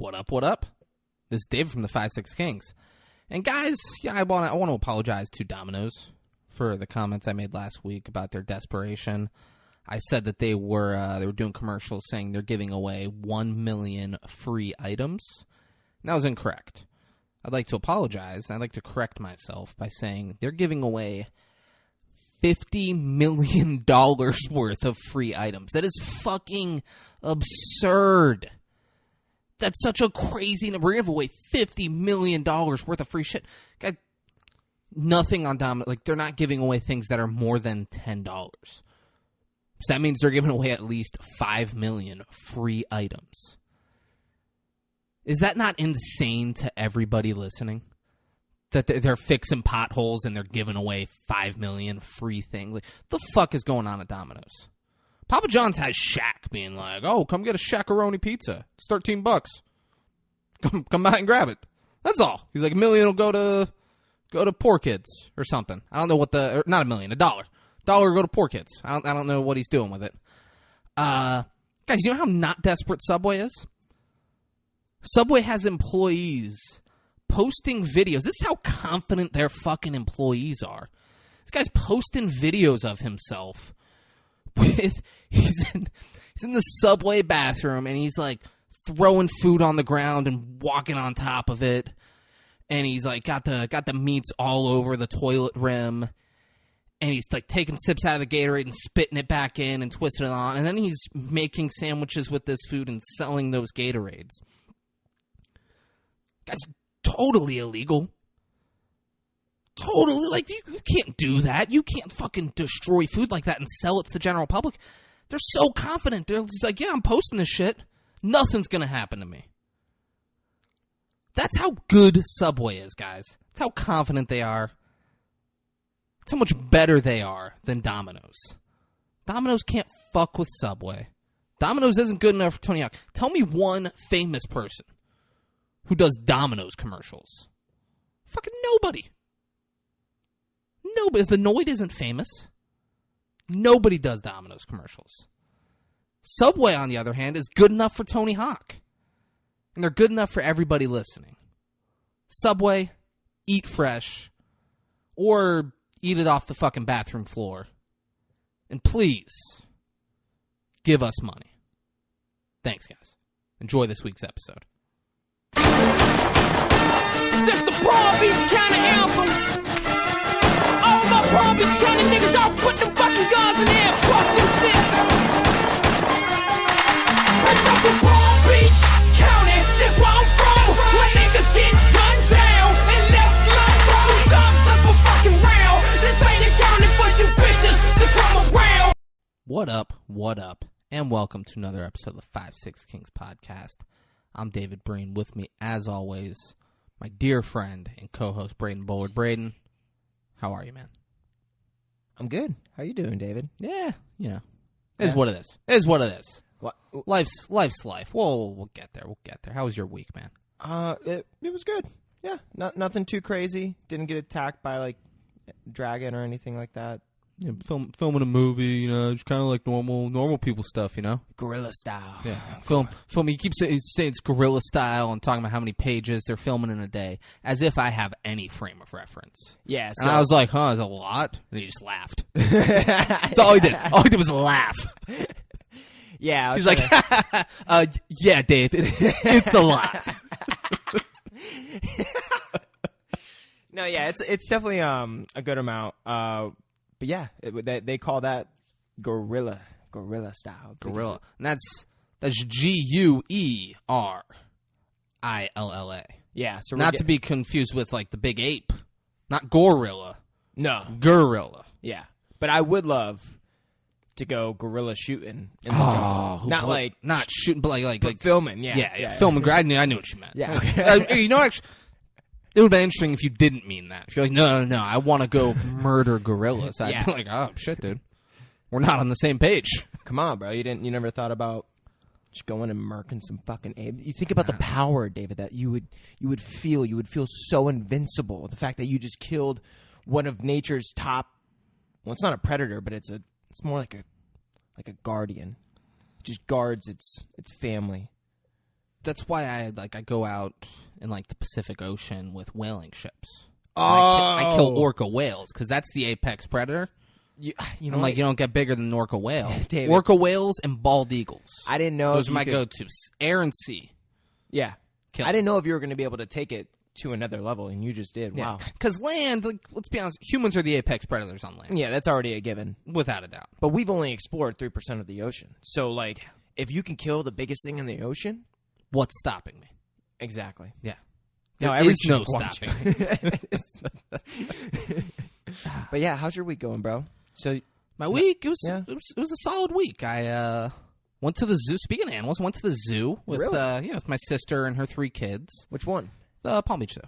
What up, what up? This is Dave from the 5-6 Kings. And guys, I want to apologize to Domino's for the comments I made last week about their desperation. I said that they were doing commercials saying they're giving away 1 million free items. And that was incorrect. I'd like to apologize. I'd like to correct myself by saying they're giving away $50 million worth of free items. That is fucking absurd. That's such a crazy number. We're going to give away $50 million worth of free shit. Guys, nothing on Domino's. Like, they're not giving away things that are more than $10. So that means they're giving away at least 5 million free items. Is that not insane to everybody listening? That they're fixing potholes and they're giving away 5 million free things. Like, the fuck is going on at Domino's? Papa John's has Shaq being like, "Oh, come get a Shaq-a-roni pizza. It's $13. Come by and grab it." That's all. He's like, $1 million will go to poor kids or something. I don't know what not $1 million, $1. $1 will go to poor kids. I don't know what he's doing with it. Guys, you know how not desperate Subway is? Subway has employees posting videos. This is how confident their fucking employees are. This guy's posting videos of himself. He's in the Subway bathroom and he's like throwing food on the ground and walking on top of it, and he's like got the meats all over the toilet rim, and he's like taking sips out of the Gatorade and spitting it back in and twisting it on, and then he's making sandwiches with this food and selling those Gatorades. Guys, totally illegal. Totally, like, you can't do that. You can't fucking destroy food like that and sell it to the general public. They're so confident. They're just like, yeah, I'm posting this shit. Nothing's going to happen to me. That's how good Subway is, guys. That's how confident they are. That's how much better they are than Domino's. Domino's can't fuck with Subway. Domino's isn't good enough for Tony Hawk. Tell me one famous person who does Domino's commercials. Fucking nobody. Nobody. If the Noid isn't famous, nobody does Domino's commercials. Subway, on the other hand, is good enough for Tony Hawk. And they're good enough for everybody listening. Subway, eat fresh, or eat it off the fucking bathroom floor. And please, give us money. Thanks, guys. Enjoy this week's episode. This the Palm Beach County anthem. All my Palm Beach County niggas, y'all put them fucking guns in there and bust them shit. Bitch, I'm from Palm Beach County, that's where I'm from. When niggas get gunned down and left like rolls up just for fucking round. This ain't a county for you bitches to come around. What up, and welcome to another episode of the 5-6 Kings podcast. I'm David Breen. With me, as always, my dear friend and co-host, Braden Bullard. Braden, how are you, man? I'm good. How you doing, David? Yeah, you know. It is what it is. It is what it is. What? Life's life. We'll get there. How was your week, man? It was good. Yeah, nothing too crazy. Didn't get attacked by, like, dragon or anything like that. Yeah, filming a movie, you know, just kind of like normal people stuff, you know? Guerrilla style. Yeah. Film. He keeps saying it's guerrilla style and talking about how many pages they're filming in a day, as if I have any frame of reference. Yeah. And I was like, huh, is it a lot? And he just laughed. That's all he did. All he did was laugh. Yeah. He's like, yeah, Dave, it's a lot. No, yeah, it's definitely a good amount. But yeah, they call that guerrilla style. Guerrilla. And that's Guerrilla. Yeah. So not to be confused with, like, the big ape. Not gorilla. No. Guerrilla. Yeah. But I would love to go guerrilla shooting in the jungle. Not shooting, but like filming. Yeah. Filming. I knew what you meant. Yeah. Okay. You know, actually, it would have been interesting if you didn't mean that. If you're like, no, I want to go murder gorillas. I'd be like, oh, shit, dude. We're not on the same page. Come on, bro. You never thought about just going and murking some fucking apes? You think about the power, David, that you would feel. You would feel so invincible. The fact that you just killed one of nature's top. Well, it's not a predator, but it's more like a guardian. It just guards its family. that's why I go out in like the Pacific Ocean with whaling ships. Oh, I kill orca whales because that's the apex predator. You I'm know, like, you don't get bigger than an orca whale. David. Orca whales and bald eagles. I didn't know Those if are my you could- go-tos. Air and sea. Yeah, Kill I didn't know if you were going to be able to take it to another level, and you just did. Wow. Because land, like, let's be honest, humans are the apex predators on land, Yeah, that's already a given. without a doubt. But we've only explored 3% of the ocean. So, like, if you can kill the biggest thing in the ocean, What's stopping me? exactly. Yeah. No, There every is no chick wants stopping me. But yeah, how's your week going, bro? So, My week, it was, Yeah. it was a solid week. I went to the zoo. Speaking of animals, went to the zoo with Really? with my sister and her 3 kids. which one? The Palm Beach Zoo.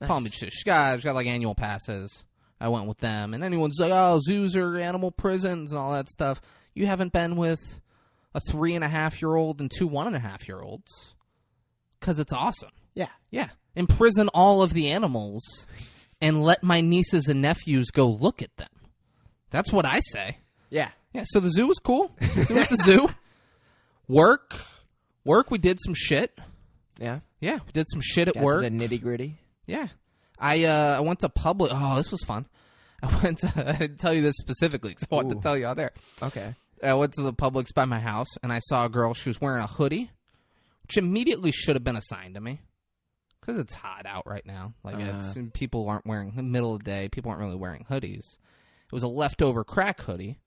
Nice. Palm Beach Zoo. She got like annual passes. I went with them, and anyone's like, "Oh, zoos are animal prisons and all that stuff." You haven't been with a 3.5-year-old and 2 1.5-year-olds because it's awesome. Yeah. Yeah, imprison all of the animals and let my nieces and nephews go look at them. That's what I say. Yeah. Yeah, so the zoo was cool. It was the zoo. Work. We did some shit. Yeah. Yeah, we did some shit at Got work. to the nitty-gritty. Yeah. I went to public. Oh, this was fun. I didn't tell you this specifically because I wanted to Ooh. tell you out there. Okay. I went to the Publix by my house, and I saw a girl. She was wearing a hoodie, which immediately should have been assigned to me because it's hot out right now. Like, people aren't wearing, in the middle of the day, people aren't really wearing hoodies. It was a leftover crack hoodie,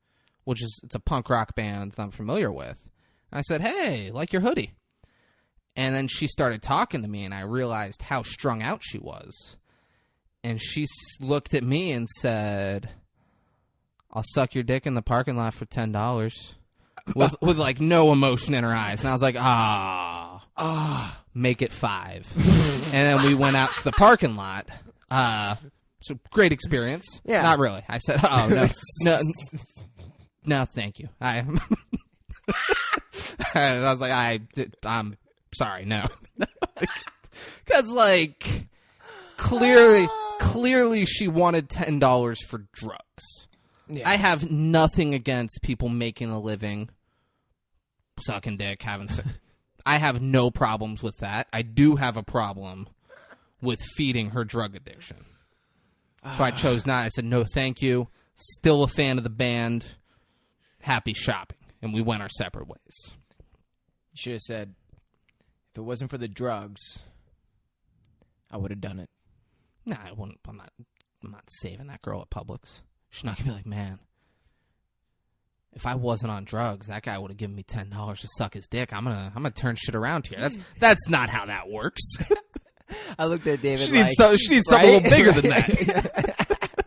which is, it's a punk rock band that I'm familiar with. And I said, "Hey, like your hoodie." And then she started talking to me, and I realized how strung out she was. And she looked at me and said, "I'll suck your dick in the parking lot for $10." With like no emotion in her eyes. And I was like, make it $5. And then we went out to the parking lot. So great experience. Yeah. Not really. I said, no, thank you. I was like, I'm sorry, no. Because, like, clearly she wanted $10 for drugs. Yeah. I have nothing against people making a living, sucking dick, having sex. I have no problems with that. I do have a problem with feeding her drug addiction. So I chose not. I said, no, thank you. Still a fan of the band. Happy shopping. And we went our separate ways. You should have said, if it wasn't for the drugs, I would have done it. Nah, I wouldn't. I'm not saving that girl at Publix. She's not gonna be like, "Man, if I wasn't on drugs, that guy would have given me $10 to suck his dick. I'm gonna turn shit around here." That's not how that works. I looked at David She needs something a little bigger than that.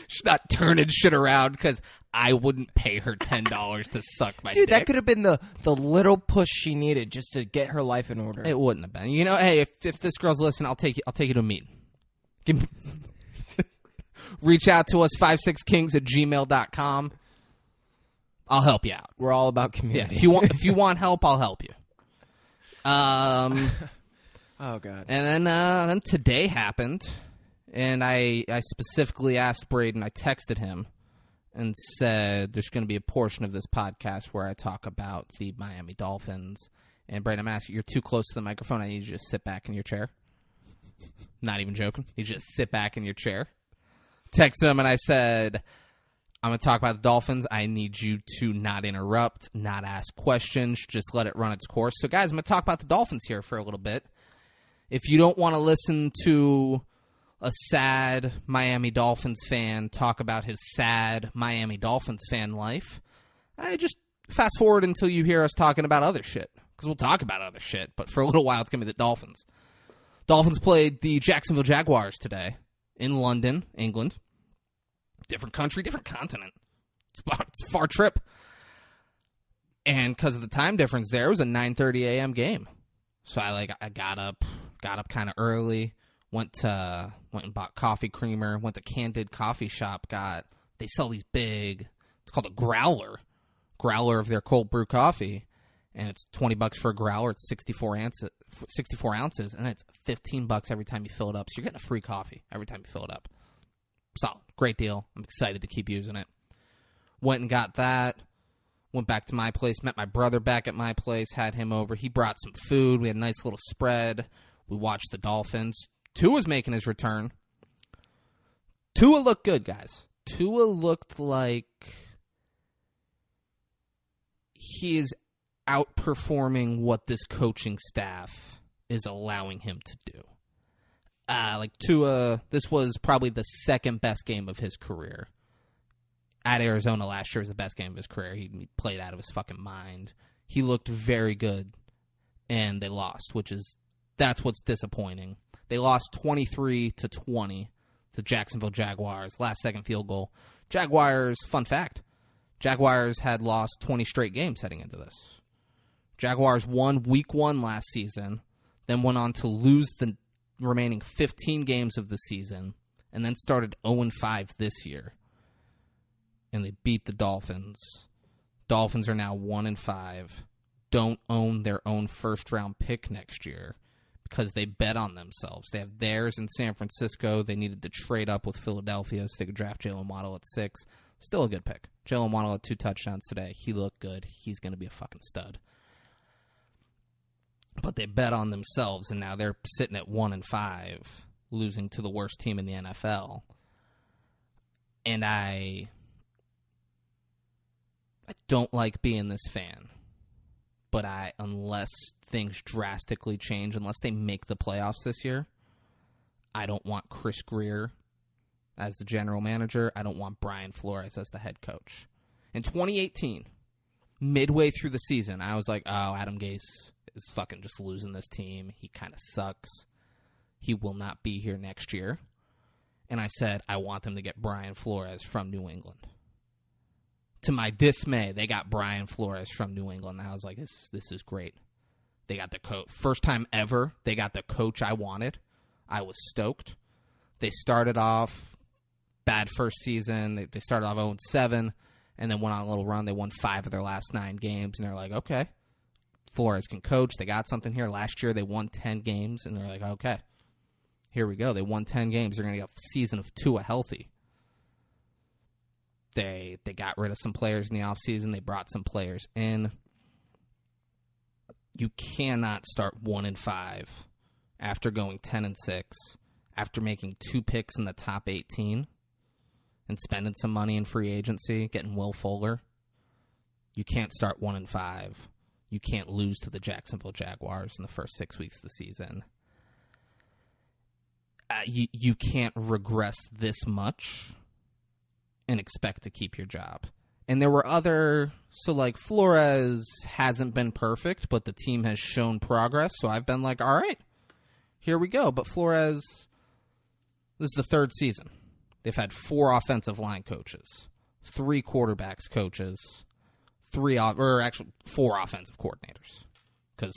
She's not turning shit around because I wouldn't pay her $10 to suck my dick. Dude, that could have been the little push she needed just to get her life in order. It wouldn't have been. You know, hey, if this girl's listening, I'll take you to a meeting. Give me reach out to us 56kings@gmail.com. I'll help you out. We're all about Yeah, community. if you want help, I'll help you. Oh god. And then today happened, and I specifically asked Braden. I texted him and said there's going to be a portion of this podcast where I talk about the Miami Dolphins. And Braden, I'm asking, you're too close to the microphone. I need you to just sit back in your chair. Not even joking. You just sit back in your chair. Texted him and I said, I'm going to talk about the Dolphins. I need you to not interrupt, not ask questions, just let it run its course. So, guys, I'm going to talk about the Dolphins here for a little bit. If you don't want to listen to a sad Miami Dolphins fan talk about his sad Miami Dolphins fan life, I just fast forward until you hear us talking about other shit. Because we'll talk about other shit, but for a little while it's going to be the Dolphins. Dolphins played the Jacksonville Jaguars today in London, England. Different country, different continent. It's a far trip. And because of the time difference there, it was a 9:30 a.m. game. So I got up kind of early, went and bought coffee creamer, went to Candid Coffee Shop, they sell these big, it's called a growler of their cold brew coffee, and it's $20 for a growler. It's 64 ounces, and it's $15 every time you fill it up. So you're getting a free coffee every time you fill it up. Solid. Great deal. I'm excited to keep using it. Went and got that. Went back to my place, met my brother back at my place, had him over. He brought some food. We had a nice little spread. We watched the Dolphins. Tua's making his return. Tua looked good, guys. Tua looked like he is outperforming what this coaching staff is allowing him to do. Tua, this was probably the second best game of his career. At Arizona last year was the best game of his career. He played out of his fucking mind. He looked very good, and they lost, that's what's disappointing. They lost 23-20 to Jacksonville Jaguars, last second field goal. Jaguars, fun fact, Jaguars had lost 20 straight games heading into this. Jaguars won week 1 last season, then went on to lose the remaining 15 games of the season, and then started 0-5 this year. And they beat the Dolphins. Dolphins are now 1-5. Don't own their own first-round pick next year because they bet on themselves. They have theirs in San Francisco. They needed to trade up with Philadelphia so they could draft Jalen Waddle at 6. Still a good pick. Jalen Waddle had 2 touchdowns today. He looked good. He's going to be a fucking stud. But they bet on themselves, and now they're sitting at 1-5, losing to the worst team in the NFL. And I don't like being this fan, but unless things drastically change, unless they make the playoffs this year, I don't want Chris Greer as the general manager. I don't want Brian Flores as the head coach. In 2018, midway through the season, I was like, oh, Adam Gase is fucking just losing this team. He kind of sucks. He will not be here next year. And I said, I want them to get Brian Flores from New England. To my dismay, they got Brian Flores from New England. And I was like, this is great. They got the coach. First time ever, they got the coach I wanted. I was stoked. They started off bad first season. They started off 0-7 and then went on a little run. They won 5 of their last 9 games. And they're like, okay, Flores can coach. They got something here. Last year, they won 10 games. And they're like, okay, here we go. They won 10 games. They're going to get a season of Tua healthy. They got rid of some players in the offseason. They brought some players in. You cannot start 1-5 after going 10-6, after making 2 picks in the top 18 and spending some money in free agency, getting Will Fuller. You can't start 1-5. You can't lose to the Jacksonville Jaguars in the first 6 weeks of the season. You can't regress this much and expect to keep your job. And there were Flores hasn't been perfect, but the team has shown progress. So I've been like, all right, here we go. But Flores, this is the 3rd season. They've had 4 offensive line coaches, 3 quarterbacks coaches, 4 offensive coordinators. Because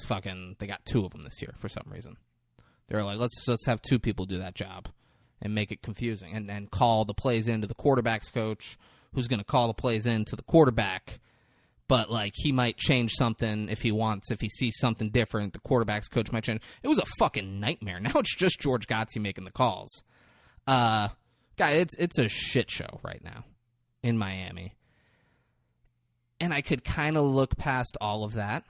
they got 2 of them this year for some reason. They're like, let's have 2 people do that job and make it confusing, and then call the plays into the quarterback's coach, who's going to call the plays into the quarterback. But he might change something if he wants. If he sees something different, the quarterback's coach might change. It was a fucking nightmare. Now it's just George Gotze making the calls. Guy, it's a shit show right now in Miami. And I could kind of look past all of that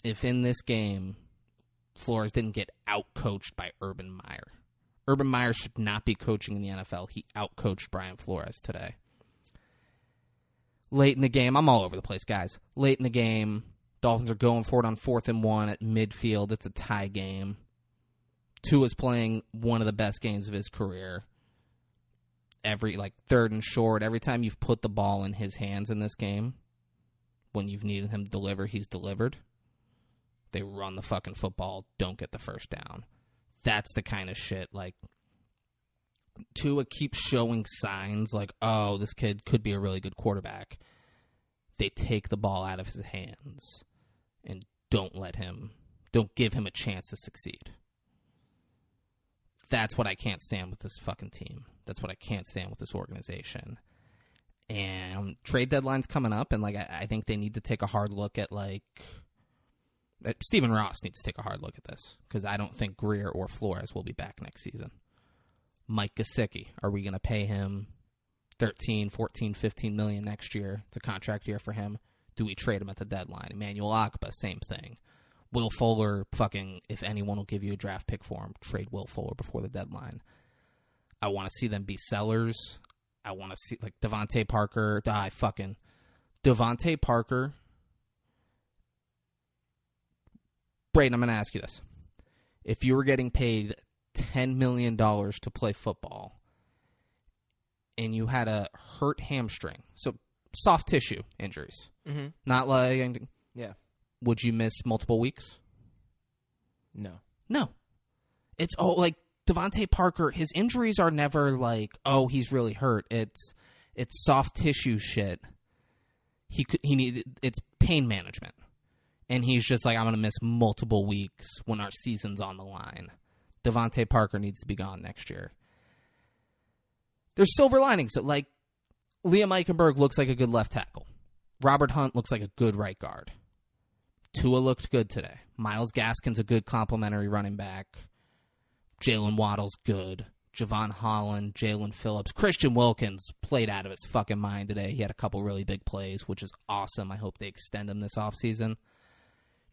if in this game Flores didn't get out-coached by Urban Meyer. Urban Meyer should not be coaching in the NFL. He out-coached Brian Flores today. Late in the game, I'm all over the place, guys. Late in the game, Dolphins are going for it on 4th and 1 at midfield. It's a tie game. Tua's playing one of the best games of his career. Every 3rd and short, every time you've put the ball in his hands in this game, when you've needed him to deliver, he's delivered. They run the fucking football, don't get the first down. That's the kind of shit, Tua keeps showing signs oh, this kid could be a really good quarterback. They take the ball out of his hands and don't give him a chance to succeed. That's what I can't stand with this fucking team. That's what I can't stand with this organization. And trade deadline's coming up, and I think they need to take a hard look at Stephen Ross needs to take a hard look at this, because I don't think Greer or Flores will be back next season. Mike Gesicki, are we going to pay him 13, 14, 15 million next year. It's a contract year for him. Do we trade him at the deadline? Emmanuel Ogbah, same thing. Will Fuller, fucking, if anyone will give you a draft pick for him, trade Will Fuller before the deadline. I want to see them be sellers. I want to see, like, Devontae Parker. Devontae Parker. Braden, I'm going to ask you this. If you were getting paid $10 million to play football and you had a hurt hamstring, so soft tissue injuries, not like, Yeah. would you miss multiple weeks? No. No. It's like Devontae Parker, his injuries are never like, oh, he's really hurt. It's soft tissue shit. It's pain management. And he's just like, I'm going to miss multiple weeks when our season's on the line. Devontae Parker needs to be gone next year. There's silver linings. That, like, Liam Eichenberg looks like a good left tackle. Robert Hunt looks like a good right guard. Tua looked good today. Myles Gaskin's a good complimentary running back. Jalen Waddle's good. Javon Holland, Jalen Phillips. Christian Wilkins played out of his fucking mind today. He had a couple really big plays, which is awesome. I hope they extend him this offseason.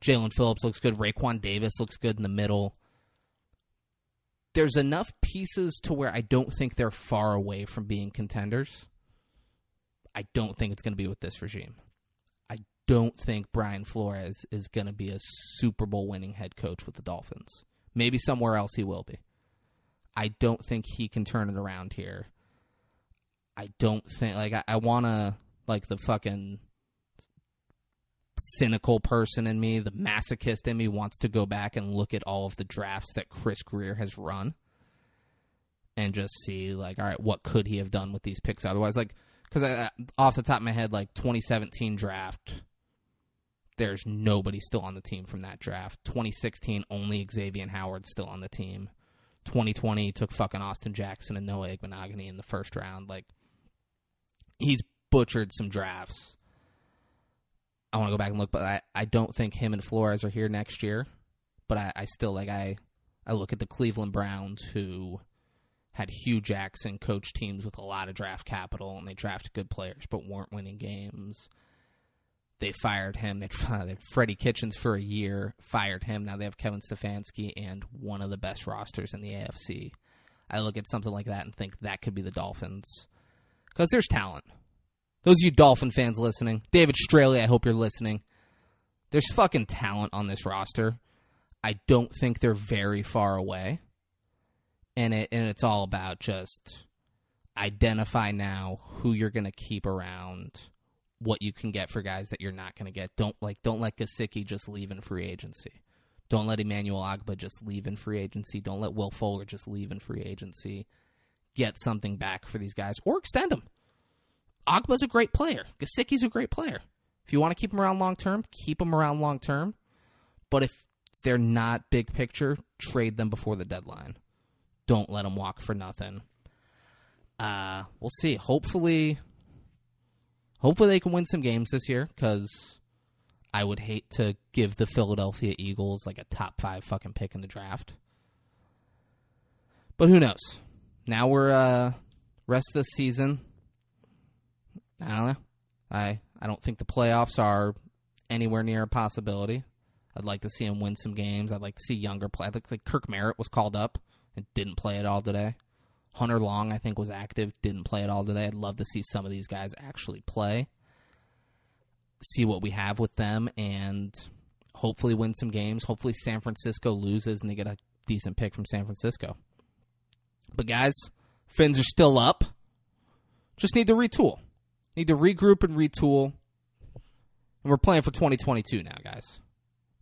Jalen Phillips looks good. Raekwon Davis looks good in the middle. There's enough pieces to where I don't think they're far away from being contenders. I don't think it's going to be with this regime. I don't think Brian Flores is going to be a Super Bowl winning head coach with the Dolphins. Maybe somewhere else he will be. I don't think he can turn it around here. I don't think, like, I want to, like, the fucking cynical person in me, the masochist in me wants to go back and look at all of the drafts that Chris Greer has run and just see, like, all right, what could he have done with these picks otherwise? Like, because off the top of my head, like, 2017 draft, there's nobody still on the team from that draft. 2016, only Xavier Howard still on the team. 2020 took fucking Austin Jackson and Noah Igbenogany in the first round. Like, he's butchered some drafts. I want to go back and look, but I don't think him and Flores are here next year. But I still, like, I look at the Cleveland Browns, who had Hugh Jackson coach teams with a lot of draft capital, and they drafted good players but weren't winning games. They fired him. They had Freddie Kitchens for a year, fired him. Now they have Kevin Stefanski and one of the best rosters in the AFC. I look at something like that and think that could be the Dolphins. Because there's talent. Those of you Dolphin fans listening, David Straley, I hope you're listening. There's fucking talent on this roster. I don't think they're very far away. And it's all about just identify now who you're going to keep around, what you can get for guys that you're not going to get. Don't let Gesicki just leave in free agency. Don't let Emmanuel Ogbah just leave in free agency. Don't let Will Fuller just leave in free agency. Get something back for these guys or extend them. Ogbah's a great player. Gesicki's a great player. If you want to keep them around long term, keep them around long term. But if they're not big picture, trade them before the deadline. Don't let them walk for nothing. We'll see. Hopefully they can win some games this year, because I would hate to give the Philadelphia Eagles like a top 5 fucking pick in the draft. But who knows? Now we're rest of the season. I don't know. I don't think the playoffs are anywhere near a possibility. I'd like to see him win some games. I'd like to see younger play. I think like Kirk Merritt was called up and didn't play at all today. Hunter Long, I think, was active, didn't play at all today. I'd love to see some of these guys actually play, see what we have with them, and hopefully win some games. Hopefully San Francisco loses and they get a decent pick from San Francisco. But guys, Fins are still up. Just need to retool. Need to regroup and retool. And we're playing for 2022 now, guys.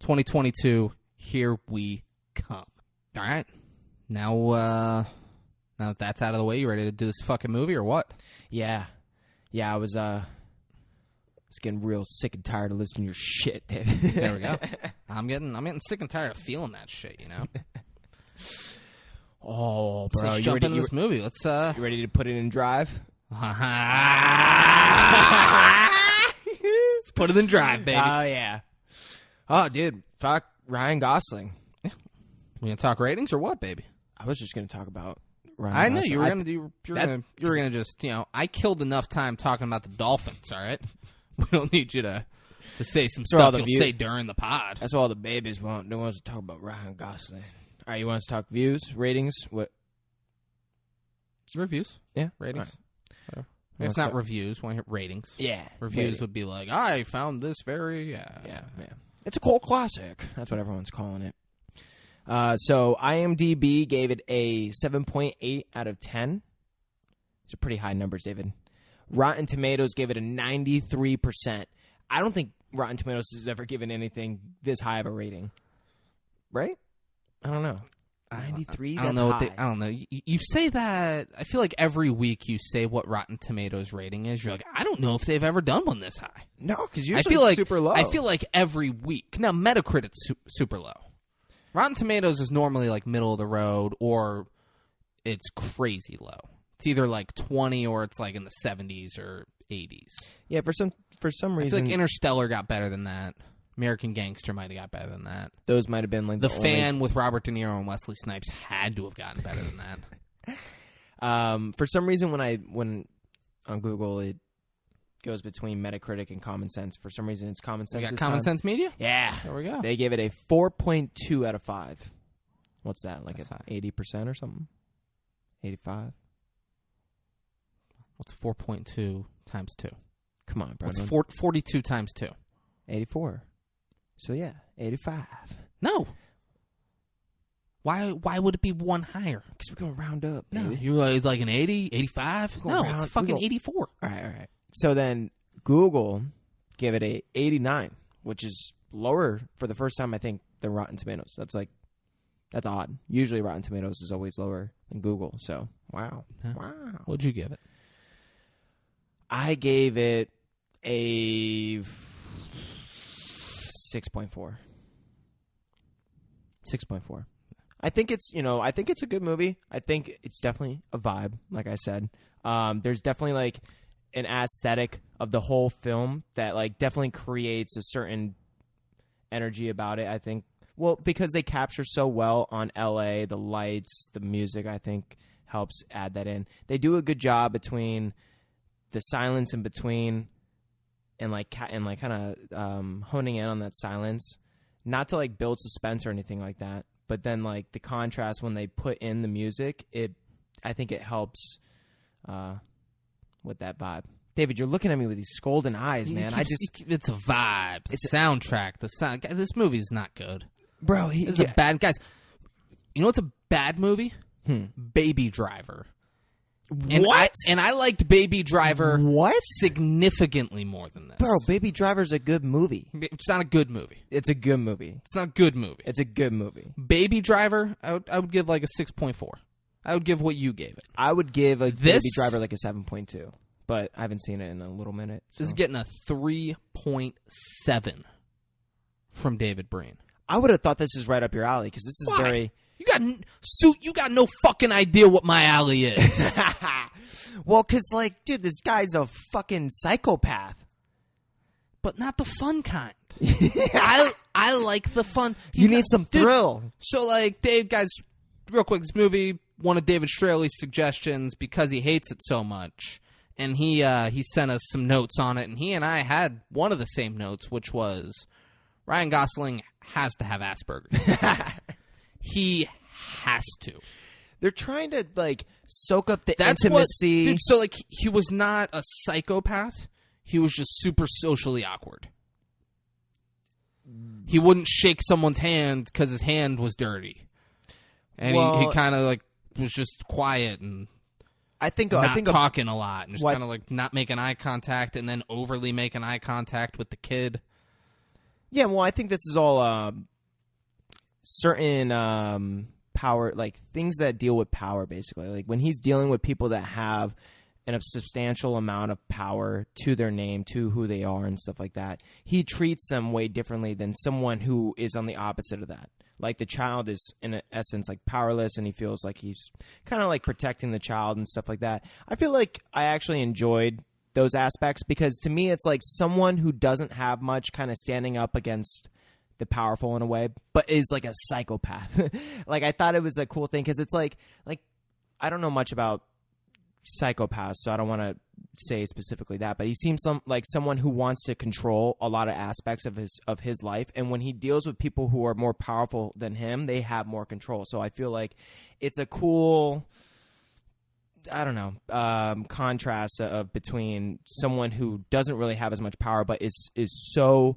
2022, here we come. All right. Now that that's out of the way, you ready to do this fucking movie or what? Yeah. I was getting real sick and tired of listening to your shit, David. There we go. I'm getting sick and tired of feeling that shit, you know? Oh, bro. So let's jump into this movie. Let's You ready to put it in drive? Let's put it in drive, baby. Oh, yeah. Oh, dude. Fuck Ryan Gosling. We gonna talk ratings or what, baby? I was just going to talk about Ryan I know Gosling. you were gonna just I killed enough time talking about the Dolphins. All right, we don't need you to say some all stuff the you'll view- say during the pod. That's what all the babies want. They want us to talk about Ryan Gosling. All right, you want us to talk views, ratings? What? Reviews, Yeah, ratings. All right. It's not reviews. Want to hear ratings? Yeah, Reviews would be like, I found this very Yeah. It's a cult classic. That's what everyone's calling it. So IMDb gave it a 7.8 out of 10. These are pretty high numbers, David. Rotten Tomatoes gave it a 93%. I don't think Rotten Tomatoes has ever given anything this high of a rating. Right? I don't know. 93? I don't That's know. high. I don't know. You say that. I feel like every week you say what Rotten Tomatoes rating is. You're like, I don't know if they've ever done one this high. No, because I usually feel like it's super low. I feel like every week. Now Metacritic's super low. Rotten Tomatoes is normally like middle of the road, or it's crazy low. It's either like 20 or it's like in the 70s or 80s. Yeah, for some I feel reason, like Interstellar got better than that. American Gangster might have got better than that. those might have been like The only- Fan with Robert De Niro and Wesley Snipes had to have gotten better than that. For some reason, when on Google it goes between Metacritic and Common Sense. For some reason, it's Common Sense. We got this Common time. Sense Media? Yeah, There we go. they gave it a 4.2 out of 5. What's that? Like That's high. 80% or something? 85. What's 4.2 times 2? Come on, bro. What's 42 times 2? 84. So yeah, 85. No. Why would it be one higher? Because we're gonna round up. No. Baby. You're like, it's like an 80, 85? We're No, gonna round- it's fucking we go- 84. All right. So then Google gave it a 89, which is lower for the first time I think than Rotten Tomatoes. That's odd. Usually Rotten Tomatoes is always lower than Google. So wow. Huh. Wow. What'd you give it? I gave it a 6.4. 6.4. I think it's a good movie. I think it's definitely a vibe, like I said. There's definitely like an aesthetic of the whole film that like definitely creates a certain energy about it, I think. Well, because they capture so well on LA, the lights, the music, I think helps add that in. They do a good job between the silence in between and kind of honing in on that silence, not to like build suspense or anything like that, but then like the contrast when they put in the music, I think it helps with that vibe. David, you're looking at me with these golden eyes, man. It's a vibe. It's a soundtrack. The sound. This movie's not good. Bro, This is a bad guys. You know what's a bad movie? Baby Driver. And What? I liked Baby Driver What? significantly more than this. Bro, Baby Driver's a good movie. It's not a good movie. It's a good movie. It's not a good movie. It's a good movie. Baby Driver, I would give like a 6.4. I would give what you gave it. I would give a This- Baby Driver like a 7.2, but I haven't seen it in a little minute. So. This is getting a 3.7 from David Breen. I would have thought this is right up your alley because this is Why? very. You got no fucking idea what my alley is. Well, because, like, dude, this guy's a fucking psychopath. But not the fun kind. I like the fun. You need some Dude, thrill. So, like, Dave, guys, real quick, this movie, one of David Straley's suggestions because he hates it so much. And he sent us some notes on it, and he and I had one of the same notes, which was Ryan Gosling has to have Asperger's. He has to. They're trying to, like, soak up the That's intimacy. Dude, so, like, he was not a psychopath. He was just super socially awkward. He wouldn't shake someone's hand because his hand was dirty. And he kind of, like, was just quiet and not talking a lot. And just kind of, like, not making eye contact and then overly making eye contact with the kid. Yeah, well, I think this is all certain power, like things that deal with power, basically. Like when he's dealing with people that have a substantial amount of power to their name, to who they are and stuff like that, he treats them way differently than someone who is on the opposite of that. Like the child is, in essence, like powerless, and he feels like he's kind of like protecting the child and stuff like that. I feel like I actually enjoyed those aspects because to me it's like someone who doesn't have much kind of standing up against the powerful in a way, but is like a psychopath. Like I thought it was a cool thing because it's like I don't know much about psychopaths, so I don't want to say specifically that, but he seems like someone who wants to control a lot of aspects of his life, and when he deals with people who are more powerful than him, they have more control. So I feel like it's a cool, I don't know, contrast between someone who doesn't really have as much power but is so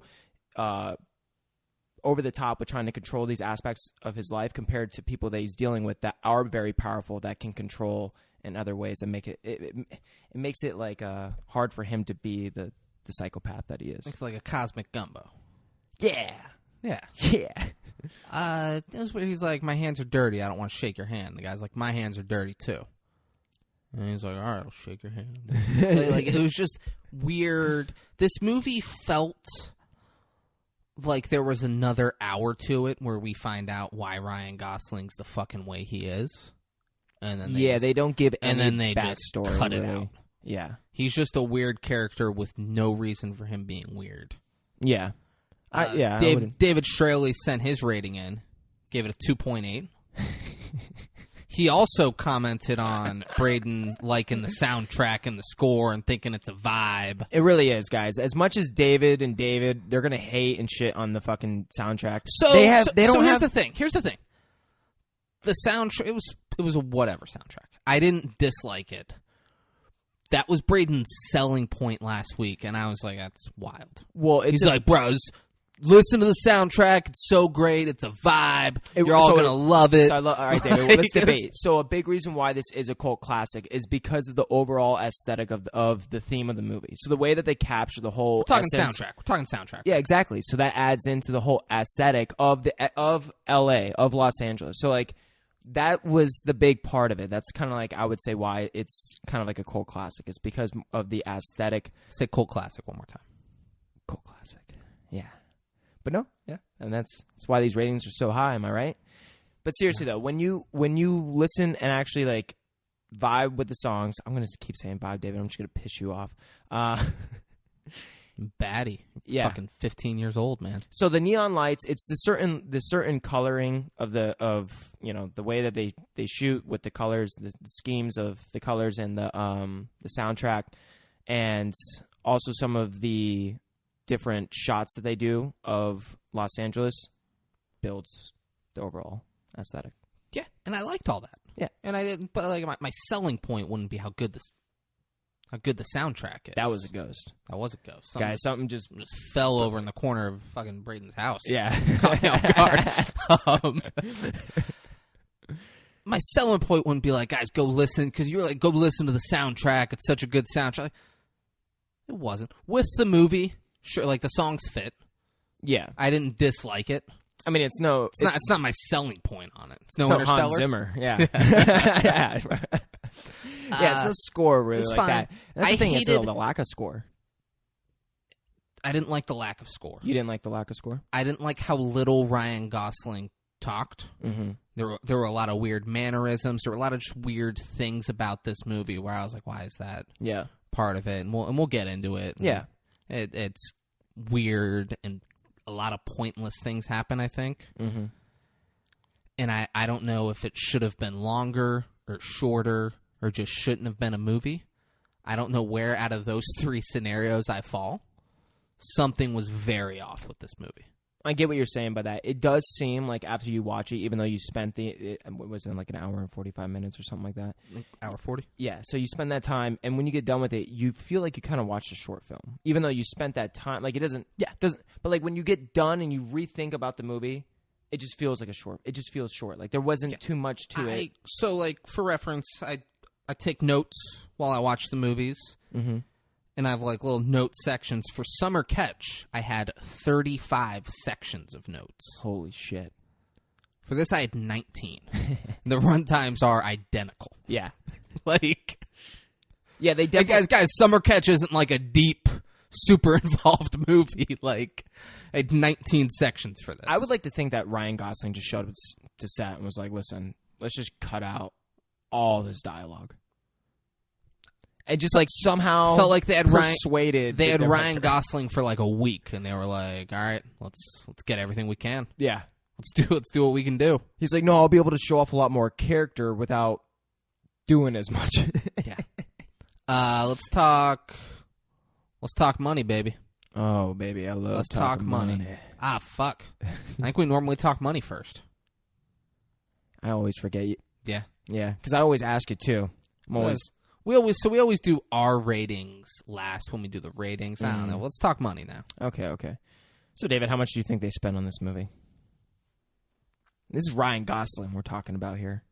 over the top with trying to control these aspects of his life compared to people that he's dealing with that are very powerful, that can control in other ways and make it makes it like hard for him to be the psychopath that he is. It's like a cosmic gumbo. Yeah. Yeah. Yeah. It was weird. He's like, my hands are dirty. I don't want to shake your hand. The guy's like, my hands are dirty too. And he's like, all right, I'll shake your hand. Like, it was just weird. This movie felt like there was another hour to it where we find out why Ryan Gosling's the fucking way he is. And then they don't give any and then they backstory. just cut it really. out. Yeah. He's just a weird character with no reason for him being weird. Yeah. David Straley sent his rating in, gave it a 2.8. He also commented on Braden liking the soundtrack and the score and thinking it's a vibe. It really is, guys. As much as David, they're gonna hate and shit on the fucking soundtrack. So here's the thing. Here's the thing. The soundtrack, it was a whatever soundtrack. I didn't dislike it. That was Braden's selling point last week, and I was like, that's wild. Well, he's like, bros, listen to the soundtrack. It's so great. It's a vibe. You're all going to love it. All right, David, well, let's debate. So a big reason why this is a cult classic is because of the overall aesthetic of the theme of the movie. So the way that they capture the whole We're talking soundtrack. Yeah, exactly. So that adds into the whole aesthetic of LA, of Los Angeles. So like that was the big part of it. That's kind of like, I would say, why it's kind of like a cult classic. It's because of the aesthetic. Say cult classic one more time. Cult classic. Yeah. But no, yeah, and that's why these ratings are so high. Am I right? But seriously though, when you listen and actually like vibe with the songs, I'm gonna keep saying vibe, David. I'm just gonna piss you off. Baddie, yeah, fucking 15 years old, man. So the neon lights, it's the certain coloring of the way that they shoot with the colors, the schemes of the colors and the soundtrack, and also some of the different shots that they do of Los Angeles builds the overall aesthetic. Yeah, and I liked all that. Yeah, and I didn't. But like my selling point wouldn't be how good the soundtrack is. That was a ghost. That was a ghost. Something just fell over in the corner of fucking Braden's house. Yeah, caught me off guard. My selling point wouldn't be like, guys, go listen, because you're like, go listen to the soundtrack. It's such a good soundtrack. It wasn't with the movie. Sure, like the songs fit. Yeah, I didn't dislike it. I mean, it's not my selling point on it. It's no Interstellar. Hans Zimmer. Yeah, yeah. Yeah, it's a score really like fine. that. And that's the thing. It's the lack of score. I didn't like the lack of score. You didn't like the lack of score? I didn't like how little Ryan Gosling talked. Mm-hmm. There were a lot of weird mannerisms. There were a lot of just weird things about this movie where I was like, why is that part of it? And we'll get into it. Yeah. It's weird and a lot of pointless things happen, I think. Mm-hmm. And I don't know if it should have been longer or shorter or just shouldn't have been a movie. I don't know where out of those three scenarios I fall. Something was very off with this movie. I get what you're saying by that. It does seem like after you watch it, even though you spent what was it, like an hour and 45 minutes or something like that? Hour 40? Yeah, so you spend that time, and when you get done with it, you feel like you kind of watched a short film. Even though you spent that time, like it doesn't, but like when you get done and you rethink about the movie, it just feels like it just feels short. Like there wasn't too much to it. So like for reference, I take notes while I watch the movies. Mm-hmm. And I have like little note sections. For Summer Catch, I had 35 sections of notes. Holy shit. For this, I had 19. The run times are identical. Yeah. Yeah, they definitely... Guys, Summer Catch isn't like a deep, super involved movie. Like, I had 19 sections for this. I would like to think that Ryan Gosling just showed up to set and was like, listen, let's just cut out all this dialogue. And just like somehow felt like they had persuaded. They had Ryan Gosling for like a week, and they were like, "All right, let's get everything we can. Yeah, let's do what we can do." He's like, "No, I'll be able to show off a lot more character without doing as much. Yeah. Let's talk money, baby. Oh, baby, I love Let's talk money. Ah, fuck. I think we normally talk money first. I always forget you. Yeah. Yeah, because I always ask you too. I'm always. We always do our ratings last when we do the ratings. I don't know. Let's talk money now. Okay. So, David, how much do you think they spent on this movie? This is Ryan Gosling we're talking about here.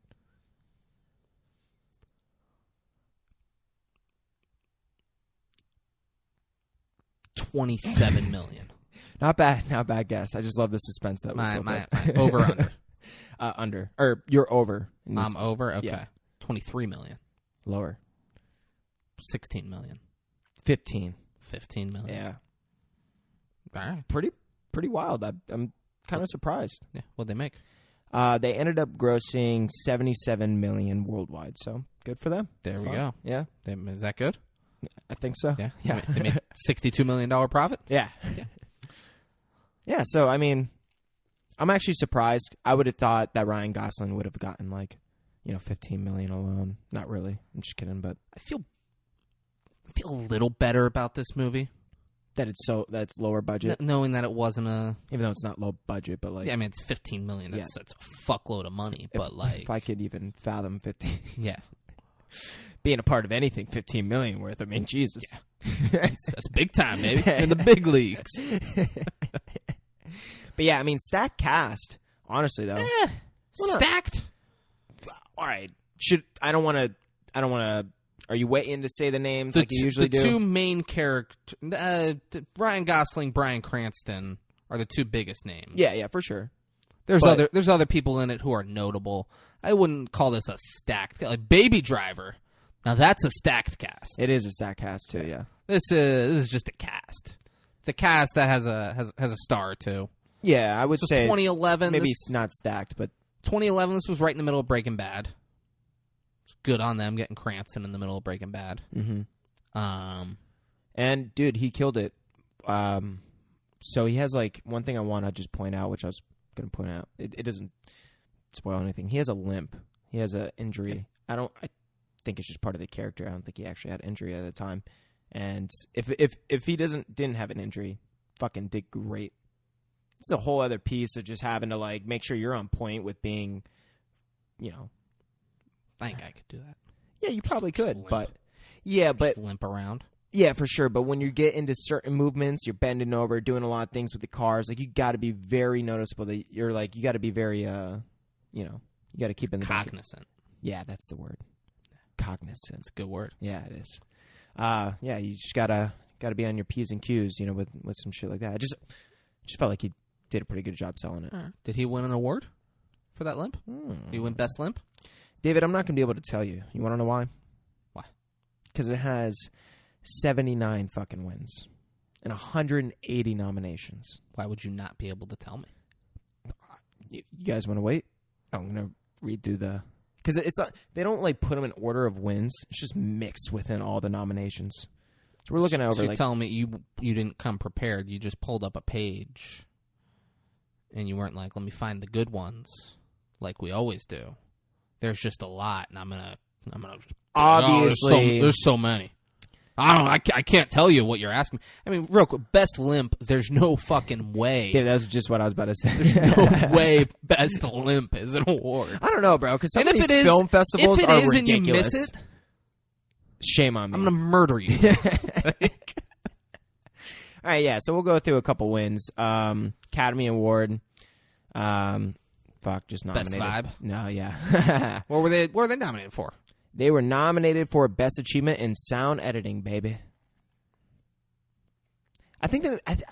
$27 million. Not bad guess. I just love the suspense that we built My up. over under. Under. Or you're over. I'm over? Okay. Yeah. $23 million. Lower. $16 million. 15. $15 million. Yeah. All right. Pretty wild. I'm kind of surprised. Yeah. What'd they make? They ended up grossing $77 million worldwide, so good for them. There we go. Yeah. Is that good? I think so. Yeah. Yeah. They made $62 million profit? Yeah. Yeah, so, I mean, I'm actually surprised. I would have thought that Ryan Gosling would have gotten, like, $15 million alone. Not really. I'm just kidding, but I feel a little better about this movie. That's lower budget. Knowing that it wasn't a... Even though it's not low budget, but, like... Yeah, I mean, it's $15 million. That's a fuckload of money, but, like... If I could even fathom 15... Yeah. Being a part of anything, $15 million worth. I mean, Jesus. Yeah. That's big time, baby. In the big leagues. But yeah, I mean, stacked cast. Honestly, though, Stacked. All right. I don't want to. Are you waiting to say the names like you usually do? The two main characters, Ryan Gosling, Bryan Cranston, are the two biggest names. Yeah, for sure. There's other people in it who are notable. I wouldn't call this a stacked. Like Baby Driver. Now that's a stacked cast. It is a stacked cast too. Yeah. This is just a cast. It's a cast that has a star or two. Yeah, I would say 2011. Maybe not stacked, but 2011. This was right in the middle of Breaking Bad. It's good on them getting Cranston in the middle of Breaking Bad. Mm-hmm. And dude, he killed it. So he has like one thing I want to just point out, which I was going to point out. It doesn't spoil anything. He has a limp. He has an injury. I think it's just part of the character. I don't think he actually had injury at the time. And if he didn't have an injury, fucking did great. It's a whole other piece of just having to like make sure you're on point with being, I think I could do that. Yeah, you probably could, limp. but just limp around. Yeah, for sure. But when you get into certain movements, you're bending over, doing a lot of things with the cars. Like you got to be very noticeable. That you're like you got to be very, you got to keep in the cognizant. Yeah, that's the word. Cognizant. It's a good word. Yeah, it is. Yeah, you just gotta be on your P's and Q's, with some shit like that. I just felt like he did a pretty good job selling it. Did he win an award for that limp? Did he win best limp? David, I'm not gonna be able to tell you. You want to know why? Why? Because it has 79 fucking wins and 180 nominations. Why would you not be able to tell me? You guys want to wait? I'm gonna read through because it's they don't like put them in order of wins. It's just mixed within all the nominations. So we're looking over. So you're telling me you didn't come prepared. You just pulled up a page, and you weren't like, "Let me find the good ones," like we always do. There's just a lot, and I'm gonna just obviously there's so many. I can't tell you what you're asking. I mean, real quick, best limp. There's no fucking way. Yeah, that's just what I was about to say. There's no way best limp is an award. I don't know, bro. Because some and of these film festivals if it are is ridiculous. and you miss it, shame on me. I'm gonna murder you. All right, yeah. So we'll go through a couple wins. Academy Award. Just nominated. Best vibe. No, yeah. What were they nominated for? They were nominated for Best Achievement in Sound Editing, baby. I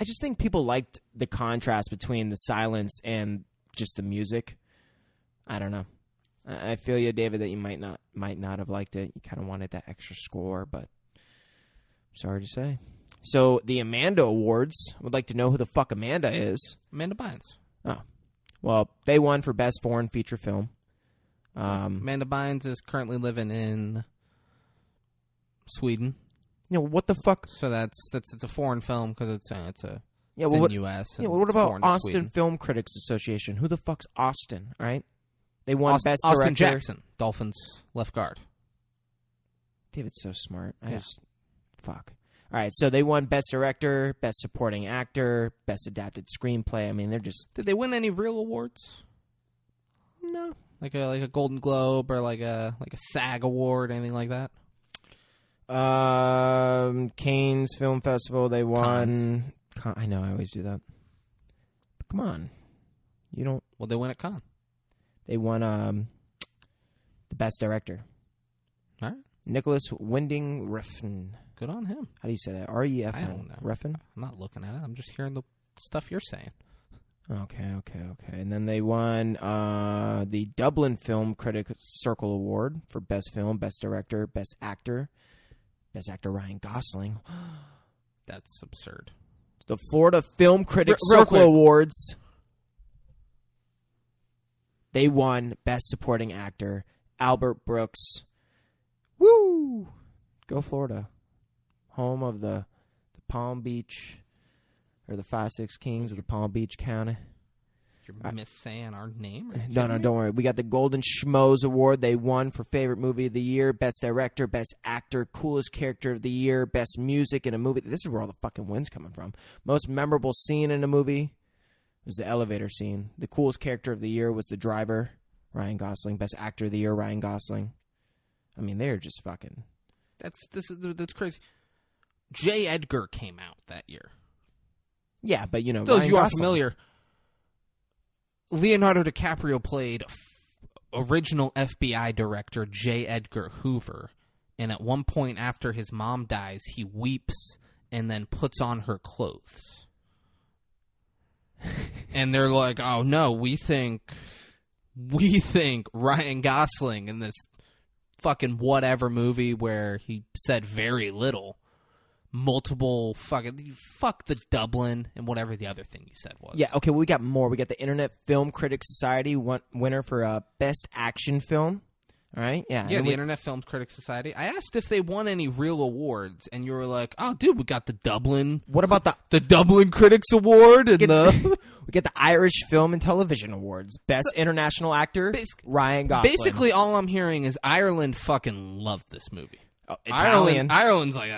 just think people liked the contrast between the silence and just the music. I don't know. I feel you, David, that you might not have liked it. You kind of wanted that extra score, but sorry to say. So the Amanda Awards. I would like to know who the fuck Amanda is. Amanda Bynes. Oh, well, they won for Best Foreign Feature Film. Amanda Bynes is currently living in Sweden. What the fuck? So it's a foreign film because it's in the U.S. Yeah, what about foreign Austin Sweden. Film Critics Association? Who the fuck's Austin? All right, they won Best Austin Director. Jackson, Dolphins left guard. David's so smart. Yeah. Fuck. All right, so they won Best Director, Best Supporting Actor, Best Adapted Screenplay. I mean, they're just Did they win any real awards? no. Like a Golden Globe or like a SAG award, anything like that? Cannes Film Festival, they won. I know, I always do that. But come on. You don't. Well, they win at Cannes. They won the Best Director. All right. Nicholas Winding Refn. Good on him. How do you say that? R-E-F-N. I don't know. Refn? I'm not looking at it. I'm just hearing the stuff you're saying. Okay. And then they won the Dublin Film Critics Circle Award for Best Film, Best Director, Best Actor. Best Actor Ryan Gosling. That's absurd. The Florida Film Critics Real Circle quick. Awards. They won Best Supporting Actor, Albert Brooks. Woo! Go Florida. Home of the Palm Beach, or the 5-6 Kings of the Palm Beach County. You're missaying our name? No, don't worry. We got the Golden Schmoes Award. They won for Favorite Movie of the Year, Best Director, Best Actor, Coolest Character of the Year, Best Music in a Movie. This is where all the fucking wins coming from. Most Memorable Scene in a Movie was the elevator scene. The Coolest Character of the Year was the driver, Ryan Gosling. Best Actor of the Year, Ryan Gosling. I mean, they're just fucking... That's crazy. J. Edgar came out that year. Yeah, but you know... Those Ryan you are Gosling. familiar... Leonardo DiCaprio played original FBI director J. Edgar Hoover, and at one point after his mom dies, he weeps and then puts on her clothes. And they're like, "Oh no, we think Ryan Gosling in this fucking whatever movie where he said very little." Multiple fuck the Dublin and whatever the other thing you said was. Yeah, okay, well, we got more. We got the Internet Film Critics Society winner for Best Action Film. All right? Yeah. Yeah, the Internet Film Critics Society. I asked if they won any real awards, and you were like, "Oh, dude, we got the Dublin." What about the Dublin Critics Award and we get the Irish Film and Television Awards. Best International Actor, Ryan Gosling. Basically, all I'm hearing is Ireland fucking loved this movie. Oh, Italian. Ireland's like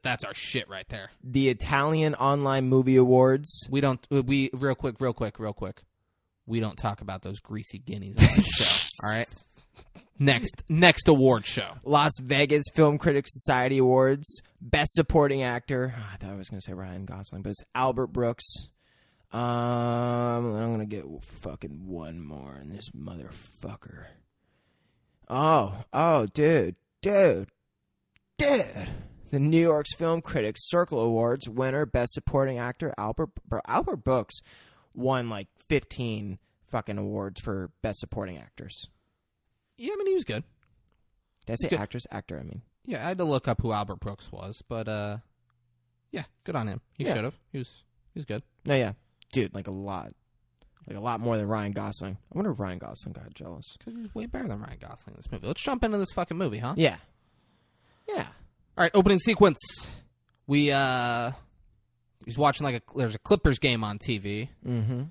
that's our shit right there. The Italian Online Movie Awards. We real quick. We don't talk about those greasy guineas on this show. All right. Next award show. Las Vegas Film Critics Society Awards. Best Supporting Actor. I thought I was going to say Ryan Gosling, but it's Albert Brooks. I'm going to get fucking one more in this motherfucker. Oh, dude. The New York's Film Critics Circle Awards winner, Best Supporting Actor, Albert Brooks won like 15 fucking awards for Best Supporting Actors. Yeah, I mean, he was good. Did I say good. actress? Actor, I mean. Yeah, I had to look up who Albert Brooks was, but yeah, good on him. He should have. He was good. No, yeah. Dude, like a lot more than Ryan Gosling. I wonder if Ryan Gosling got jealous. Because he's way better than Ryan Gosling in this movie. Let's jump into this fucking movie, huh? Yeah. All right, opening sequence. He's watching there's a Clippers game on TV. Mm-hmm.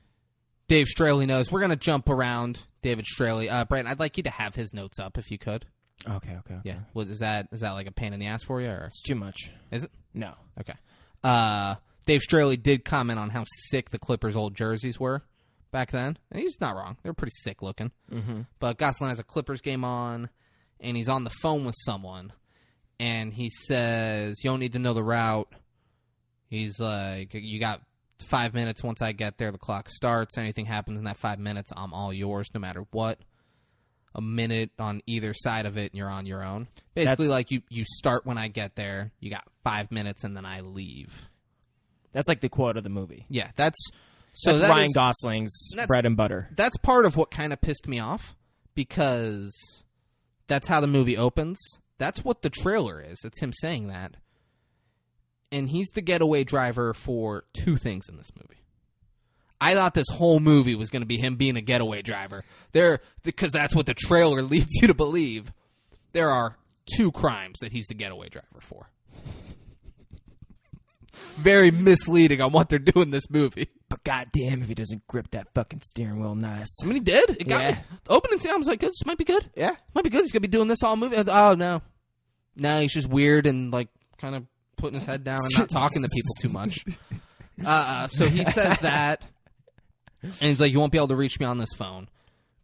Dave Straley knows. We're going to jump around David Straley. Brandon, I'd like you to have his notes up if you could. Okay. Yeah. Is that like a pain in the ass for you? Or? It's too much. Is it? No. Okay. Dave Straley did comment on how sick the Clippers' old jerseys were back then. And he's not wrong. They're pretty sick looking. Mm-hmm. But Gosling has a Clippers game on, and he's on the phone with someone. And he says, "You don't need to know the route." He's like, "You got 5 minutes. Once I get there, the clock starts. Anything happens in that 5 minutes, I'm all yours, no matter what. A minute on either side of it, and you're on your own." Basically, like you start when I get there. You got 5 minutes, and then I leave. That's like the quote of the movie. Yeah, that's Ryan Gosling's bread and butter. That's part of what kind of pissed me off, because that's how the movie opens. That's what the trailer is. It's him saying that. And he's the getaway driver for two things in this movie. I thought this whole movie was going to be him being a getaway driver. Because that's what the trailer leads you to believe. There are two crimes that he's the getaway driver for. Very misleading on what they're doing in this movie. But goddamn if he doesn't grip that fucking steering wheel nice. I mean, he did. It got me. The opening scene, I was like, this might be good. Yeah. Might be good. He's going to be doing this all movie. Oh, no. No, he's just weird and like kind of putting his head down and not talking to people too much. So he says that, and he's like, "You won't be able to reach me on this phone."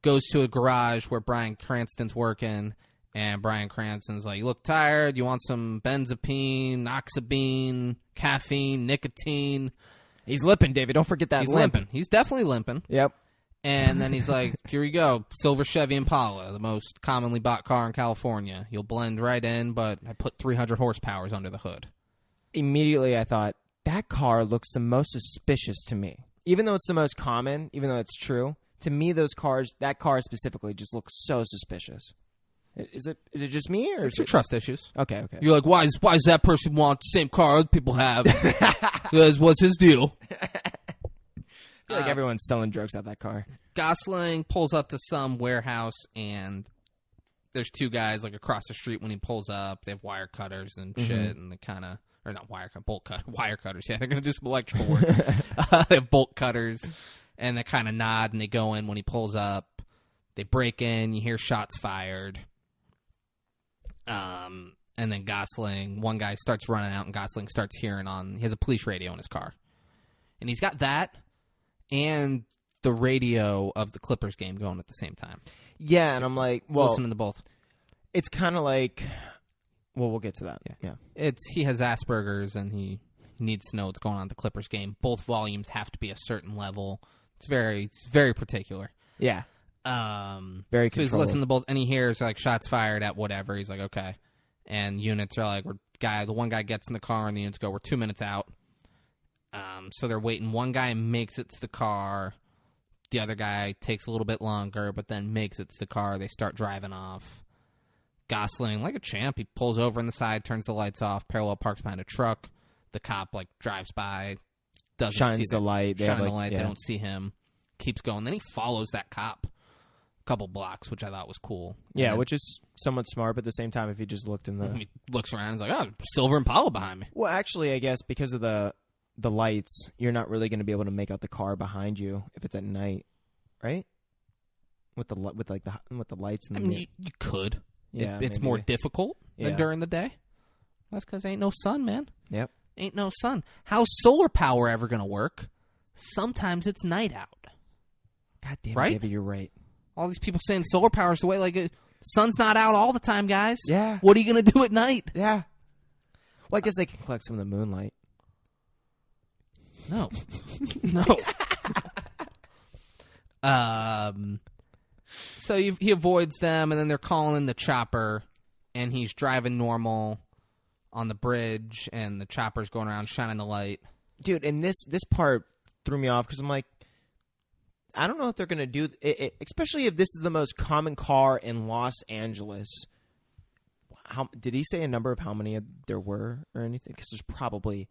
Goes to a garage where Bryan Cranston's working, and Bryan Cranston's like, "You look tired. You want some benzopine, noxabine, caffeine, nicotine?" He's limping, David. Don't forget that. He's limping. He's definitely limping. Yep. And then he's like, "Here we go, silver Chevy Impala, the most commonly bought car in California. You'll blend right in, but I put 300 horsepowers under the hood." Immediately, I thought, that car looks the most suspicious to me. Even though it's the most common, even though it's true, to me, that car specifically just looks so suspicious. Is it just me, or It's your trust issues. Okay. You're like, why does that person want the same car other people have? Because what's his deal? I feel like everyone's selling drugs out that car. Gosling pulls up to some warehouse, and there's two guys like across the street when he pulls up. They have wire cutters and shit, and they kind of, or not wire cutters. Yeah, they're gonna do some electrical work. They have bolt cutters, and they kind of nod, and they go in when he pulls up. They break in. You hear shots fired. And then Gosling, one guy starts running out, and Gosling starts hearing he has a police radio in his car, and he's got that and the radio of the Clippers game going at the same time. Yeah, and I'm like, well, listening to both. It's kind of like, well, we'll get to that. Yeah. He has Asperger's, and he needs to know what's going on at the Clippers game. Both volumes have to be a certain level. It's very particular. Yeah. So Very he's controlling. listening to both, and he hears like shots fired at whatever. He's like, okay. And units are like, the one guy gets in the car, and the units go, "We're 2 minutes out." So they're waiting. One guy makes it to the car. The other guy takes a little bit longer, but then makes it to the car. They start driving off. Gosling, like a champ, he pulls over on the side, turns the lights off, parallel parks behind a truck. The cop like drives by, doesn't shines see the light. They don't see him. Keeps going. Then he follows that cop a couple blocks, which I thought was cool. Yeah, then, which is somewhat smart, but at the same time, if he just looked in the... He looks around and is like, "Oh, silver Impala behind me." Well, actually, I guess because of the lights, you're not really going to be able to make out the car behind you if it's at night, right? With the lights and the... I mean, you could. Yeah, it's maybe. more difficult than during the day. That's because ain't no sun, man. Yep. Ain't no sun. How's solar power ever going to work? Sometimes it's night out. God damn it, Right? David, you're right. All these people saying solar power's the way. Like, sun's not out all the time, guys. Yeah. What are you going to do at night? Yeah. Well, I guess they can collect some of the moonlight. No. No. So he avoids them, and then they're calling in the chopper, and he's driving normal on the bridge, and the chopper's going around shining the light. Dude, and this part threw me off because I'm like, I don't know if they're going to do it, especially if this is the most common car in Los Angeles. Did he say a number of how many there were or anything? Because there's probably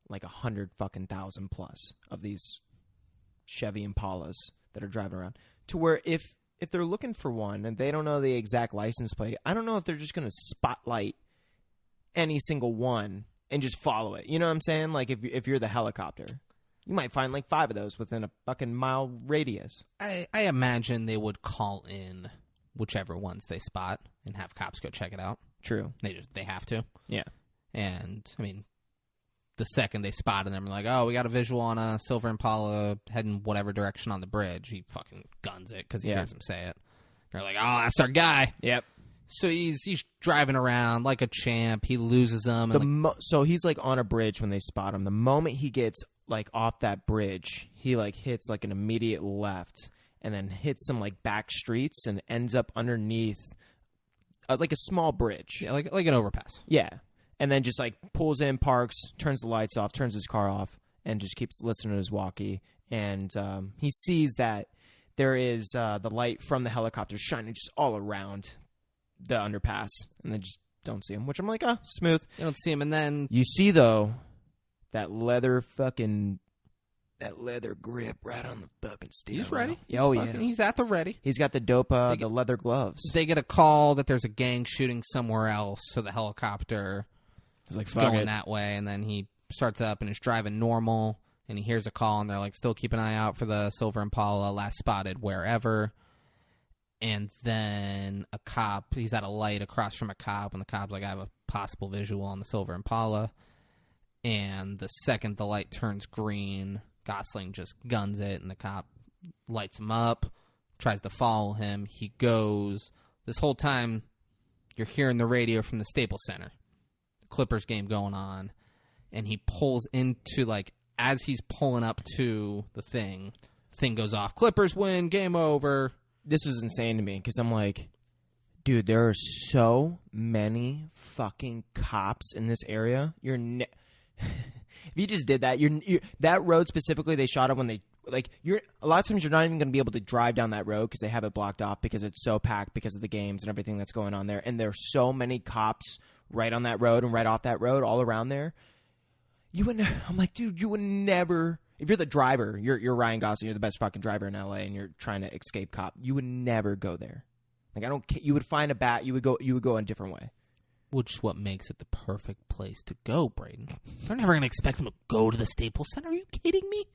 like 100,000 plus of these Chevy Impalas that are driving around. To where if they're looking for one and they don't know the exact license plate, I don't know if they're just going to spotlight any single one and just follow it. You know what I'm saying? Like if you're the helicopter. You might find like 5 of those within a fucking mile radius. I imagine they would call in whichever ones they spot and have cops go check it out. True. They have to. Yeah. And, I mean, the second they spotted them, like, "Oh, we got a visual on a silver Impala heading whatever direction on the bridge." He fucking guns it because he hears them say it. They're like, "Oh, that's our guy." Yep. So he's driving around like a champ. He loses them. And so he's like on a bridge when they spot him. The moment he gets like off that bridge, he like hits like an immediate left and then hits some like back streets and ends up underneath like a small bridge. Yeah, like an overpass. Yeah. And then just like pulls in, parks, turns the lights off, turns his car off, and just keeps listening to his walkie. And he sees that there is the light from the helicopter shining just all around the underpass, and they just don't see him, which I'm like, oh, smooth. You don't see him, and then You see, though, that leather grip right on the fucking steering he's ready. wheel. Yeah, He's at the ready. He's got the dope, the leather gloves. They get a call that there's a gang shooting somewhere else, so the helicopter He's like, is fuck going it. that way, and then he starts up and is driving normal, and he hears a call, and they're like, "Still keep an eye out for the silver Impala, last spotted wherever." And then a cop, he's at a light across from a cop, and the cop's like, I have a possible visual on the silver Impala. And the second the light turns green, Gosling just guns it, and the cop lights him up, tries to follow him. He goes. This whole time, you're hearing the radio from the Staples Center. Clippers game going on. And he pulls into, like, as he's pulling up to the thing goes off. Clippers win, game over. This was insane to me because I'm like, dude, there are so many fucking cops in this area. If you just did that, that road specifically, they shot it when they a lot of times you're not even going to be able to drive down that road because they have it blocked off because it's so packed because of the games and everything that's going on there. And there's so many cops right on that road and right off that road all around there. I'm like, dude, you would never. If you're the driver, you're Ryan Gosling, you're the best fucking driver in LA, and you're trying to escape cop, you would never go there. Like, I don't. You would find a bat. You would go a different way. Which is what makes it the perfect place to go, Braden. They're never going to expect him to go to the Staples Center. Are you kidding me?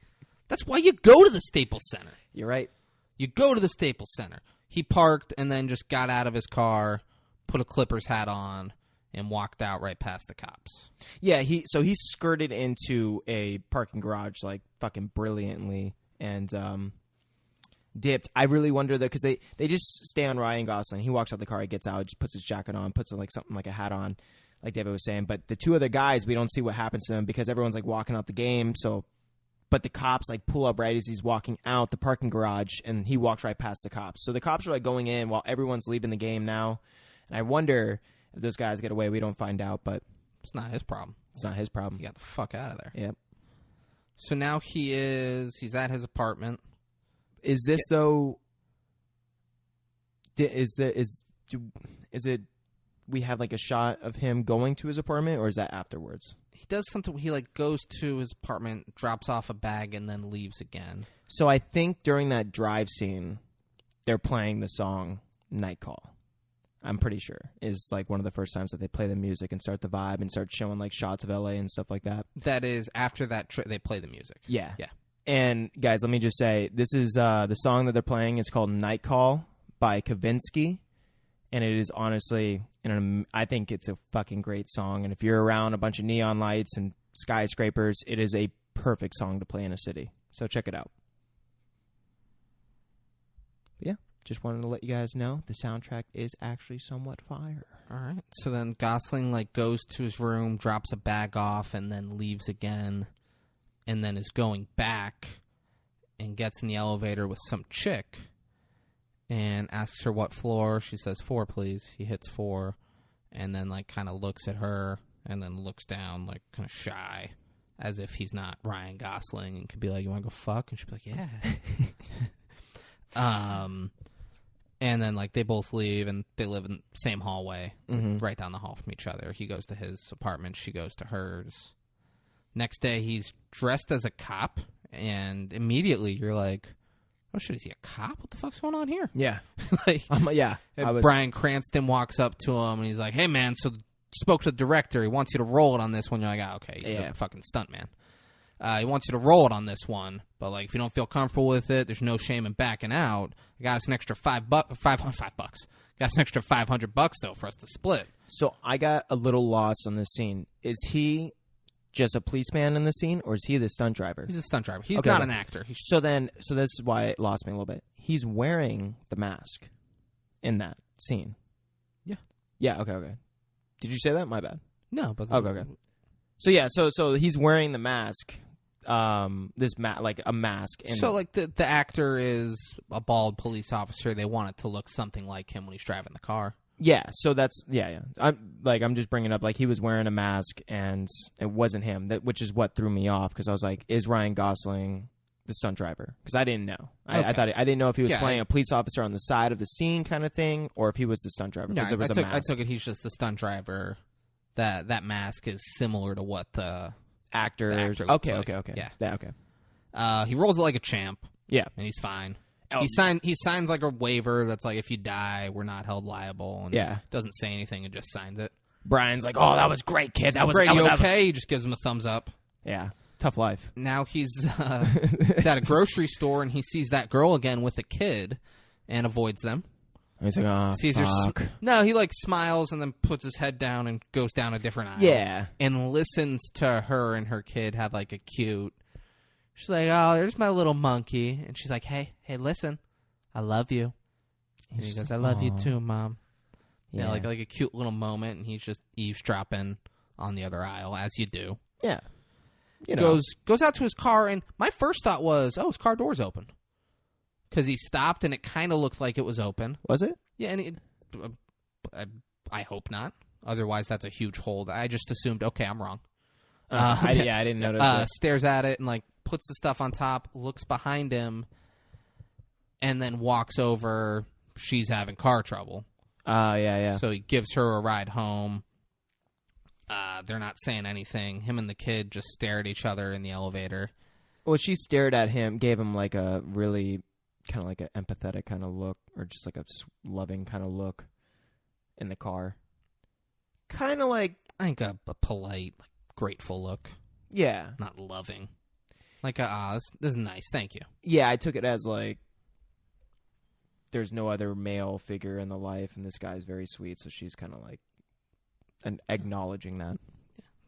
That's why you go to the Staples Center. You're right. You go to the Staples Center. He parked and then just got out of his car, put a Clippers hat on, and walked out right past the cops. Yeah, he skirted into a parking garage like fucking brilliantly and dipped. I really wonder though because they just stay on Ryan Gosling. He walks out the car, he gets out, just puts his jacket on, puts like something like a hat on, like David was saying. But the two other guys, we don't see what happens to them because everyone's like walking out the game. So, but the cops like pull up right as he's walking out the parking garage, and he walks right past the cops. So the cops are like going in while everyone's leaving the game now, and I wonder. If those guys get away, we don't find out, but it's not his problem. It's not his problem. He got the fuck out of there. Yep. So now he's at his apartment. Is this though? Is it? We have like a shot of him going to his apartment, or is that afterwards? He does something. He like goes to his apartment, drops off a bag, and then leaves again. So I think during that drive scene, they're playing the song "Night Call." I'm pretty sure is like one of the first times that they play the music and start the vibe and start showing like shots of LA and stuff like that. That is after that they play the music. Yeah. Yeah. And guys, let me just say, this is the song that they're playing is called Night Call by Kavinsky. And it is honestly, I think it's a fucking great song. And if you're around a bunch of neon lights and skyscrapers, it is a perfect song to play in a city. So check it out. But yeah. Just wanted to let you guys know the soundtrack is actually somewhat fire. All right. So then Gosling like goes to his room, drops a bag off, and then leaves again, and then is going back and gets in the elevator with some chick and asks her what floor. She says 4, please. He hits 4 and then like kind of looks at her and then looks down like kind of shy as if he's not Ryan Gosling and could be like, you want to go fuck? And she'd be like, yeah. And then, like, they both leave, and they live in the same hallway, right down the hall from each other. He goes to his apartment. She goes to hers. Next day, he's dressed as a cop, and immediately you're like, oh, shit, is he a cop? What the fuck's going on here? Yeah. Like, yeah. Bryan Cranston walks up to him, and he's like, hey, man, so spoke to the director. He wants you to roll it on this one. You're like, oh, okay, he's a fucking stunt man. He wants you to roll it on this one, but like if you don't feel comfortable with it, there's no shame in backing out. I got us an extra $500. Got us an extra $500 though for us to split. So I got a little lost on this scene. Is he just a policeman in the scene, or is he the stunt driver? He's a stunt driver. He's not an actor. So this is why it lost me a little bit. He's wearing the mask in that scene. Yeah. Yeah. Okay. Did you say that? My bad. No, but okay. So yeah. So he's wearing the mask. Like a mask. So like the actor is a bald police officer. They want it to look something like him when he's driving the car. Yeah. So that's yeah. I'm just bringing up like he was wearing a mask and it wasn't him. Which is what threw me off because I was like, is Ryan Gosling the stunt driver? Because I didn't know. Okay. I didn't know if he was playing a police officer on the side of the scene kind of thing, or if he was the stunt driver. Yeah, I took it. He's just the stunt driver. That mask is similar to what the actors. Okay. Yeah. Okay. He rolls it like a champ. Yeah, and he's fine. Oh. He signs like a waiver that's like if you die, we're not held liable. And doesn't say anything and just signs it. Brian's like, oh, that was great, kid. That was great. You okay? He just gives him a thumbs up. Yeah, tough life. Now he's at a grocery store and he sees that girl again with a kid and avoids them. He's like, oh, sees her. fuck. No, he like smiles and then puts his head down and goes down a different aisle. Yeah. And listens to her and her kid have like a cute. She's like, oh, there's my little monkey. And she's like, hey, listen, I love you. And he goes, I love you too, Mom. Yeah, like a cute little moment, and he's just eavesdropping on the other aisle, as you do. Yeah. You know. Goes out to his car, and my first thought was, oh, his car door's open. Because he stopped, and it kind of looked like it was open. Was it? Yeah, and I hope not. Otherwise, that's a huge hold. I just assumed, okay, I'm wrong. I didn't notice that. Stares at it and like puts the stuff on top, looks behind him, and then walks over. She's having car trouble. Yeah. So he gives her a ride home. They're not saying anything. Him and the kid just stare at each other in the elevator. Well, she stared at him, gave him like a really kind of like an empathetic kind of look, or just like a loving kind of look in the car. Kind of like, I think a polite, like, grateful look. Yeah. Not loving. Like, this is nice. Thank you. Yeah, I took it as like, there's no other male figure in the life, and this guy's very sweet, so she's kind of like acknowledging that.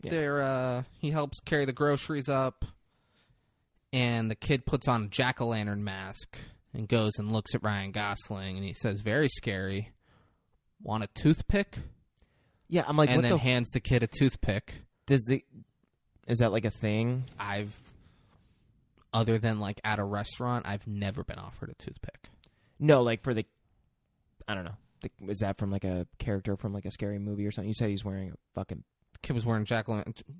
Yeah. He helps carry the groceries up, and the kid puts on a jack-o'-lantern mask and goes and looks at Ryan Gosling, and he says, very scary, want a toothpick? Yeah, I'm like, and what then the hands the kid a toothpick. Is that like a thing? Other than like at a restaurant, I've never been offered a toothpick. No, like for I don't know. Is that from like a character from like a scary movie or something? You said he's wearing a fucking... The kid was wearing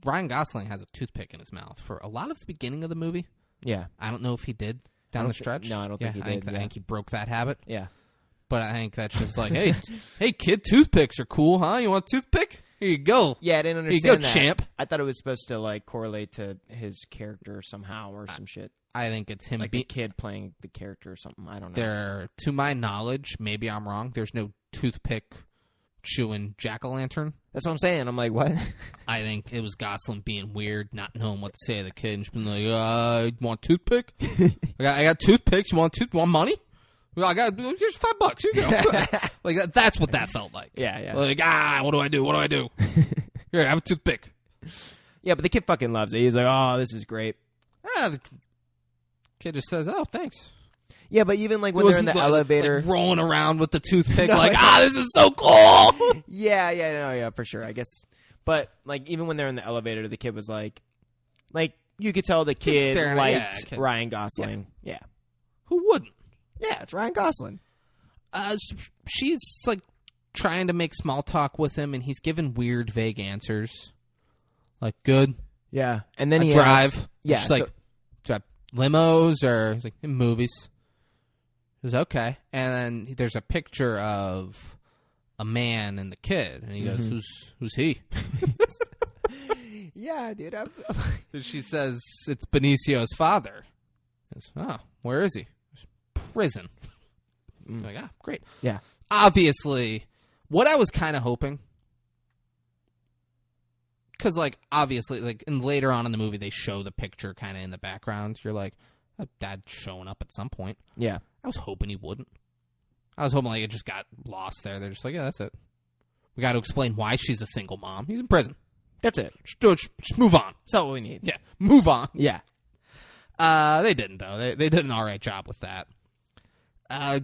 Ryan Gosling has a toothpick in his mouth for a lot of the beginning of the movie. Yeah. I don't know if he did down the stretch. No, I don't think he did. I think he broke that habit. Yeah. But I think that's just like, hey, kid, toothpicks are cool, huh? You want a toothpick? Here you go. Yeah, I didn't understand Here you go, that. champ. I thought it was supposed to like correlate to his character somehow or some shit. I think it's him. Like the kid playing the character or something. I don't know. There, to my knowledge, maybe I'm wrong, there's no toothpick chewing jack-o'-lantern. That's what I'm saying. I'm like, what? I think it was Gosling being weird, not knowing what to say to the kid, and just being like, you want a toothpick? I got toothpicks. You want money? I got, here's $5. Here you go. Like that's what that felt like. Yeah. Like, what do I do? Here, have a toothpick. Yeah, but the kid fucking loves it. He's like, oh, this is great. The kid just says, oh, thanks. Yeah, but even like when they're in the elevator, like rolling around with the toothpick, this is so cool. Yeah, for sure, I guess. But like even when they're in the elevator, the kid was like you could tell the kid liked Ryan Gosling. Yeah. Who wouldn't? Yeah, it's Ryan Gosling. She's like trying to make small talk with him, and he's giving weird, vague answers. Like, good. Yeah, and then he drive. Asks, yeah, she's like, drive limos, or he's like, in movies. He's okay, and then there's a picture of a man and the kid, and he goes, "Who's he?" Yeah, dude. She says it's Benicio's father. He goes, oh, where is he? Prison. Like, great. Yeah. Obviously, what I was kind of hoping, because like obviously, like and later on in the movie, they show the picture kind of in the background. You're like, oh, Dad's showing up at some point. Yeah. I was hoping he wouldn't. I was hoping like it just got lost there. They're just like, yeah, that's it. We got to explain why she's a single mom. He's in prison. That's it. Just move on. That's all we need. Yeah, move on. Yeah. They didn't though. They did an all right job with that.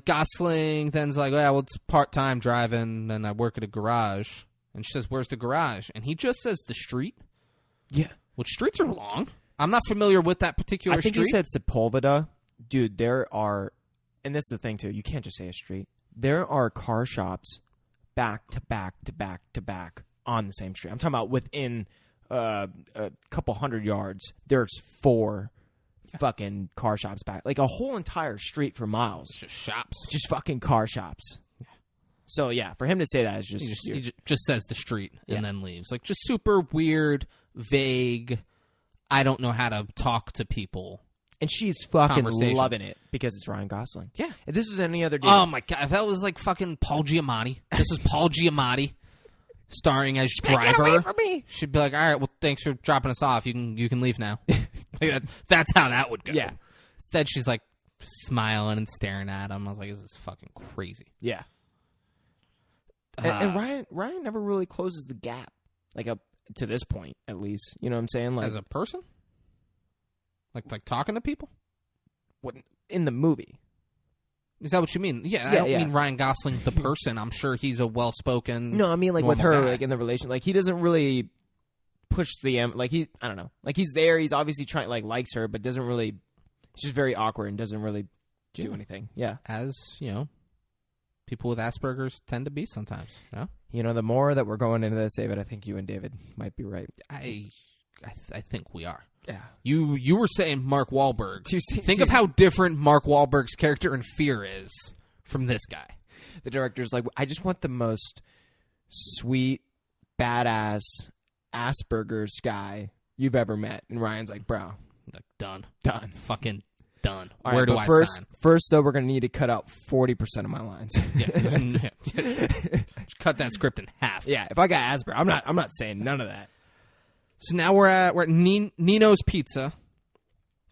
Gosling then's like, well, it's part-time driving, and I work at a garage. And she says, where's the garage? And he just says the street. Yeah. Which streets are long. I'm not familiar with that particular street. I think he said Sepulveda. Dude, there are, and this is the thing too, you can't just say a street. There are car shops back to back to back to back on the same street. I'm talking about within a couple hundred yards, there's 4 fucking car shops back. Like a whole entire street for miles. It's just shops. Just fucking car shops. Yeah. So yeah, for him to say that is just... He just says the street and then leaves. Like just super weird, vague, I don't know how to talk to people. And she's fucking loving it because it's Ryan Gosling. Yeah. If this was any other day... Oh my God. If that was like fucking Paul Giamatti. This is Paul Giamatti starring as driver. Get away from me. She'd be like, all right, well, thanks for dropping us off. You can leave now. Like that's how that would go. Yeah. Instead, she's like smiling and staring at him. I was like, this is fucking crazy. Yeah. And Ryan never really closes the gap, like up to this point, at least. You know what I'm saying? Like As a person? Like talking to people? what, in the movie. Is that what you mean? Yeah, I don't mean Ryan Gosling the person. I'm sure he's a well-spoken. No, I mean like with her, normal guy. like in the relation, like he doesn't really push the like I don't know, like he's there. He's obviously trying, like likes her, but doesn't really. He's just very awkward and doesn't really do anything. Yeah, As people with Asperger's tend to be sometimes. Yeah, you know, the more that we're going into this, David, I think you and David might be right. I think we are. Yeah, You were saying Mark Wahlberg. Think of how different Mark Wahlberg's character in Fear is from this guy. the director's like, I just want the most sweet, badass Asperger's guy you've ever met, and Ryan's like, bro, Like, done. fucking Done. All Where right, do but I first, sign? First, though, we're gonna need to cut out 40% of my lines. Yeah. Just cut that script in half. Yeah, if I got Asperger, I'm not saying none of that. So now we're at Nino's Pizza.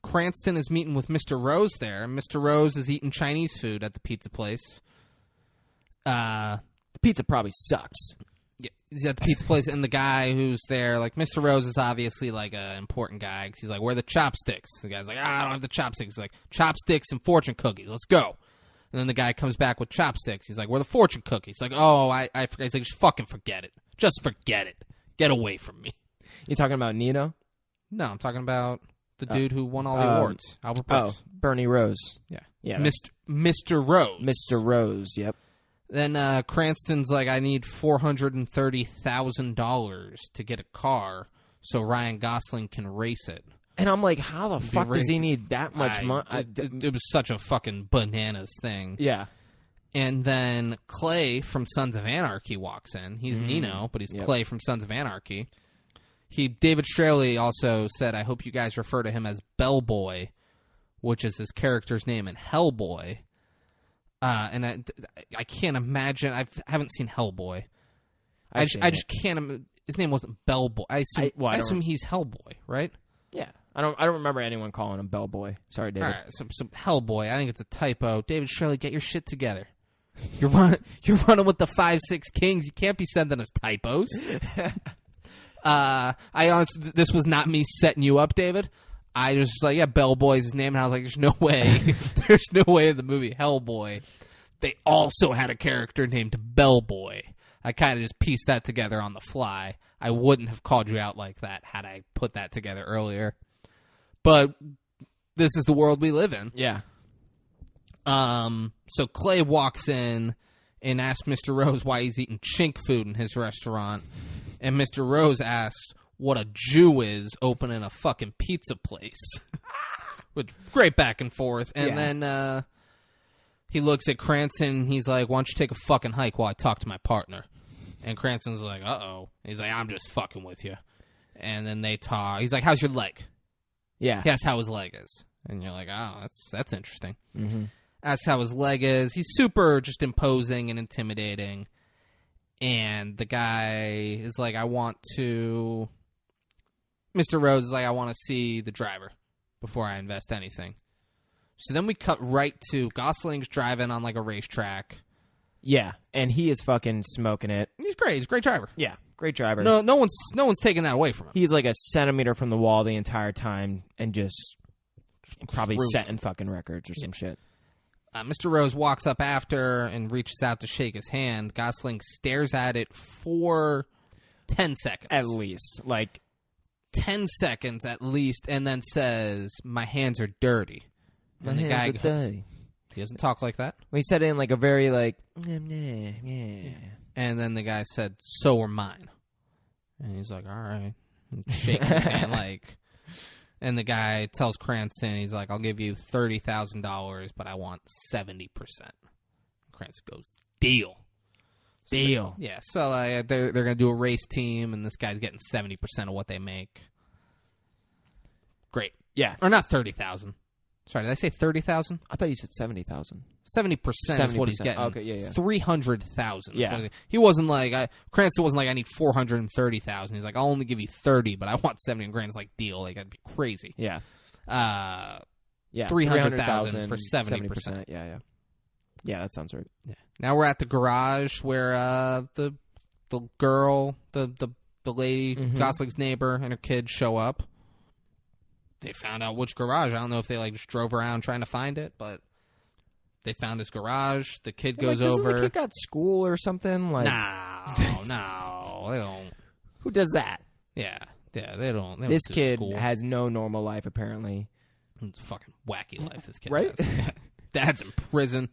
Cranston is meeting with Mr. Rose there. Mr. Rose is eating Chinese food at the pizza place. The pizza probably sucks. Yeah, he's at the pizza place, and the guy who's there, like, Mr. Rose is obviously, like, an important guy, because he's like, where are the chopsticks? The guy's like, I don't have the chopsticks. He's like, chopsticks and fortune cookies. Let's go. And then the guy comes back with chopsticks. He's like, where are the fortune cookies? He's like, oh, I forgot. He's like, just fucking forget it. Just forget it. Get away from me. You talking about Nino? No, I'm talking about the dude who won all the awards. Albert Brooks. Bernie Rose. Yeah. Yeah. Mr. Rose. Mr. Rose, yep. Then Cranston's like, I need $430,000 to get a car so Ryan Gosling can race it. And I'm like, how the fuck does he need that much money? It was such a fucking bananas thing. Yeah. And then Clay from Sons of Anarchy walks in. He's Nino, but he's Clay from Sons of Anarchy. David Straley also said, I hope you guys refer to him as Bellboy, which is his character's name in Hellboy. And I can't imagine. I haven't seen Hellboy. I just can't. His name wasn't Bellboy. I assume he's Hellboy, right? Yeah. I don't remember anyone calling him Bellboy. Sorry, David. All right, so Hellboy. I think it's a typo. David Shirley, get your shit together. You're running with the 5-6 Kings. You can't be sending us typos. I honestly, this was not me setting you up, David. I was just like, yeah, Bellboy's his name, and I was like, there's no way. There's no way in the movie Hellboy they also had a character named Bellboy. I kind of just pieced that together on the fly. I wouldn't have called you out like that had I put that together earlier. But this is the world we live in. Yeah. So Clay walks in and asks Mr. Rose why he's eating chink food in his restaurant. And Mr. Rose asks what a Jew is opening a fucking pizza place. With great back and forth. And then he looks at Cranston and he's like, why don't you take a fucking hike while I talk to my partner? And Cranston's like, uh-oh. He's like, I'm just fucking with you. And then they talk. He's like, how's your leg? Yeah. He asks how his leg is. And you're like, oh, that's interesting. Mm-hmm. Asks how his leg is. He's super just imposing and intimidating. And the guy is like, Mr. Rose is like, I want to see the driver before I invest anything. So then we cut right to Gosling's driving on like a racetrack. Yeah, and he is fucking smoking it. He's great. He's a great driver. Yeah, great driver. No one's taking that away from him. He's like a centimeter from the wall the entire time and just probably setting fucking records or some shit. Mr. Rose walks up after and reaches out to shake his hand. Gosling stares at it for 10 seconds. At least. Like 10 seconds at least, and then says, my hands are dirty. And the guy goes, he doesn't talk like that. Well, he said it in like a very like, And then the guy said, so are mine. And he's like, all right. And shakes his hand like. And the guy tells Cranston, he's like, I'll give you $30,000, but I want 70%. Cranston goes, deal. Deal. Yeah, so they're going to do a race team, and this guy's getting 70% of what they make. Great. Yeah. Or not 30,000. Sorry, did I say 30,000? I thought you said 70,000. 70% is what he's getting. Okay, yeah. 300,000. Yeah. He wasn't like Cranston wasn't like I need 430,000. He's like I'll only give you 30, but I want 70 grand. It's like deal. Like that'd be crazy. Yeah. 300,000 for 70%. Yeah. Yeah, that sounds right. Yeah. Now we're at the garage where the girl, the lady, Gosling's neighbor, and her kid show up. They found out which garage. I don't know if they just drove around trying to find it, but they found his garage. The kid goes over. The kid got school or something? No, they don't. Who does that? Yeah, they don't. They This don't do kid school. has no normal life, apparently. It's a fucking wacky life this kid Right? has. Dad's in prison.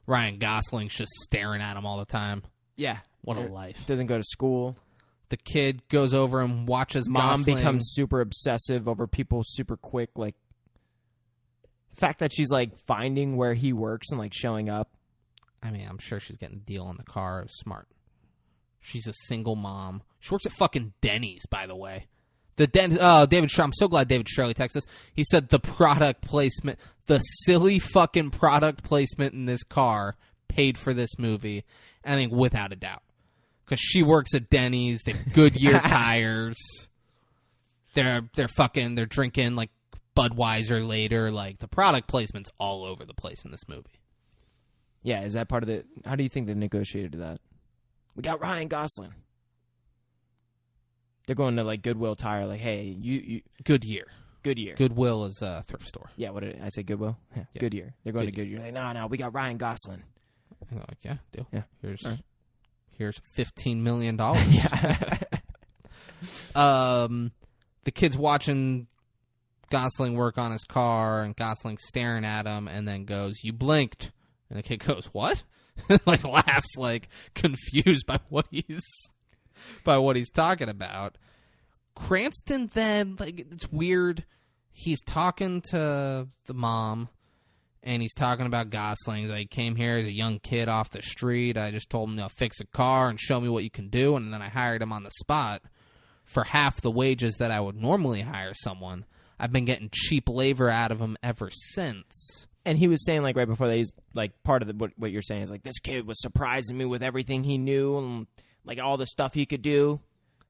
Ryan Gosling's just staring at him all the time. Yeah. What a life. Doesn't go to school. The kid goes over and watches Mom Gosling. becomes super obsessive over people super quick. Like, the fact that she's, finding where he works and, showing up. I mean, I'm sure she's getting a deal on the car. Smart. She's a single mom. She works at fucking Denny's, by the way. David, I'm so glad David Shirley texted us. He said the product placement, the silly fucking product placement in this car paid for this movie. And I think without a doubt. Because she works at Denny's. They have Goodyear tires. They're drinking Budweiser later. The product placement's all over the place in this movie. Yeah, is that part of the... How do you think they negotiated that? We got Ryan Gosling. They're going to Goodwill Tire. Hey, you Goodyear. Goodwill is a thrift store. Yeah, what did I say? Goodwill. Yeah. Goodyear. They're going to Goodyear. No, we got Ryan Gosling. I'm yeah, deal. Yeah. Here's $15 million. Yeah. The kid's watching Gosling work on his car, and Gosling staring at him, and then goes, "You blinked." And the kid goes, "What?" Laughs, confused by what he's talking about. Cranston then, it's weird. He's talking to the mom, and he's talking about Gosling. He's like, came here as a young kid off the street. I just told him to fix a car and show me what you can do, and then I hired him on the spot for half the wages that I would normally hire someone. I've been getting cheap labor out of him ever since. And he was saying, right before that, he's, part of what you're saying is, this kid was surprising me with everything he knew and, all the stuff he could do.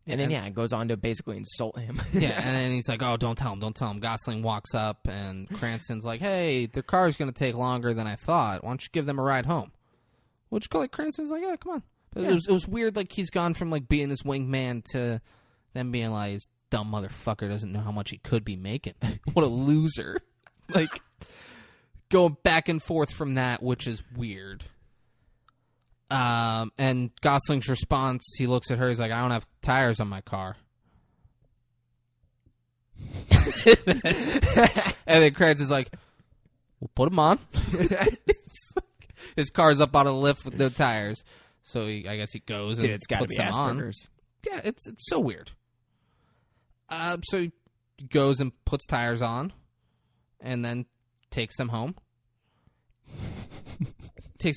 And then, it goes on to basically insult him. Yeah, and then he's like, "Oh, don't tell him. Gosling walks up, and Cranston's like, "Hey, their car's going to take longer than I thought. Why don't you give them a ride home?" Which, Cranston's like, "Yeah, come on." But it was weird, he's gone from, being his wingman to then being like, "This dumb motherfucker doesn't know how much he could be making." What a loser. Going back and forth from that, which is weird. And Gosling's response, he looks at her, he's like, "I don't have tires on my car." And then Cranston's like, "Well, put them on." His car's up on a lift with no tires. So I guess he goes and it's gotta puts be them Asperger's. on. Yeah, it's so weird. So he goes and puts tires on and then takes them home.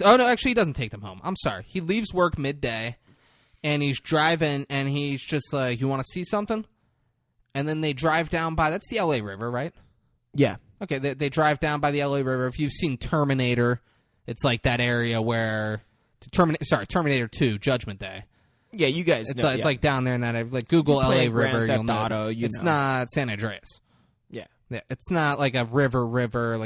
Oh, no, actually, he doesn't take them home. I'm sorry. He leaves work midday, and he's driving, and he's just like, "You want to see something?" And then they drive down by, that's the L.A. River, right? Yeah. Okay, they drive down by the L.A. River. If you've seen Terminator, it's that area where, Terminator 2, Judgment Day. Yeah, you guys know. It's down there in that, Google L.A. River, you'll know. Auto, it's not San Andreas. Yeah. Yeah, it's not like a river,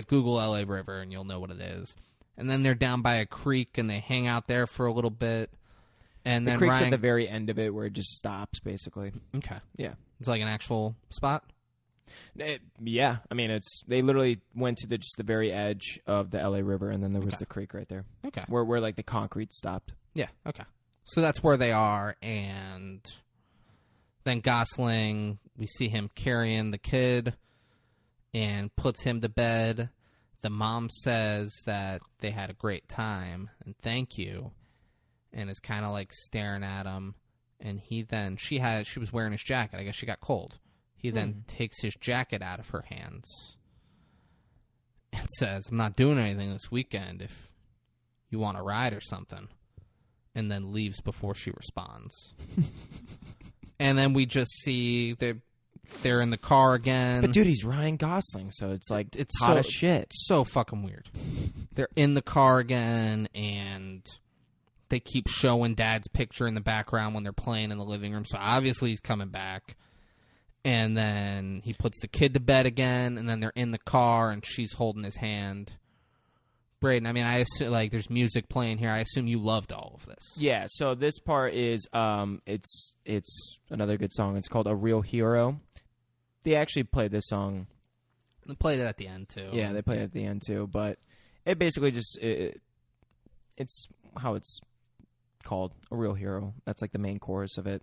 Google L.A. River, and you'll know what it is. And then they're down by a creek, and they hang out there for a little bit. And then the creek's Ryan... at the very end of it where it just stops, basically. Okay. Yeah. It's an actual spot? Yeah. I mean, they literally went to just the very edge of the LA River, and then there was the creek right there. Okay. Where the concrete stopped. Yeah, okay. So that's where they are, and then Gosling, we see him carrying the kid and puts him to bed. The mom says that they had a great time and thank you, and is kind of staring at him. And he then, she was wearing his jacket. I guess she got cold. He then takes his jacket out of her hands and says, "I'm not doing anything this weekend if you want to ride or something." And then leaves before she responds. And then we just see they're in the car again. But dude, he's Ryan Gosling, so it's it's hot as shit. So fucking weird. They're in the car again, and they keep showing Dad's picture in the background when they're playing in the living room. So obviously he's coming back. And then he puts the kid to bed again, and then they're in the car, and she's holding his hand. Braden, I mean, I assume, like, there's music playing here. I assume you loved all of this. Yeah, so this part is it's another good song. It's called A Real Hero. They actually played this song. They played it at the end, too. Yeah, they played it at the end, too. But it basically just, it's how it's called, A Real Hero. That's like the main chorus of it.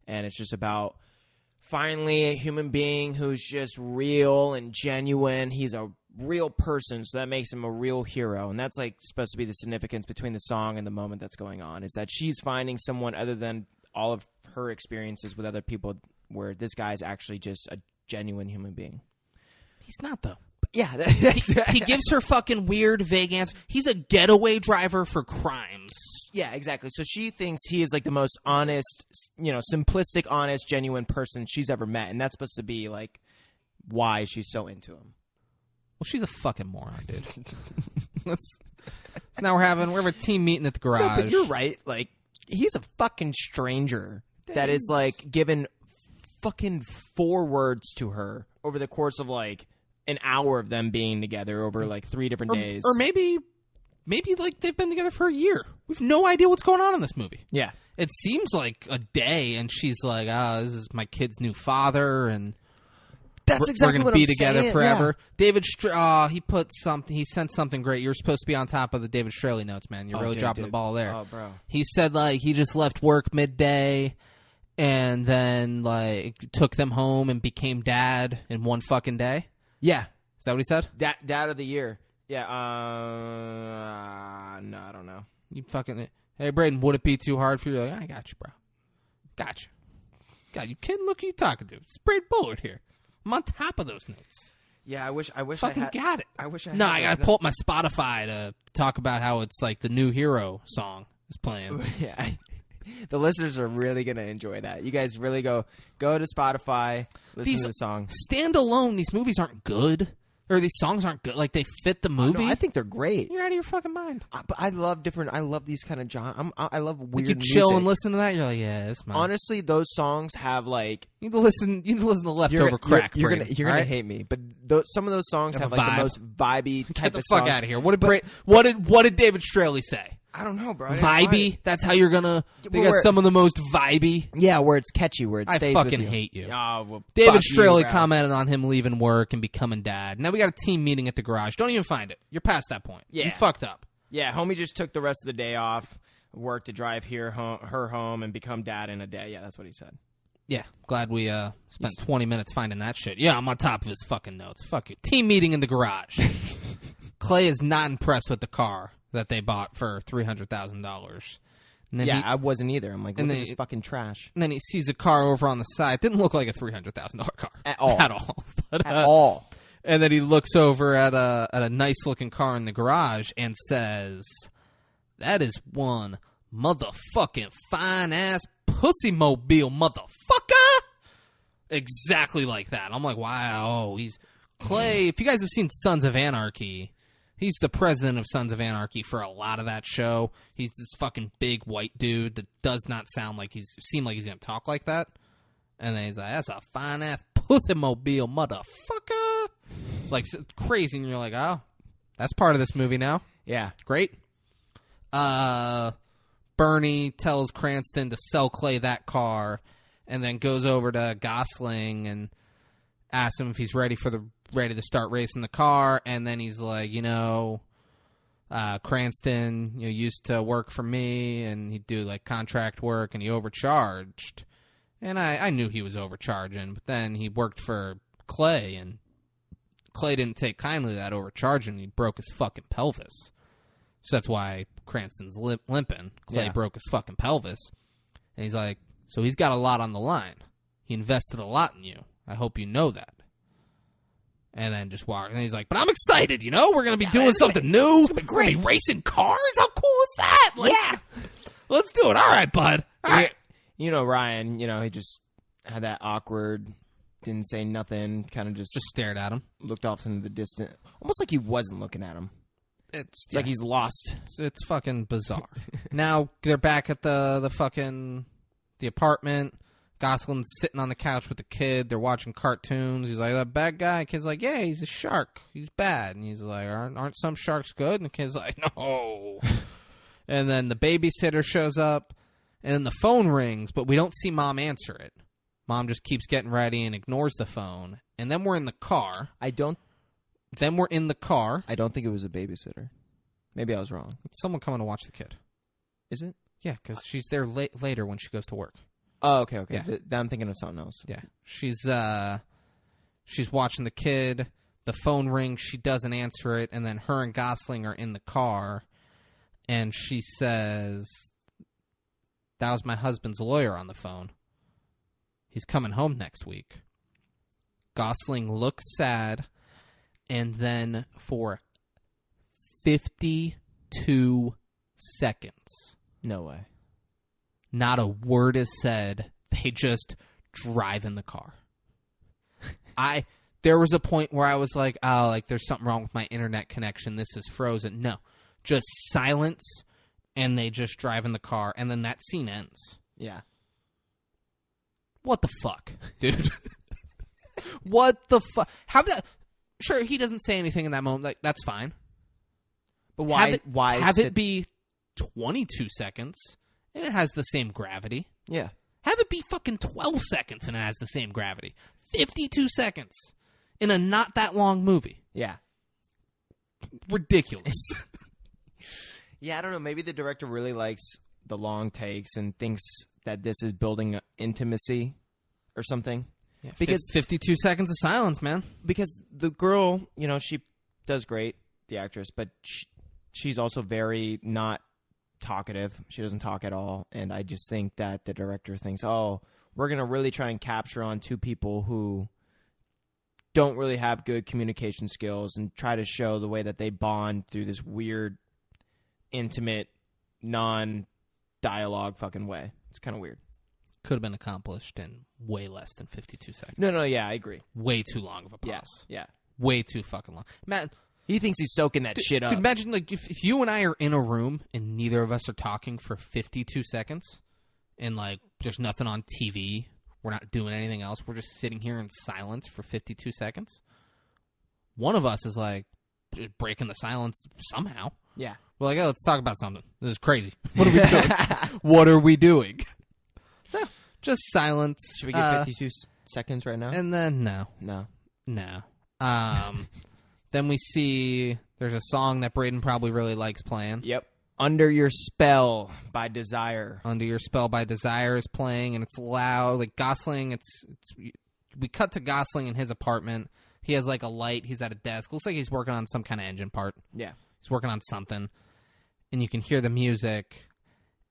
And it's just about finally a human being who's just real and genuine. He's a real person, so that makes him a real hero. And that's like supposed to be the significance between the song and the moment that's going on, is that she's finding someone other than all of her experiences with other people, where this guy's actually just a genuine human being. He's not, though. Yeah. He gives her fucking weird, vague answers. He's a getaway driver for crimes. Yeah, exactly. So she thinks he is like the most honest, simplistic, honest, genuine person she's ever met. And that's supposed to be like why she's so into him. Well, she's a fucking moron, dude. So now we're having a team meeting at the garage. No, but you're right. Like, he's a fucking stranger that is like given fucking 4 words to her over the course of like an hour of them being together over like 3 different days. Or maybe like they've been together for a year. We've no idea what's going on in this movie. Yeah. It seems like a day, and she's like, this is my kid's new father, and that's exactly we're what gonna I'm be together saying, forever. Yeah. David, he sent something great. You're supposed to be on top of the David Straley notes, man. You're really dropping the ball there. Oh, bro. He said like he just left work midday, and then like took them home and became dad in one fucking day. Yeah. Is that what he said? Dad of the year. Yeah. No, I don't know. You fucking. Hey, Braden, would it be too hard for you? Like, I got you, bro. Got you. God, you kidding? Look who you talking to. It's Braden Bullard here. I'm on top of those notes. Yeah, I wish fucking I had. got it. I wish I. No, had I gotta pull up my Spotify to talk about how it's like the new hero song is playing. Yeah, the listeners are really gonna enjoy that. You guys really go to Spotify, listen to the song. Standalone, these movies aren't good. Or these songs aren't good. Like, they fit the movie. No, I think they're great. You're out of your fucking mind. But I love these kind of genres. I love weird like you music. chill and listen to that, you're like, yeah, it's mine. Honestly, those songs have like... You need to listen to Leftover Crack. You're gonna hate me, but some of those songs have like the most vibey type of songs. Get the fuck out of here. What did David Straley say? I don't know, bro. Vibey? That's how you're gonna... They got some of the most vibey. Yeah, where it's catchy, where it stays with you. I fucking hate you. Oh, well, David Straley commented on him leaving work and becoming dad. Now we got a team meeting at the garage. Don't even find it. You're past that point. Yeah. You fucked up. Yeah, homie just took the rest of the day off work to drive her home and become dad in a day. Yeah, that's what he said. Yeah, glad we spent 20 minutes finding that shit. Yeah, I'm on top of his fucking notes. Fuck you. Team meeting in the garage. Clay is not impressed with the car that they bought for $300,000. Yeah, I wasn't either. I'm like, look at this fucking trash. And then he sees a car over on the side. Didn't look like a $300,000 car at all. At all. But, at all. And then he looks over at a nice looking car in the garage and says, "That is one motherfucking fine ass pussy mobile, motherfucker." Exactly like that. I'm like, wow. He's Clay. If you guys have seen Sons of Anarchy, he's the president of Sons of Anarchy for a lot of that show. He's this fucking big white dude that does not seem like he's gonna talk like that. And then he's like, "That's a fine ass pussy mobile, motherfucker." Like, crazy, and you're like, oh, that's part of this movie now. Yeah, great. Bernie tells Cranston to sell Clay that car, and then goes over to Gosling and asks him if he's ready to start racing the car. And then he's like, Cranston, used to work for me, and he'd do like contract work, and he overcharged. And I knew he was overcharging, but then he worked for Clay, and Clay didn't take kindly to that overcharging. He broke his fucking pelvis. So that's why Cranston's limping. Clay broke his fucking pelvis. And he's like, so he's got a lot on the line. He invested a lot in you. I hope you know that. And then just walk. And he's like, but I'm excited, we're going to be doing something new. It's going to be great. We're gonna be racing cars? How cool is that? Like, yeah. Let's do it. All right, bud. All right. Ryan, he just had that awkward, didn't say nothing, kind of just stared at him. Looked off into the distance. Almost like he wasn't looking at him. It's like he's lost. It's fucking bizarre. Now they're back at the apartment. Gosling's sitting on the couch with the kid. They're watching cartoons. He's like, that bad guy? The kid's like, yeah, he's a shark. He's bad. And he's like, aren't some sharks good? And the kid's like, no. And then the babysitter shows up, and then the phone rings, but we don't see Mom answer it. Mom just keeps getting ready and ignores the phone. And then we're in the car. Then we're in the car. I don't think it was a babysitter. Maybe I was wrong. It's someone coming to watch the kid. Is it? Yeah, because she's there later when she goes to work. Oh, okay. Yeah. I'm thinking of something else. Yeah. She's watching the kid. The phone rings. She doesn't answer it. And then her and Gosling are in the car. And she says, that was my husband's lawyer on the phone. He's coming home next week. Gosling looks sad. And then for 52 seconds. No way. Not a word is said. They just drive in the car. There was a point where I was like, oh, like there's something wrong with my internet connection. This is frozen. No. Just silence, and they just drive in the car, and then that scene ends. Yeah. What the fuck, dude? What the fuck? Sure, he doesn't say anything in that moment. Like, that's fine. But why have it be 22 seconds, and it has the same gravity? Yeah. Have it be fucking 12 seconds, and it has the same gravity. 52 seconds in a not that long movie. Yeah. Ridiculous. Yeah, I don't know. Maybe the director really likes the long takes and thinks that this is building intimacy or something. Yeah, because 52 seconds of silence, man. Because the girl, she does great, the actress, but she's also very not talkative. She doesn't talk at all. And I just think that the director thinks, oh, we're going to really try and capture on two people who don't really have good communication skills and try to show the way that they bond through this weird, intimate, non-dialogue fucking way. It's kind of weird. Could have been accomplished in way less than 52 seconds. No, yeah, I agree. Way too long of a pause. Yeah. Way too fucking long. Man, he thinks he's soaking that shit up. Dude, imagine like if you and I are in a room and neither of us are talking for 52 seconds and like there's nothing on TV. We're not doing anything else. We're just sitting here in silence for 52 seconds. One of us is like breaking the silence somehow. Yeah. We're like, oh, let's talk about something. This is crazy. What are we doing? What are we doing? Just silence. Should we get 52 seconds right now? And then no. Then we see there's a song that Braden probably really likes playing. Yep. Under Your Spell by Desire. Under Your Spell by Desire is playing, and it's loud. Like Gosling, we cut to Gosling in his apartment. He has like a light. He's at a desk. Looks like he's working on some kind of engine part. Yeah. He's working on something. And you can hear the music.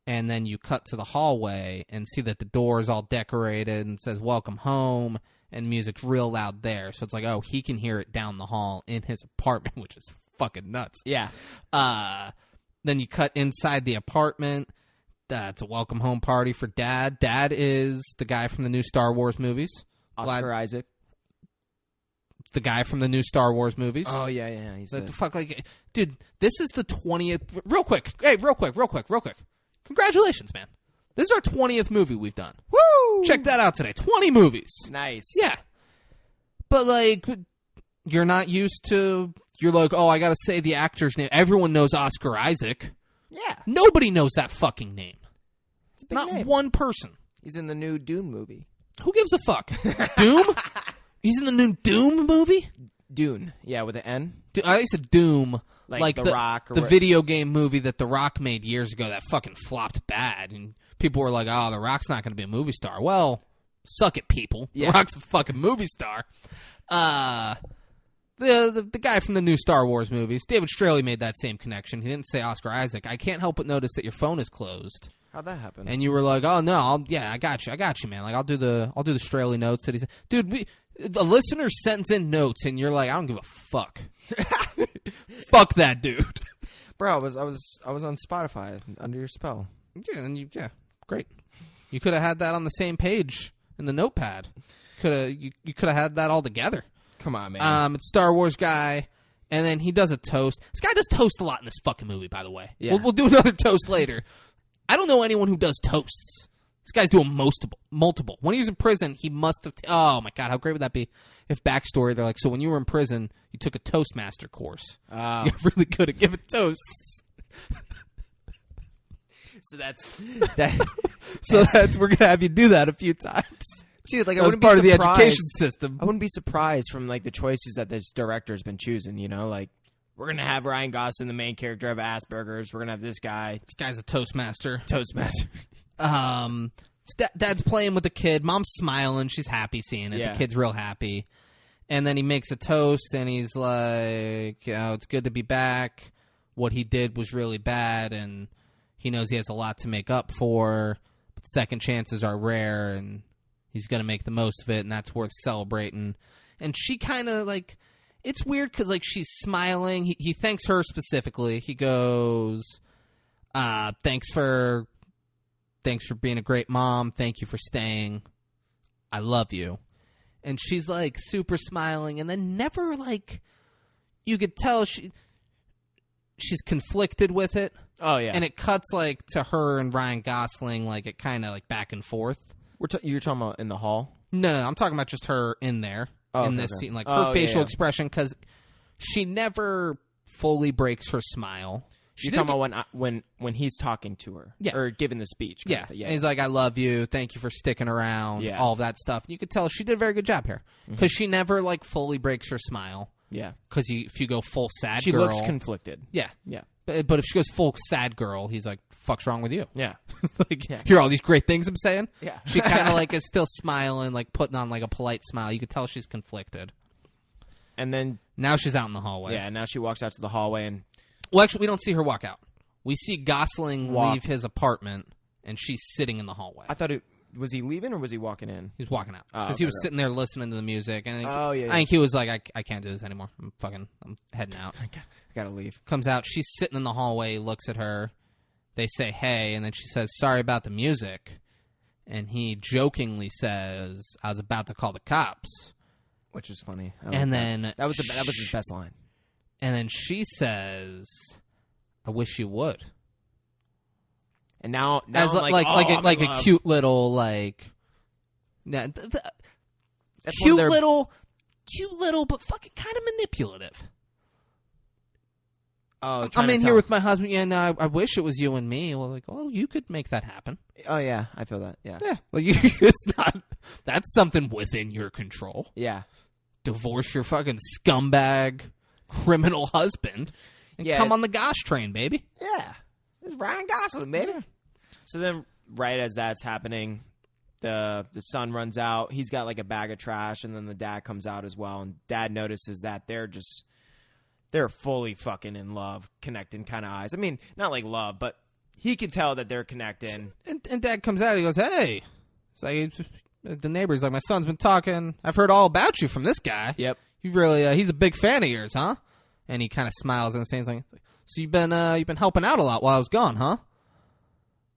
And then you cut to the hallway and see that the door is all decorated and says, welcome home. And music's real loud there. So it's like, oh, he can hear it down the hall in his apartment, which is fucking nuts. Yeah. Then you cut inside the apartment. It's a welcome home party for Dad. Dad is the guy from the new Star Wars movies. Oscar Isaac. The guy from the new Star Wars movies. Oh, yeah. He's the fuck, like, dude, this is the 20th. Real quick. Congratulations, man. This is our 20th movie we've done. Woo! Check that out today. 20 movies. Nice. Yeah. But, like, you're not used to... You're like, oh, I got to say the actor's name. Everyone knows Oscar Isaac. Yeah. Nobody knows that fucking name. It's a big Not name. one person. He's in the new Dune movie. Who gives a fuck? Doom? He's in the new Doom movie? Dune. Yeah, with an N. I said Doom. Like The Rock. The video game movie that The Rock made years ago that fucking flopped bad. And people were like, oh, The Rock's not going to be a movie star. Well, suck it, people. Yeah. The Rock's a fucking movie star. The guy from the new Star Wars movies, David Straley made that same connection. He didn't say Oscar Isaac. I can't help but notice that your phone is closed. How'd that happen? And you were like, "Oh no, I got you, man. Like I'll do the Straley notes that he said." Dude, the listener sends in notes, and you're like, "I don't give a fuck." Fuck that dude, bro. I was on Spotify Under Your Spell. Yeah, great. You could have had that on the same page in the notepad. You could have had that all together. Come on, man. It's Star Wars guy, and then he does a toast. This guy does toast a lot in this fucking movie, by the way. Yeah. We'll do another toast later. I don't know anyone who does toasts. This guy's doing multiple. When he was in prison, he must have... oh, my God. How great would that be if backstory, they're like, so when you were in prison, you took a Toastmaster course. You're really good at giving toasts. So that's we're going to have you do that a few times. Dude, like, That was part of the education system. I wouldn't be surprised from, like, the choices that this director's been choosing, you know? Like, we're going to have Ryan Gosling, the main character of Asperger's. We're going to have this guy. This guy's a Toastmaster. Dad's playing with the kid. Mom's smiling. She's happy seeing it. Yeah. The kid's real happy. And then he makes a toast, and he's like, oh, it's good to be back. What he did was really bad, and he knows he has a lot to make up for. But second chances are rare, and he's going to make the most of it, and that's worth celebrating. And she kind of, like, it's weird because, like, she's smiling. He thanks her specifically. He goes, thanks for being a great mom. Thank you for staying. I love you. And she's, like, super smiling. And then never, like, you could tell she's conflicted with it. Oh, yeah. And it cuts, like, to her and Ryan Gosling, like, it kind of, like, back and forth. You're talking about in the hall? No, I'm talking about just her in there, in this scene. Like, her facial expression, because she never fully breaks her smile. You're talking about when he's talking to her, or giving the speech. Yeah. And he's like, I love you. Thank you for sticking around. All of that stuff. And you could tell she did a very good job here because she never, like, fully breaks her smile. Yeah. Because if you go full sad she girl. She looks conflicted. Yeah. Yeah. But if she goes full sad girl, he's like, fuck's wrong with you? Yeah. Like, hear all these great things I'm saying? Yeah. She kind of, like, is still smiling, like, putting on, like, a polite smile. You could tell she's conflicted. And then... now she's out in the hallway. Yeah, now she walks out to the hallway and... well, actually, we don't see her walk out. We see Gosling leave his apartment, and she's sitting in the hallway. I thought was he leaving or was he walking in? He was walking out. Because he was sitting there listening to the music. And I think he was like, I can't do this anymore. I'm heading out. I gotta leave. Comes out. She's sitting in the hallway, looks at her. They say, hey, and then she says, sorry about the music. And he jokingly says, I was about to call the cops. Which is funny. And then... that was his best line. And then she says... I wish you would. And now as I'm like a cute little like, cute little, but fucking kind of manipulative. Oh, I'm in here with my husband, and I wish it was you and me. Well, like, oh, you could make that happen. Oh yeah, I feel that. Yeah, yeah. Well, it's not. That's something within your control. Yeah. Divorce your fucking scumbag, criminal husband. And come on the Gosh train, baby. Yeah. It's Ryan Gosling, baby. Yeah. So then, right as that's happening, the son runs out. He's got, like, a bag of trash, and then the dad comes out as well. And dad notices that they're fully fucking in love, connecting kind of eyes. I mean, not like love, but he can tell that they're connecting. And dad comes out, he goes, hey. It's like, the neighbor's like, my son's been talking. I've heard all about you from this guy. Yep. You really, he's a big fan of yours, huh? And he kind of smiles and says, like, so you've been helping out a lot while I was gone, huh?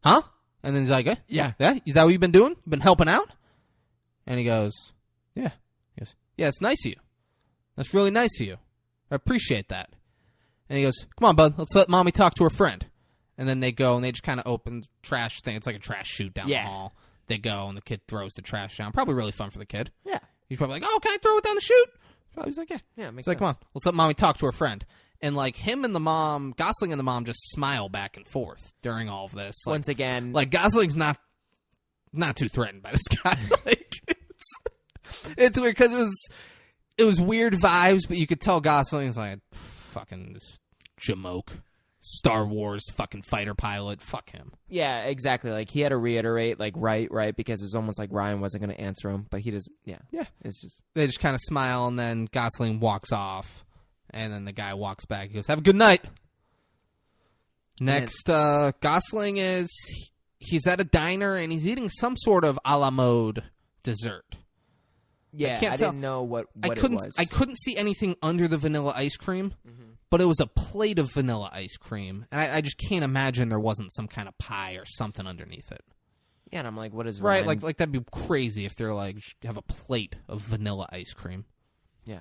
Huh? And then he's like, yeah. Is that what you've been doing? You've been helping out? And he goes, yeah. He goes, yeah, it's nice of you. That's really nice of you. I appreciate that. And he goes, come on, bud. Let's let mommy talk to her friend. And then they go and they just kind of open the trash thing. It's like a trash chute down the hall. They go and the kid throws the trash down. Probably really fun for the kid. Yeah. He's probably like, oh, can I throw it down the chute? He's like, yeah. Yeah, it makes He's like, sense. come on, let's let mommy talk to her friend. And, like, him and the mom, Gosling and the mom just smile back and forth during all of this. Like, once again. Like, Gosling's not too threatened by this guy. Like, it's weird because it was weird vibes, but you could tell Gosling's like, fucking this jamoke. Star Wars fucking fighter pilot. Fuck him. Yeah, exactly. Like, he had to reiterate, like, right, because it's almost like Ryan wasn't going to answer him, but he does. Yeah. It's just. They just kind of smile, and then Gosling walks off, and then the guy walks back. He goes, have a good night. Next, Gosling he's at a diner, and he's eating some sort of a la mode dessert. Yeah, I didn't know what it was. I couldn't see anything under the vanilla ice cream. Mm-hmm. But it was a plate of vanilla ice cream, and I just can't imagine there wasn't some kind of pie or something underneath it. Yeah, and I'm like, what is right? Ryan? Like that'd be crazy if they're like have a plate of vanilla ice cream. Yeah.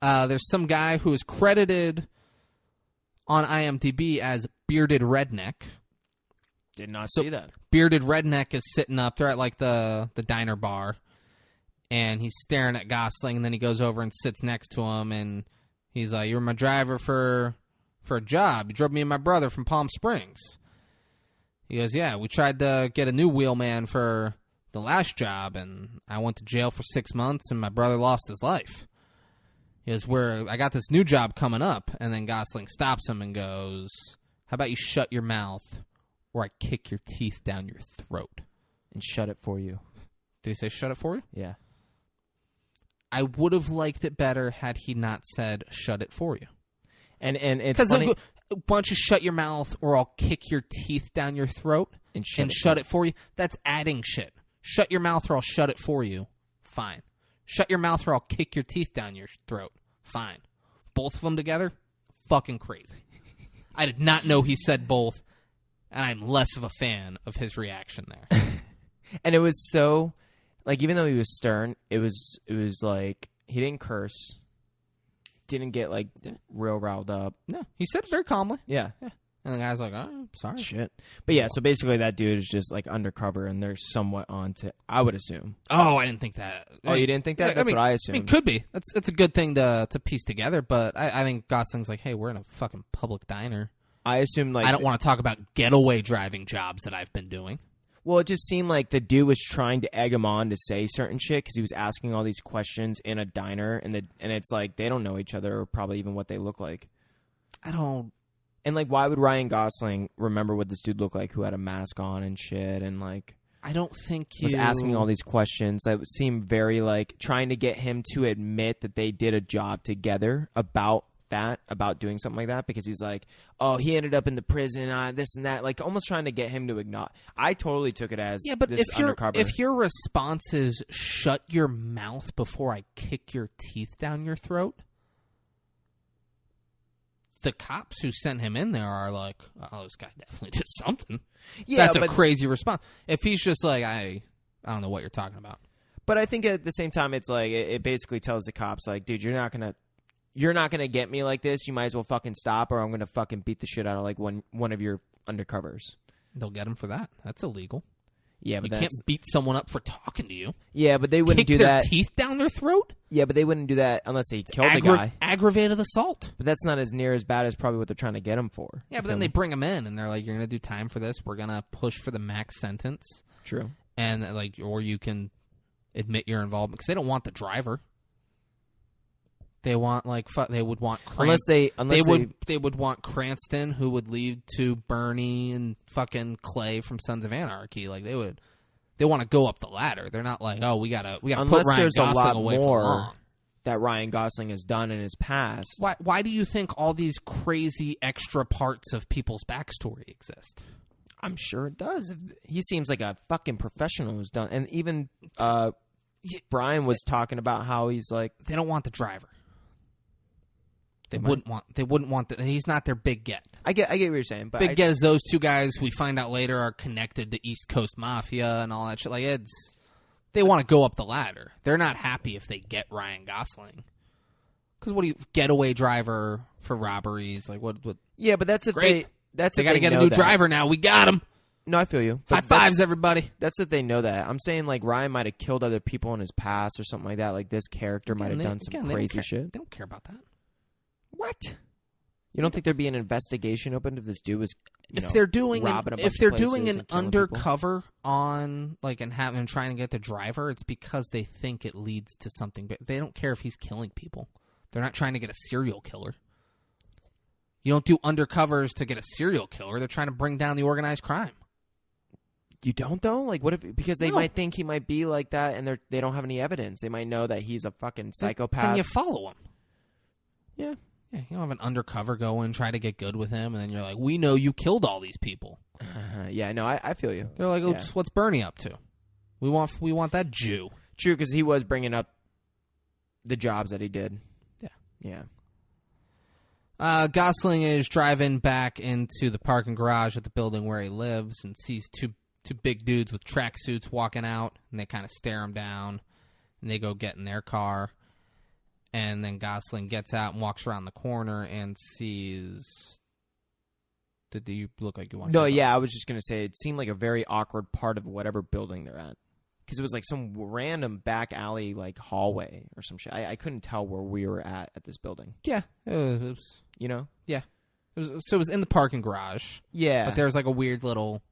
There's some guy who is credited on IMDb as Bearded Redneck. Did not see that. Bearded redneck is sitting up. They're at like the diner bar, and he's staring at Gosling. And then he goes over and sits next to him, and he's like, "You were my driver for a job. You drove me and my brother from Palm Springs." He goes, "Yeah, we tried to get a new wheelman for the last job, and I went to jail for 6 months, and my brother lost his life." He goes, I got this new job coming up. And then Gosling stops him and goes, "How about you shut your mouth or I kick your teeth down your throat?" And shut it for you. Did he say shut it for you? Yeah. I would have liked it better had he not said shut it for you. And it's funny. Like, why don't you shut your mouth or I'll kick your teeth down your throat and shut it for you? That's adding shit. Shut your mouth or I'll shut it for you. Fine. Shut your mouth or I'll kick your teeth down your throat. Fine. Both of them together? Fucking crazy. I did not know he said both, and I'm less of a fan of his reaction there. And it was so, like, even though he was stern, it was like, he didn't curse, didn't get, like, real riled up. No, he said it very calmly. Yeah. And the guy's like, "Oh, sorry." Shit. But yeah, so basically that dude is just, like, undercover, and they're somewhat on to, I would assume. Oh, I didn't think that. Oh, you didn't think that? That's what I assumed. I mean, could be. It's a good thing to piece together, but I think Gosling's like, "Hey, we're in a fucking public diner. I assume, like, I don't want to talk about getaway driving jobs that I've been doing." Well, it just seemed like the dude was trying to egg him on to say certain shit because he was asking all these questions in a diner, and it's like they don't know each other or probably even what they look like. I don't. And, like, why would Ryan Gosling remember what this dude looked like who had a mask on and shit and, like... I don't think he was asking all these questions that would seem very, like, trying to get him to admit that they did a job together about doing something like that, because he's like, "Oh, he ended up in the prison, this and that," like, almost trying to get him to acknowledge. I totally took it as but this undercover. If your response is "shut your mouth before I kick your teeth down your throat," the cops who sent him in there are like, "Oh, this guy definitely did something." Yeah, that's a crazy response. If he's just like, I don't know what you're talking about. But I think at the same time, it's like it basically tells the cops, like, "Dude, you're not gonna get me like this. You might as well fucking stop, or I'm gonna fucking beat the shit out of, like, one of your undercovers." They'll get him for that. That's illegal. Yeah, but you can't beat someone up for talking to you. Yeah, but they wouldn't do that. Kick their teeth down their throat? Yeah, but they wouldn't do that unless they killed the guy. Aggravated assault. But that's not as near as bad as probably what they're trying to get him for. Yeah, but then they bring him in, and they're like, "You're going to do time for this. We're going to push for the max sentence." True. And, like, or you can admit your involvement, because they don't want the driver. They want, like, they would want Cranston. They would want Cranston, who would lead to Bernie and fucking Clay from Sons of Anarchy. Like, they want to go up the ladder. They're not like, "Oh, we gotta put Ryan Gosling away for long." That Ryan Gosling has done in his past. Why do you think all these crazy extra parts of people's backstory exist? I'm sure it does. He seems like a fucking professional who's done. And even Brian was talking about how he's like, they don't want the driver. They wouldn't want he's not their big get. I get what you're saying, but big get is those two guys we find out later are connected to East Coast Mafia and all that shit. Like, they want to go up the ladder. They're not happy if they get Ryan Gosling. Because what do you getaway driver for robberies? Like, what? Yeah, but that's if great. They got to get a new driver now. We got him. No, I feel you. High fives, everybody. That's if they know that. I'm saying, like, Ryan might have killed other people in his past or something like that. Like, this character might have done some crazy shit. They don't care about that. What? You don't think there'd be an investigation opened if this dude was if they're doing an undercover people? On, like, and trying to get the driver? It's because they think it leads to something. But they don't care if he's killing people. They're not trying to get a serial killer. You don't do undercovers to get a serial killer. They're trying to bring down the organized crime. You don't, though? Like, what if, because they might think he might be like that, and they don't have any evidence. They might know that he's a fucking psychopath. Then you follow him. Yeah. Yeah, you don't have an undercover go and try to get good with him, and then you're like, "We know you killed all these people." Yeah, no, I feel you. They're like, "What's Bernie up to? We want that Jew." True, because he was bringing up the jobs that he did. Yeah. Gosling is driving back into the parking garage at the building where he lives and sees two big dudes with tracksuits walking out, and they kind of stare him down, and they go get in their car. And then Gosling gets out and walks around the corner and sees Did you look like you wanted? No, yeah, I was just gonna say it seemed like a very awkward part of whatever building they're at, because it was like some random back alley like hallway or some shit. I couldn't tell where we were at this building. Yeah, it was. You know? Yeah, it was in the parking garage. Yeah, but there was like a weird little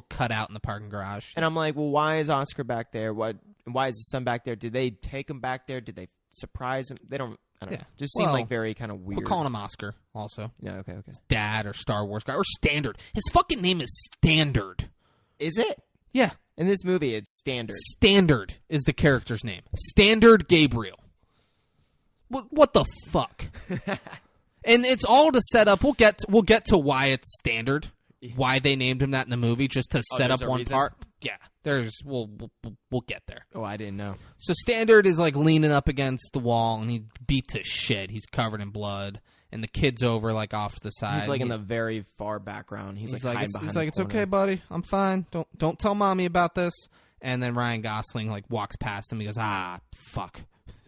cutout in the parking garage. And I'm like, well, why is Oscar back there? Why is his son back there? Did they take him back there? Did they surprise him? They don't. I don't know. Just seemed like very kind of weird. We're calling him Oscar also. Yeah, okay. Dad or Star Wars guy or Standard. His fucking name is Standard. Is it? Yeah. In this movie, it's Standard. Standard is the character's name. Standard Gabriel. What the fuck? And it's all to set up. We'll get to why it's Standard. Why they named him that in the movie, just to set up one part. Yeah, we'll get there. Oh, I didn't know. So Standard is like leaning up against the wall, and he beat to shit. He's covered in blood, and the kid's over like off to the side. He's like in the very far background. He's like hiding behind. He's like, it's okay, buddy. I'm fine. Don't tell mommy about this. And then Ryan Gosling like walks past him. He goes, fuck.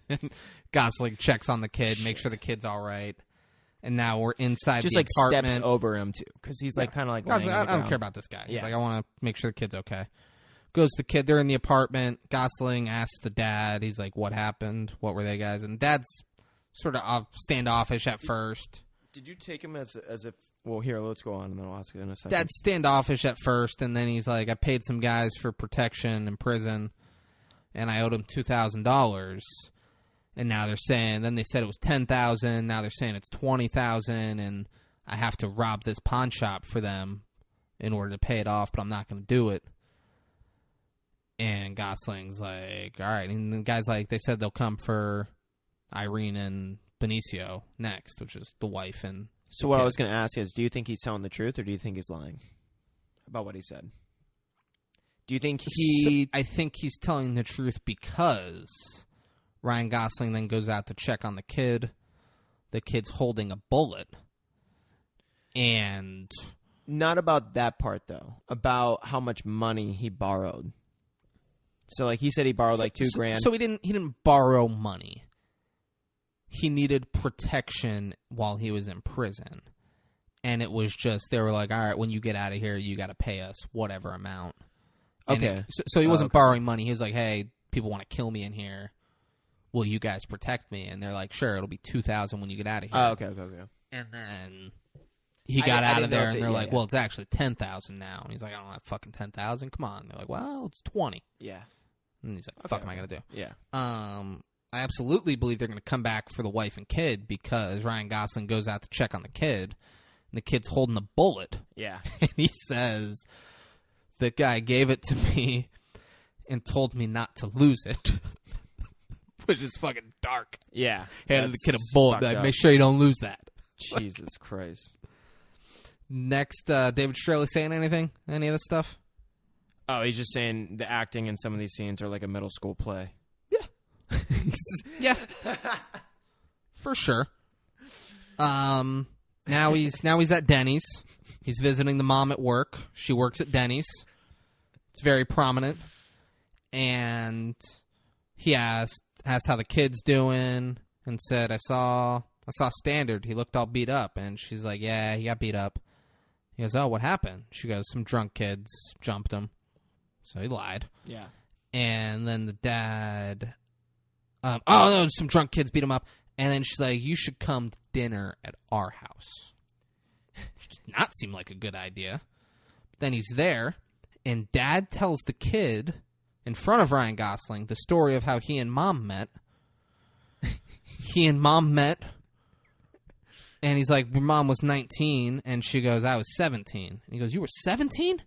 And Gosling checks on the kid, makes sure the kid's all right. And now we're inside just the like apartment. Steps over him too, because he's like kind of like. I don't care about this guy. He's like, I want to make sure the kid's okay. Goes to the kid. They're in the apartment. Gosling asks the dad. He's like, "What happened? What were they guys?" And dad's sort of standoffish at first. Did you take him as if? Well, here, let's go on, and then I'll ask you in a second. Dad's standoffish at first, and then he's like, "I paid some guys for protection in prison, and I owed him $2,000." And now they're saying, then they said it was $10,000. Now they're saying it's $20,000, and I have to rob this pawn shop for them in order to pay it off, but I'm not going to do it. And Gosling's like, all right. And the guy's like, they said they'll come for Irene and Benicio next, which is the wife and. So what I was going to ask is, do you think he's telling the truth, or do you think he's lying about what he said? Do you think I think he's telling the truth because Ryan Gosling then goes out to check on the kid. The kid's holding a bullet. And not about that part, though. About how much money he borrowed. So, like, he said he borrowed, like, $2,000. So he didn't borrow money. He needed protection while he was in prison. And it was just, they were like, all right, when you get out of here, you got to pay us whatever amount. Okay. So he wasn't borrowing money. He was like, hey, people want to kill me in here. Will you guys protect me? And they're like, sure, it'll be $2,000 when you get out of here. Oh, okay. And then he got out of there, and they're like, well, it's actually $10,000 now. And he's like, I don't have fucking $10,000. Come on. They're like, well, it's $20,000. Yeah. And he's like, fuck am I going to do? Yeah. I absolutely believe they're going to come back for the wife and kid because Ryan Gosling goes out to check on the kid, and the kid's holding a bullet. Yeah. And he says, the guy gave it to me and told me not to lose it. Which is fucking dark. Yeah. Handed the kid a bullet. Like, make sure you don't lose that. Jesus Christ. Next, David Straley saying anything? Any of this stuff? Oh, he's just saying the acting in some of these scenes are like a middle school play. Yeah. Yeah. For sure. Now he's at Denny's. He's visiting the mom at work. She works at Denny's. It's very prominent. And he asked how the kid's doing and said, I saw Standard. He looked all beat up. And she's like, yeah, he got beat up. He goes, oh, what happened? She goes, some drunk kids jumped him. So he lied. Yeah. And then the dad, oh, no, some drunk kids beat him up. And then she's like, you should come to dinner at our house. Which does not seem like a good idea. But then he's there, and dad tells the kid in front of Ryan Gosling the story of how he and mom met. He and mom met, and he's like, your mom was 19, and she goes, I was 17. And he goes, you were 17?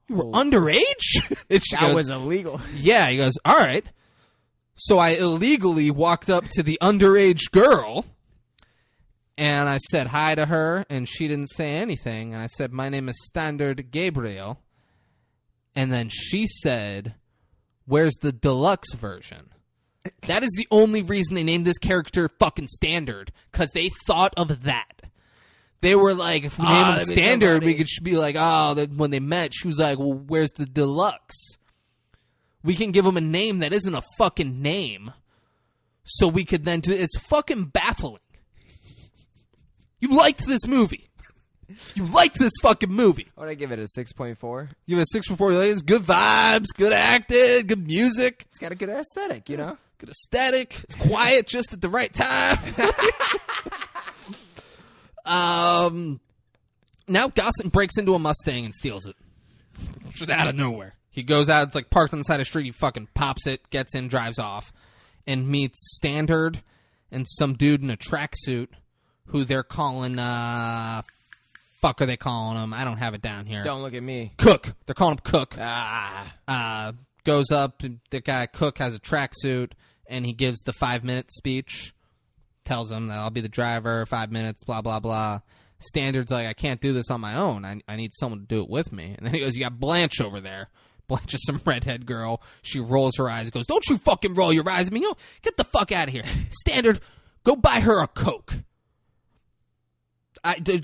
You were underage? And she goes, was illegal. Yeah, he goes, all right. So I illegally walked up to the underage girl, and I said hi to her, and she didn't say anything. And I said, my name is Standard Gabriel. And then she said, where's the deluxe version? That is the only reason they named this character fucking Standard, because they thought of that. They were like, if we name him Standard, we could be like, when they met, she was like, well, where's the deluxe? We can give him a name that isn't a fucking name, so we could then do. It's fucking baffling. You liked this movie. You like this fucking movie. What would I give it, a 6.4? Give it a 6.4. It's good vibes, good acting, good music. It's got a good aesthetic, you know? Good aesthetic. It's quiet just at the right time. Now Gosling breaks into a Mustang and steals it. Just out of nowhere. He goes out, it's like parked on the side of the street, he fucking pops it, gets in, drives off, and meets Standard and some dude in a tracksuit who they're calling, fuck are they calling him? I don't have it down here. Don't look at me. Cook. They're calling him Cook. Goes Up, the guy Cook has a tracksuit, and he gives the 5-minute speech. Tells him that I'll be the driver, 5 minutes, blah, blah, blah. Standard's like, I can't do this on my own. I need someone to do it with me. And then he goes, you got Blanche over there. Blanche is some redhead girl. She rolls her eyes, goes, don't you fucking roll your eyes at me. You know, get the fuck out of here. Standard, go buy her a Coke.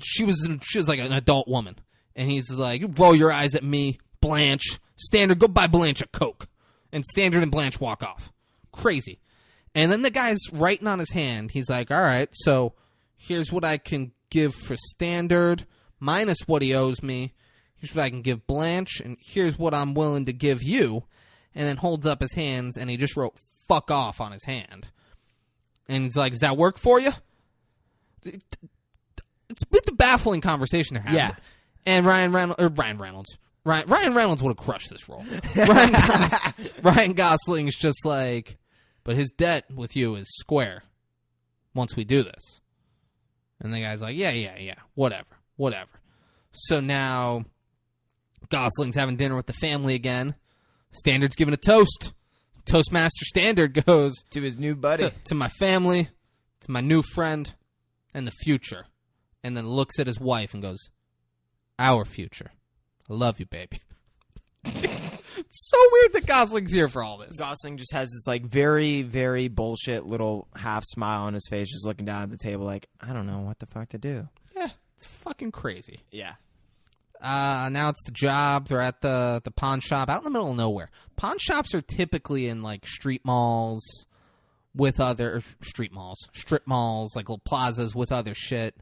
She was like an adult woman. And he's like, you roll your eyes at me, Blanche. Standard, go buy Blanche a Coke. And Standard and Blanche walk off. Crazy. And then the guy's writing on his hand. He's like, all right, so here's what I can give for Standard, minus what he owes me. Here's what I can give Blanche, and here's what I'm willing to give you. And then holds up his hands, and he just wrote fuck off on his hand. And he's like, does that work for you? It's a baffling conversation they're having. Yeah. And Ryan Reynolds would have crushed this role. Ryan Gosling's just like, but his debt with you is square once we do this. And the guy's like, yeah, whatever. So now Gosling's having dinner with the family again. Standard's giving a toast. Toastmaster Standard goes to his new buddy. To my family, to my new friend, and the future. And then looks at his wife and goes, our future. I love you, baby. It's so weird that Gosling's here for all this. Gosling just has this like very, very bullshit little half smile on his face, just looking down at the table like, I don't know what the fuck to do. Yeah, it's fucking crazy. Yeah. Now it's the job. They're at the pawn shop out in the middle of nowhere. Pawn shops are typically in like strip malls, like little plazas with other shit.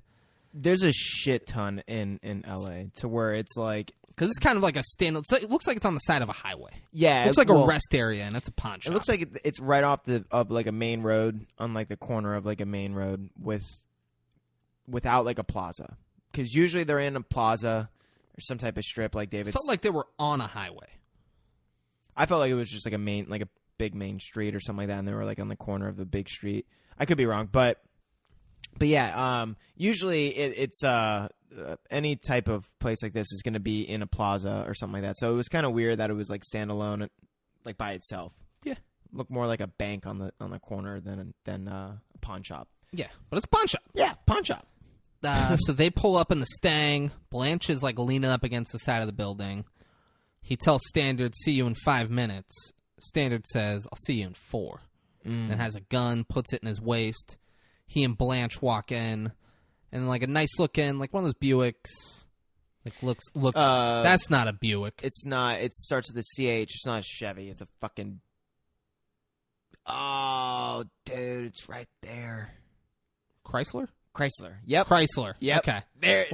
There's a shit ton in LA to where it's like, because it's kind of like a stand. It looks like it's on the side of a highway. Yeah, it looks like a rest area, and it's a pawn shop. It looks like it's right off of like a main road, on like the corner of like a main road without like a plaza. Because usually they're in a plaza or some type of strip, like David. Felt like they were on a highway. I felt like it was just like a big main street or something like that, and they were like on the corner of the big street. I could be wrong, but yeah, usually it's any type of place like this is going to be in a plaza or something like that. So it was kind of weird that it was like standalone, like by itself. Yeah, looked more like a bank on the corner than a pawn shop. Yeah, but it's a pawn shop. Yeah, pawn shop. So they pull up in the Stang. Blanche is like leaning up against the side of the building. He tells Standard, "See you in 5 minutes." Standard says, "I'll see you in 4." Then has a gun, puts it in his waist. He and Blanche walk in, and like a nice looking, like one of those Buicks. Like looks. That's not a Buick. It's not. It starts with a CH. It's not a Chevy. It's a fucking. Oh, dude, it's right there. Chrysler. Yep. Chrysler. Yep. Okay. There.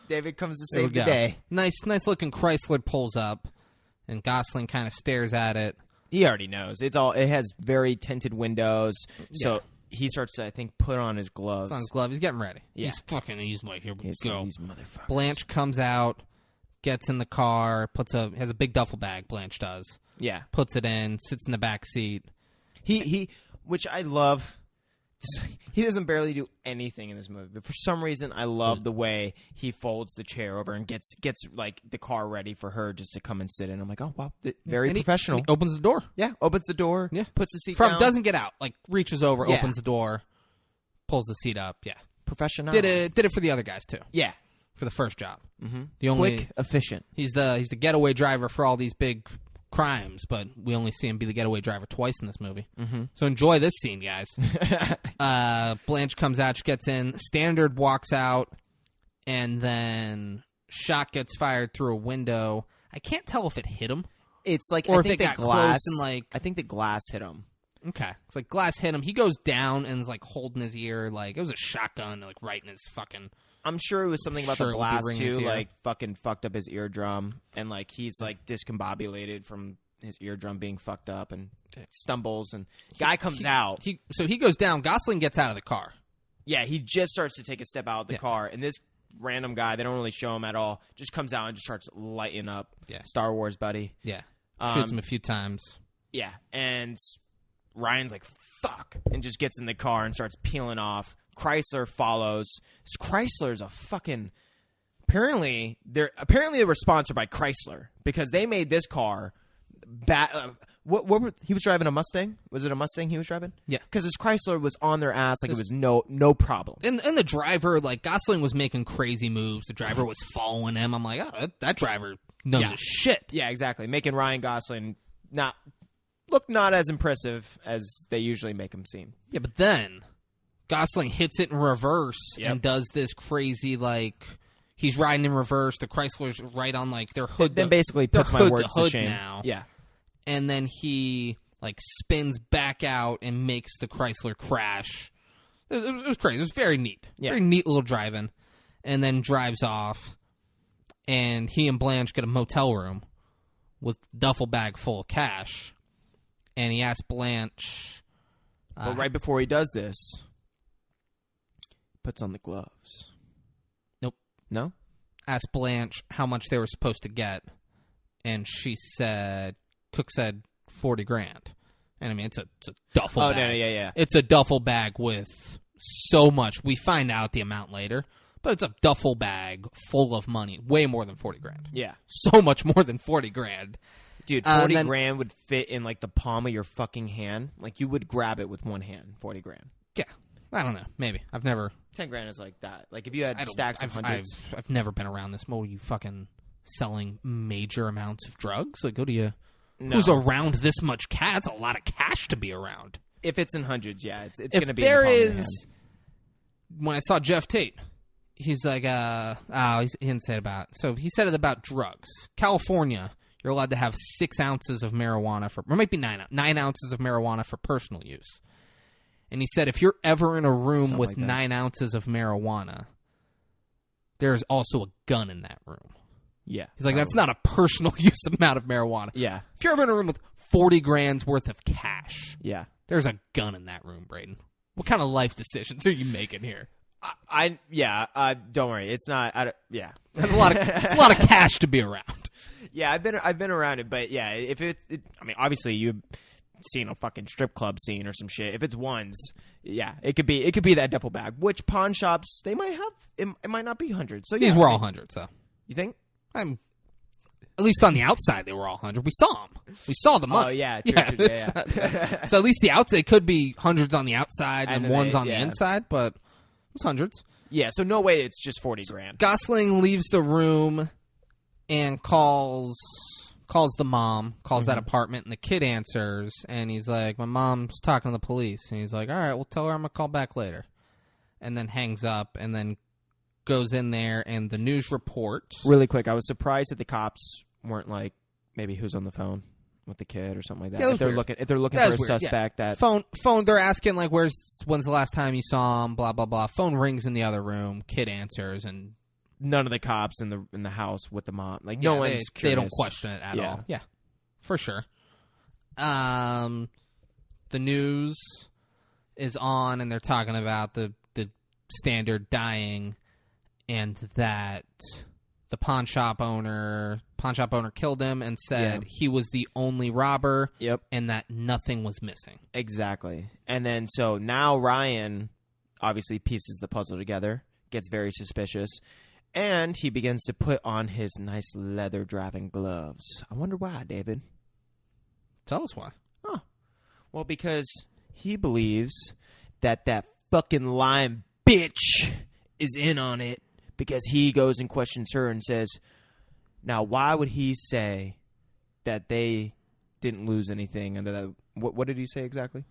David comes to save the day. Nice looking Chrysler pulls up, and Gosling kind of stares at it. He already knows. It has very tinted windows, so. Yeah. He starts to, I think, put on his gloves. He's on his glove. He's getting ready. Yeah. He's like, here we go. These motherfuckers. Blanche comes out, gets in the car, has a big duffel bag, Blanche does. Yeah. Puts it in, sits in the back seat. Which I love. He doesn't barely do anything in this movie, but for some reason I love the way he folds the chair over and gets like the car ready for her just to come and sit in. I'm like, oh wow, very professional. He opens the door. Yeah, opens the door. Yeah, puts the seat down. Doesn't get out. Like reaches over, opens the door, pulls the seat up. Yeah, professional. Did it for the other guys too. Yeah, for the first job. Mm-hmm. Quick, efficient. He's the getaway driver for all these big crimes, but we only see him be the getaway driver twice in this movie. Mm-hmm. So enjoy this scene, guys. Blanche comes out, she gets in. Standard walks out, and then shot gets fired through a window. I can't tell if it hit him. It's like or I if think it the got glass. Close and like I think the glass hit him. Okay, it's like glass hit him. He goes down and is like holding his ear, like it was a shotgun, like right in his fucking I'm sure it was something about Sure, the it will be blast ringing his too, ear. like fucking fucked up his eardrum, and like he's like discombobulated from his eardrum being fucked up, and stumbles, and guy comes out. So he goes down. Gosling gets out of the car. Yeah, he just starts to take a step out of the Yeah. car, and this random guy, they don't really show him at all, just comes out and just starts lighting up Star Wars buddy. Yeah. Shoots him a few times. Yeah, and Ryan's like, fuck, and just gets in the car and starts peeling off. Chrysler follows. Chrysler's a fucking... Apparently they were sponsored by Chrysler because they made this car... he was driving a Mustang? Was it a Mustang he was driving? Yeah. Because his Chrysler was on their ass like it was no problem. And the driver, like, Gosling was making crazy moves. The driver was following him. I'm like, oh, that driver knows his shit. Yeah, exactly. Making Ryan Gosling look not as impressive as they usually make him seem. Yeah, but then Gosling hits it in reverse Yep. and does this crazy, like, he's riding in reverse. The Chrysler's right on, like, their hood. Then basically their puts my hood words to to shame. now. Yeah. And then he, like, spins back out and makes the Chrysler crash. It was crazy. It was very neat. Yeah. Very neat little driving. And then drives off. And he and Blanche get a motel room with duffel bag full of cash. And he asks Blanche... But right before he does this, puts on the gloves. Nope. No? Asked Blanche how much they were supposed to get. And she said... Cook said 40 grand. And I mean, it's a duffel bag. Oh, no, yeah. It's a duffel bag with so much. We find out the amount later. But it's a duffel bag full of money. Way more than 40 grand. Yeah. So much more than 40 grand. Dude, 40 grand would fit in, like, the palm of your fucking hand. Like, you would grab it with one hand, 40 grand. Yeah. I don't know. Maybe. I've never... 10 grand is like that. Like, if you had stacks of hundreds. I've never been around this mode. You fucking selling major amounts of drugs? Like, go to you... No. Who's around this much cash? That's a lot of cash to be around. If it's in hundreds, yeah. It's If going to be there in the palm of your is... hand. When I saw Jeff Tate... He's like, he didn't say it about. So he said it about drugs. California, you're allowed to have 6 ounces of marijuana for, or it might be 9 ounces of marijuana for personal use. And he said, if you're ever in a room Something with like that. 9 ounces of marijuana, there's also a gun in that room. Yeah. He's like, that's not a personal use amount of marijuana. Yeah. If you're ever in a room with 40 grand's worth of cash, Yeah. there's a gun in that room, Braden. What kind of life decisions are you making here? Don't worry. It's not, yeah. There's a lot of cash to be around. Yeah, I've been around it, but yeah, if I mean, obviously you've seen a fucking strip club scene or some shit. If it's ones, yeah, it could be that duffel bag. Which pawn shops they might have, it might not be hundreds. So yeah, These were all hundreds, though. You think? At least on the outside, they were all 100. We saw them. We saw the money. Oh yeah, true, yeah. So at least the outside, it could be hundreds on the outside and, then ones on the yeah. inside, but it was hundreds. Yeah, so no way it's just 40 grand. Gosling leaves the room and calls the mom, calls that apartment, and the kid answers, and he's like, my mom's talking to the police. And he's like, all right, well, tell her I'm going to call back later. And then hangs up, and then goes in there, and the news report. Really quick, I was surprised that the cops weren't like, maybe who's on the phone with the kid or something like that. Yeah, that was If they're looking That for was a weird, suspect, yeah. that phone. They're asking like, when's the last time you saw him? Blah blah blah. Phone rings in the other room. Kid answers, and none of the cops in the house with the mom, like yeah, no one's they curious. don't question it at Yeah. all. Yeah, for sure. The news is on, and they're talking about the Standard dying, and that the pawn shop owner killed him and said he was the only robber. Yep. And that nothing was missing. Exactly. And then so now Ryan obviously pieces the puzzle together, gets very suspicious, and he begins to put on his nice leather driving gloves. I wonder why, David. Tell us why. Oh. Well, because he believes that fucking lying bitch is in on it, because he goes and questions her and says, now why would he say that they didn't lose anything under that? What did he say exactly?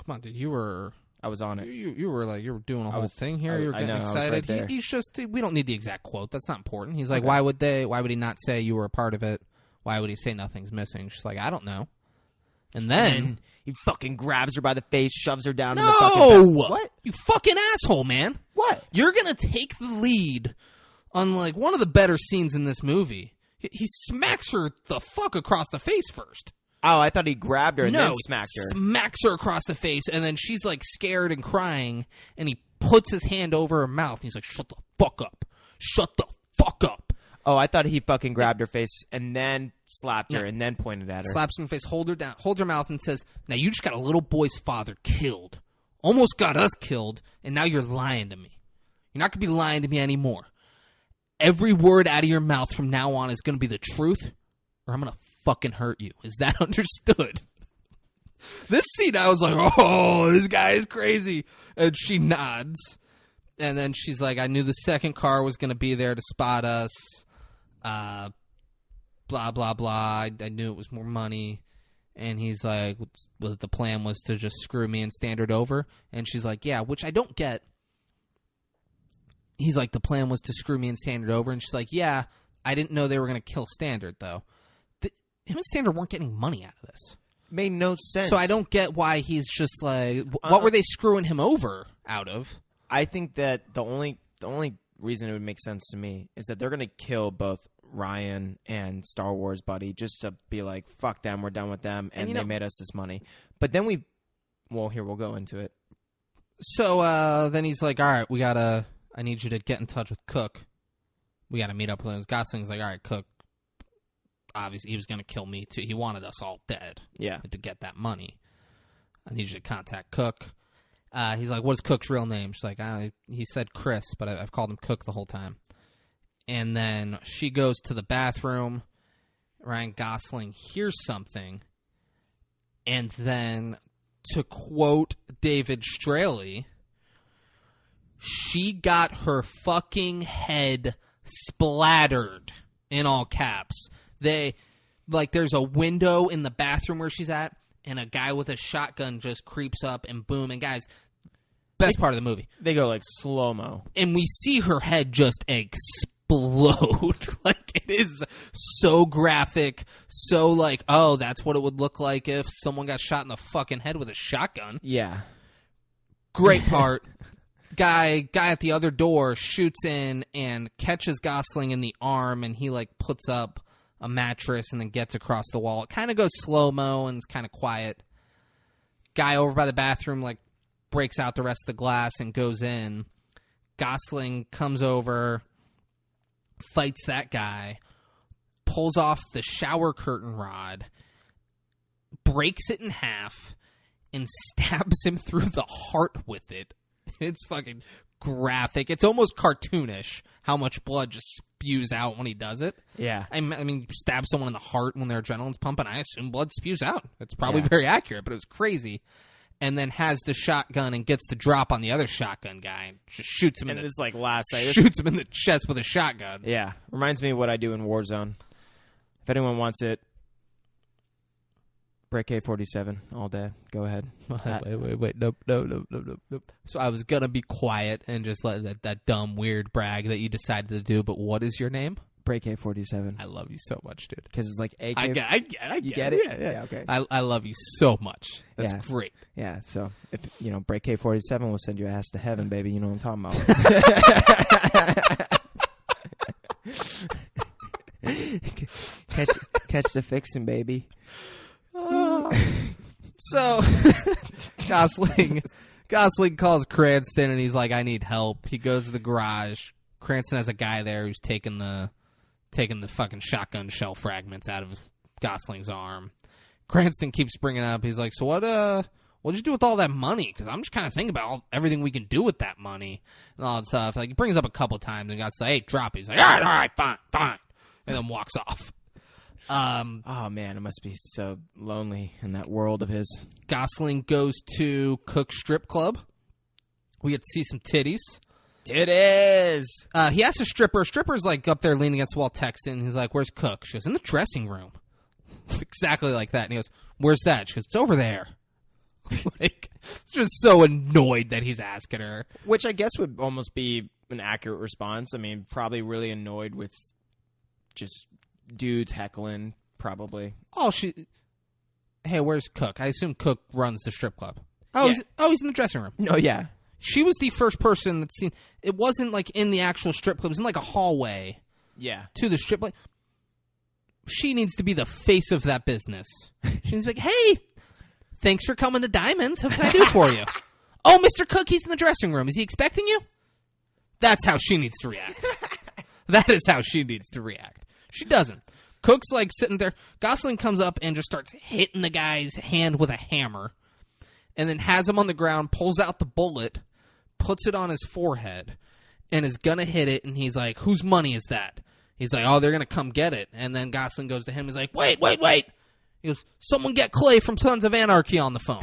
Come on, dude. You were... I was on it. You were like, you were doing a whole thing here. You were I getting know, I was excited. right there. He's just, we don't need the exact quote. That's not important. He's like, Okay. why would he not say you were a part of it? Why would he say nothing's missing? She's like, I don't know. And then he fucking grabs her by the face, shoves her down in the fucking bed. What? You fucking asshole, man. What? You're going to take the lead on, like, one of the better scenes in this movie. He smacks her the fuck across the face first. Oh, I thought he grabbed her and then smacked her. Smacks her across the face, and then she's, like, scared and crying, and he puts his hand over her mouth. He's like, shut the fuck up. Shut the fuck up. Oh, I thought he fucking grabbed her face and then slapped her and then pointed at her. Slaps her in the face, holds her down, holds her mouth, and says, now you just got a little boy's father killed. Almost got us killed, and now you're lying to me. You're not going to be lying to me anymore. Every word out of your mouth from now on is going to be the truth, or I'm going to fucking hurt you. Is that understood? This scene, I was like, oh, this guy is crazy. And she nods. And then she's like, I knew the second car was going to be there to spot us. Blah, blah, blah. I knew it was more money. And he's like, the plan was to just screw me and Standard over. And she's like, yeah, which I don't get. He's like, the plan was to screw me and Standard over. And she's like, yeah, I didn't know they were going to kill Standard, though. Him and Standard weren't getting money out of this. Made no sense. So I don't get why he's just like, what were they screwing him over out of? I think that the only reason it would make sense to me is that they're going to kill both Ryan and Star Wars Buddy just to be like, fuck them, we're done with them, and they made us this money. But then we'll go into it. So then he's like, all right, I need you to get in touch with Cook. We got to meet up with him. Gosling's like, all right, Cook. Obviously, he was going to kill me, too. He wanted us all dead. Yeah. To get that money. I need you to contact Cook. He's like, what's Cook's real name? She's like, he said Chris, but I've called him Cook the whole time. And then she goes to the bathroom. Ryan Gosling hears something. And then, to quote David Straley, she got her fucking head splattered, in all caps. There's a window in the bathroom where she's at, and a guy with a shotgun just creeps up, and boom. And guys, best part of the movie. They go like slow-mo. And we see her head just explode. Like, it is so graphic, so like, oh, that's what it would look like if someone got shot in the fucking head with a shotgun. Yeah. Great part. Guy at the other door shoots in and catches Gosling in the arm, and he like puts up a mattress and then gets across the wall. It kind of goes slow-mo and it's kind of quiet. Guy over by the bathroom like breaks out the rest of the glass and goes in. Gosling comes over, fights that guy, pulls off the shower curtain rod, breaks it in half, and stabs him through the heart with it. It's fucking graphic. It's almost cartoonish how much blood just spews out when he does it. Yeah. I mean, you stab someone in the heart when their adrenaline's pumping, I assume blood spews out. It's probably very accurate, but it was crazy. And then has the shotgun and gets the drop on the other shotgun guy and just shoots him in shoots him in the chest with a shotgun. Yeah. Reminds me of what I do in Warzone. If anyone wants it, break A47 all day. Go ahead. Wait. Nope. So I was going to be quiet and just let that dumb, weird brag that you decided to do, but what is your name? Break A47. I love you so much, dude. Because it's like AK. I get it? Yeah, okay. I love you so much. That's great. Yeah, so, if Break A47 will send your ass to heaven, baby. You know what I'm talking about. Catch the fixing, baby. So, Gosling calls Cranston, and he's like, I need help. He goes to the garage. Cranston has a guy there who's taking the fucking shotgun shell fragments out of Gosling's arm. Cranston keeps bringing up, he's like, so what'd you do with all that money? Because I'm just kind of thinking about everything we can do with that money and all that stuff. Like, he brings up a couple times, and Gosling's like, hey, drop it. He's like, all right, fine. And then walks off. Oh, man, it must be so lonely in that world of his. Gosling goes to Cook's strip club. We get to see some titties. Titties! He asks a stripper. Stripper's like up there leaning against the wall texting. He's like, where's Cook? She goes, in the dressing room. Exactly like that. And he goes, where's that? She goes, it's over there. Like, just so annoyed that he's asking her. Which I guess would almost be an accurate response. I mean, probably really annoyed with just dudes heckling, probably. Oh, hey, where's Cook? I assume Cook runs the strip club. Oh, Yeah. he's in the dressing room. No, yeah. She was the first person that's seen. It wasn't like in the actual strip club. It was in like a hallway Yeah. to the strip club. She needs to be the face of that business. She needs to be like, hey, thanks for coming to Diamonds. What can I do for you? Oh, Mr. Cook, he's in the dressing room. Is he expecting you? That's how she needs to react. That is how she needs to react. She doesn't. Cook's like sitting there. Gosling comes up and just starts hitting the guy's hand with a hammer and then has him on the ground, pulls out the bullet, puts it on his forehead, and is going to hit it. And he's like, whose money is that? He's like, oh, they're going to come get it. And then Gosling goes to him. He's like, wait. He goes, someone get Clay from Sons of Anarchy on the phone.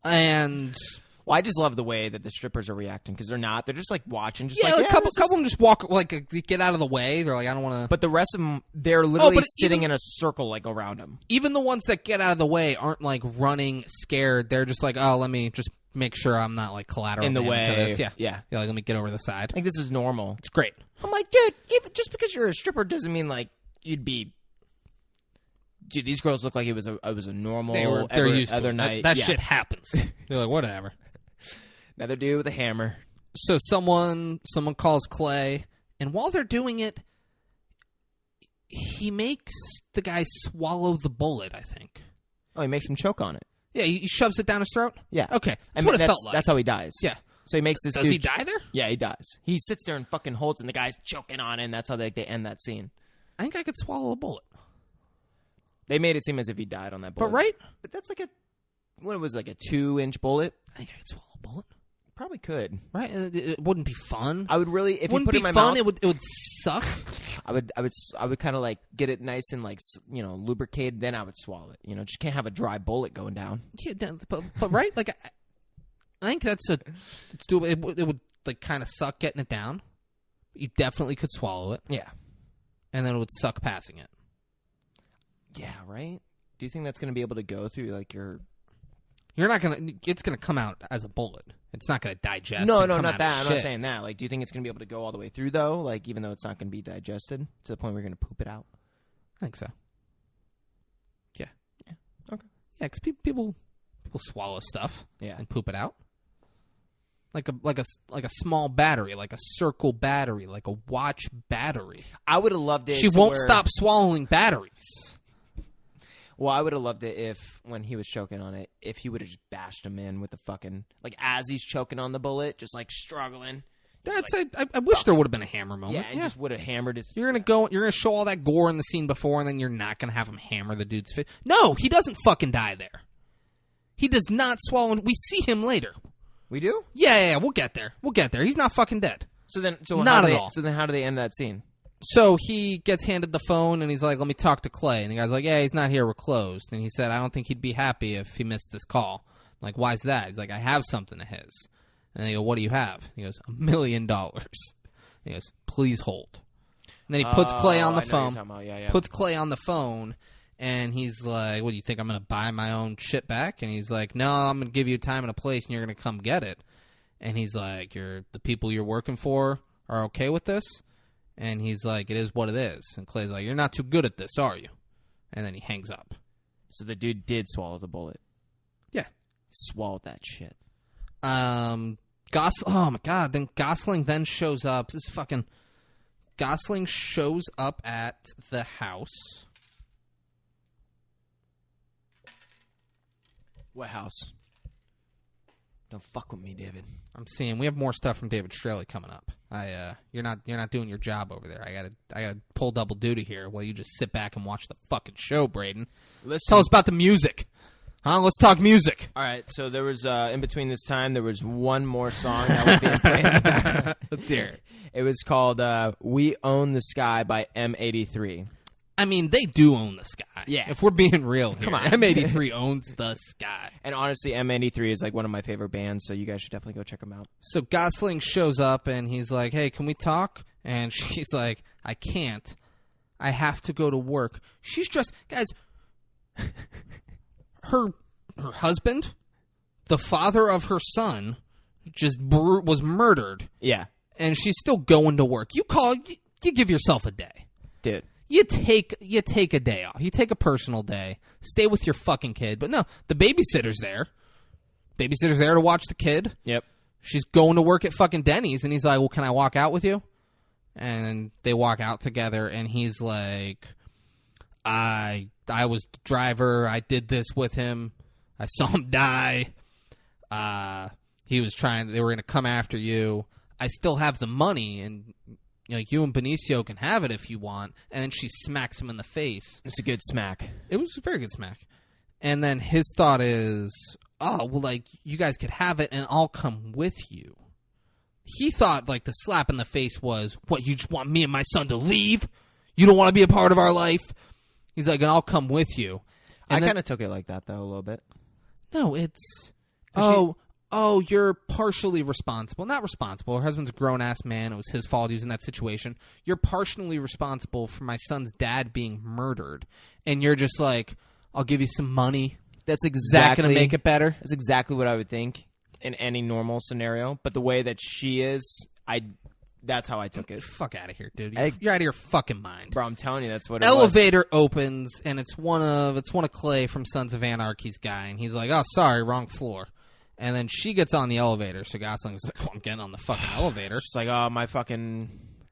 And... Well, I just love the way that the strippers are reacting because they're not. They're just like watching. Just yeah, like, a couple of them just walk, like, get out of the way. They're like, I don't want to. But the rest of them, they're literally but sitting in a circle like around him. Even the ones that get out of the way aren't like running scared. They're just like, oh, let me just make sure I'm not like collateral In the damage to way. this. Yeah. Yeah. Like, let me get over the side. I think this is normal. It's great. I'm like, dude, just because you're a stripper doesn't mean like you'd be. Dude, these girls look like it was a normal. They're used to other it. night. That Yeah. shit happens. They're like, whatever. Another dude with a hammer. So someone calls Clay, and while they're doing it, he makes the guy swallow the bullet, I think. Oh, he makes him choke on it. Yeah, he shoves it down his throat? Yeah. Okay. That's what it felt like. That's how he dies. Yeah. So he makes this. Does dude he die there? Yeah, he dies. He sits there and fucking holds, and the guy's choking on it, and that's how they end that scene. I think I could swallow a bullet. They made it seem as if he died on that bullet. But right? But that's like what it was, like a 2-inch bullet? I think I could swallow a bullet. Probably could. Right? It wouldn't be fun. I would really, if you wouldn't put it be in my fun. mouth, It would suck. I would kind of like get it nice and like lubricated. Then I would swallow it. Just can't have a dry bullet going down. Yeah, but right? Like I think it's doable. It would like kind of suck getting it down. You definitely could swallow it. Yeah. And then it would suck passing it. Yeah. Right. Do you think that's going to be able to go through like your? You're not gonna. It's gonna come out as a bullet. It's not gonna digest. No, and come not out that. as I'm shit. not saying that. Like, do you think it's going to be able to go all the way through though? Like, even though it's not going to be digested to the point where you're going to poop it out. I think so. Yeah. Yeah. Okay. Yeah, because people swallow stuff. Yeah. And poop it out. Like a small battery, like a circle battery, like a watch battery. I would have loved it. She won't stop swallowing batteries. Well, I would have loved it if, when he was choking on it, if he would have just bashed him in with the fucking, like, as he's choking on the bullet, just, like, struggling. That's I wish there would have been a hammer moment. Yeah, and just would have hammered his... You're gonna show all that gore in the scene before, and then you're not gonna have him hammer the dude's face. No, he doesn't fucking die there. He does not swallow. We see him later. We do? Yeah, we'll get there. He's not fucking dead. Not at all. So then how do they end that scene? So he gets handed the phone, and he's like, let me talk to Clay. And the guy's like, yeah, he's not here. We're closed. And he said, I don't think he'd be happy if he missed this call. I'm like, why's that? He's like, I have something of his. And they go, what do you have? He goes, $1 million. He goes, please hold. And then he puts Clay on the phone. Puts Clay on the phone, and he's like, what, do you think I'm going to buy my own shit back? And he's like, no, I'm going to give you a time and a place, and you're going to come get it. And he's like, the people you're working for are okay with this? And he's like, it is what it is. And Clay's like, you're not too good at this, are you? And then he hangs up. So the dude did swallow the bullet. Yeah. Swallowed that shit. Oh my God. Then Gosling then shows up. Gosling shows up at the house. What house? Don't fuck with me, David. I'm seeing we have more stuff from David Straley coming up. You're not doing your job over there. I gotta pull double duty here while you just sit back and watch the fucking show, Braden. Listen. Tell us about the music. Huh? Let's talk music. All right, so there was in between this time there was one more song that was being played. Let's hear it. It was called "We Own the Sky" by M83. I mean, they do own the sky. Yeah. If we're being real here. Come on. M83 owns the sky. And honestly, M83 is like one of my favorite bands, so you guys should definitely go check them out. So Gosling shows up, and he's like, hey, can we talk? And she's like, I can't. I have to go to work. She's dressed... Guys, her husband, the father of her son, just was murdered. Yeah. And she's still going to work. You give yourself a day. Dude. you take a day off. You take a personal day. Stay with your fucking kid. But no, the babysitter's there. Babysitter's there to watch the kid. Yep. She's going to work at fucking Denny's, and he's like, well, can I walk out with you? And they walk out together, and he's like, I was the driver. I did this with him. I saw him die. He was they were going to come after you. I still have the money, and you and Benicio can have it if you want. And then she smacks him in the face. It's a good smack. It was a very good smack. And then his thought is, oh, well, you guys could have it, and I'll come with you. He thought, the slap in the face was, what, you just want me and my son to leave? You don't want to be a part of our life? He's like, and I'll come with you. And I kind of took it like that, though, a little bit. No, it's, you're partially responsible. Not responsible. Her husband's a grown-ass man. It was his fault. He was in that situation. You're partially responsible for my son's dad being murdered. And you're just like, I'll give you some money. That's exactly. Is that going to make it better? That's exactly what I would think in any normal scenario. But the way that she is, that's how I took it. Fuck out of here, dude. You're out of your fucking mind. Bro, I'm telling you, that's what it Elevator opens, and it's one of Clay from Sons of Anarchy's guy. And he's like, oh, sorry, wrong floor. And then she gets on the elevator. So Gosling's like, well, I'm getting on the fucking elevator. She's like, oh,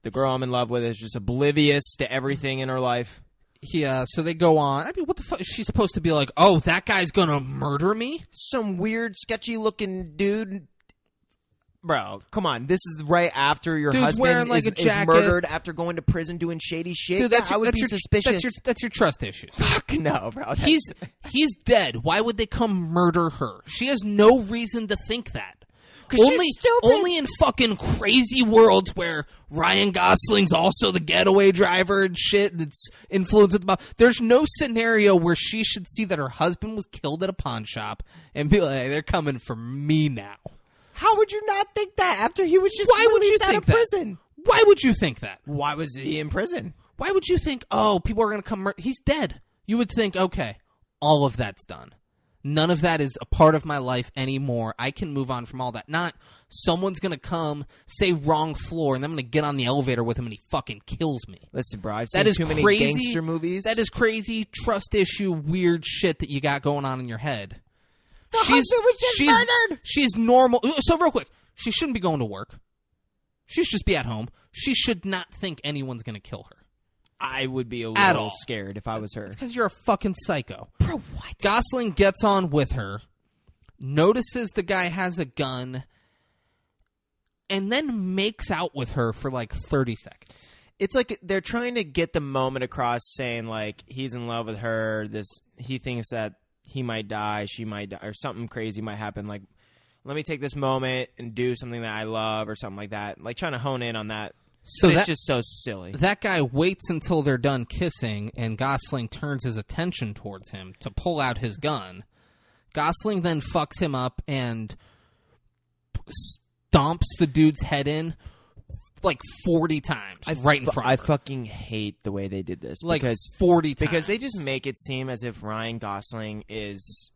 the girl I'm in love with is just oblivious to everything in her life. So they go on. I mean, what the fuck is she supposed to be like? Oh, that guy's gonna murder me? Some weird, sketchy-looking dude. Bro, come on. This is right after your Dude's husband wearing, is murdered after going to prison doing shady shit. Dude, I would be suspicious. That's your trust issues. Fuck no, bro. He's dead. Why would they come murder her? She has no reason to think that. She's stupid. Only in fucking crazy worlds where Ryan Gosling's also the getaway driver and shit that's influenced with the mom. There's no scenario where she should see that her husband was killed at a pawn shop and be like, they're coming for me now. How would you not think that after he was just released out of prison? Why would you think that? Why was he in prison? Why would you think, oh, people are going to come he's dead. You would think, okay, all of that's done. None of that is a part of my life anymore. I can move on from all that. Not someone's going to come, say wrong floor, and I'm going to get on the elevator with him and he fucking kills me. Listen, bro, I've seen too many gangster movies. That is crazy, trust issue, weird shit that you got going on in your head. The husband was just murdered. She's normal. So real quick, she shouldn't be going to work. She should just be at home. She should not think anyone's going to kill her. I would be a little scared if I was her. It's because you're a fucking psycho. Bro, what? Gosling gets on with her, notices the guy has a gun, and then makes out with her for 30 seconds. It's like they're trying to get the moment across saying, he's in love with her. He thinks that he might die, she might die, or something crazy might happen. Let me take this moment and do something that I love or something like that. Trying to hone in on that. So it's just so silly. That guy waits until they're done kissing, and Gosling turns his attention towards him to pull out his gun. Gosling then fucks him up and stomps the dude's head in 40 times right in front of her. I fucking hate the way they did this. 40 times. Because they just make it seem as if Ryan Gosling is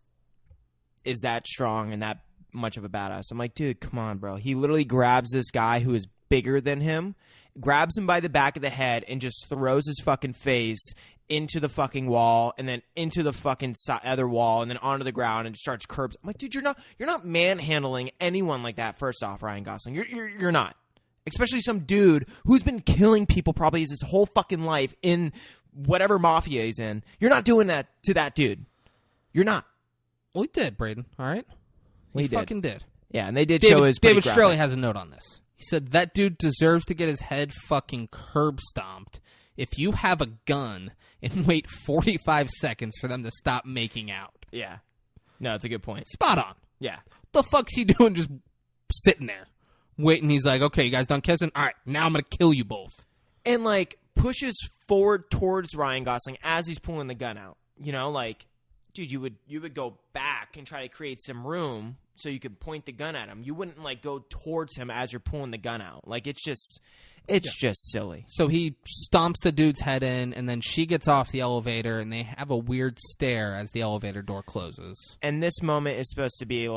that strong and that much of a badass. I'm like, dude, come on, bro. He literally grabs this guy who is bigger than him, grabs him by the back of the head, and just throws his fucking face into the fucking wall, and then into the fucking other wall, and then onto the ground, and starts curbs. I'm like, dude, you're not manhandling anyone like that. First off, Ryan Gosling, you're not. Especially some dude who's been killing people probably his whole fucking life in whatever mafia he's in. You're not doing that to that dude. You're not. Well, he did, Braden. All right, he fucking did. Yeah, and they did show his. David Strelly has a note on this. He said that dude deserves to get his head fucking curb stomped if you have a gun and wait 45 seconds for them to stop making out. Yeah. No, it's a good point. Spot on. Yeah. What the fuck's he doing just sitting there waiting? He's like, okay, you guys done kissing? All right, now I'm going to kill you both. And, pushes forward towards Ryan Gosling as he's pulling the gun out. Dude, you would go back and try to create some room so you could point the gun at him. You wouldn't go towards him as you're pulling the gun out. It's just silly. So he stomps the dude's head in, and then she gets off the elevator, and they have a weird stare as the elevator door closes. And this moment is supposed to be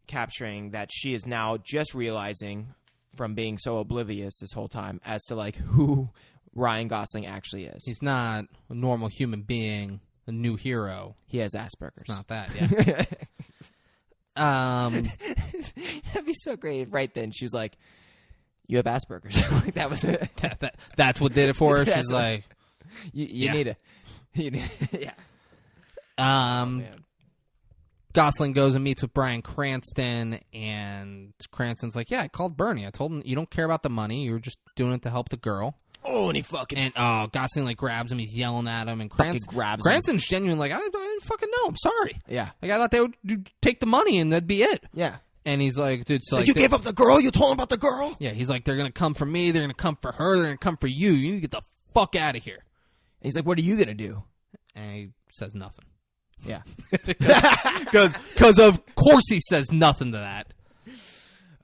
capturing that she is now just realizing from being so oblivious this whole time as to who Ryan Gosling actually is. He's not a normal human being, a new hero. He has Asperger's. It's not that, yeah. That'd be so great. Right then, she was like, "You have Asperger's." Like that was it. That's what did it for her. She's like, "You need a, yeah." Man. Gosling goes and meets with Bryan Cranston, and Cranston's like, "Yeah, I called Bernie. I told him you don't care about the money. You were just doing it to help the girl." Oh, and he fucking... And Gosling, like, grabs him. He's yelling at him. And grabs him. Cranston's genuinely like, I didn't fucking know. I'm sorry. Yeah. Like, I thought they would take the money and that'd be it. Yeah. And he's like, dude, so you gave up the girl? You told him about the girl? Yeah, he's like, they're going to come for me. They're going to come for her. They're going to come for you. You need to get the fuck out of here. And he's like, what are you going to do? And he says nothing. Yeah. Because of course he says nothing to that.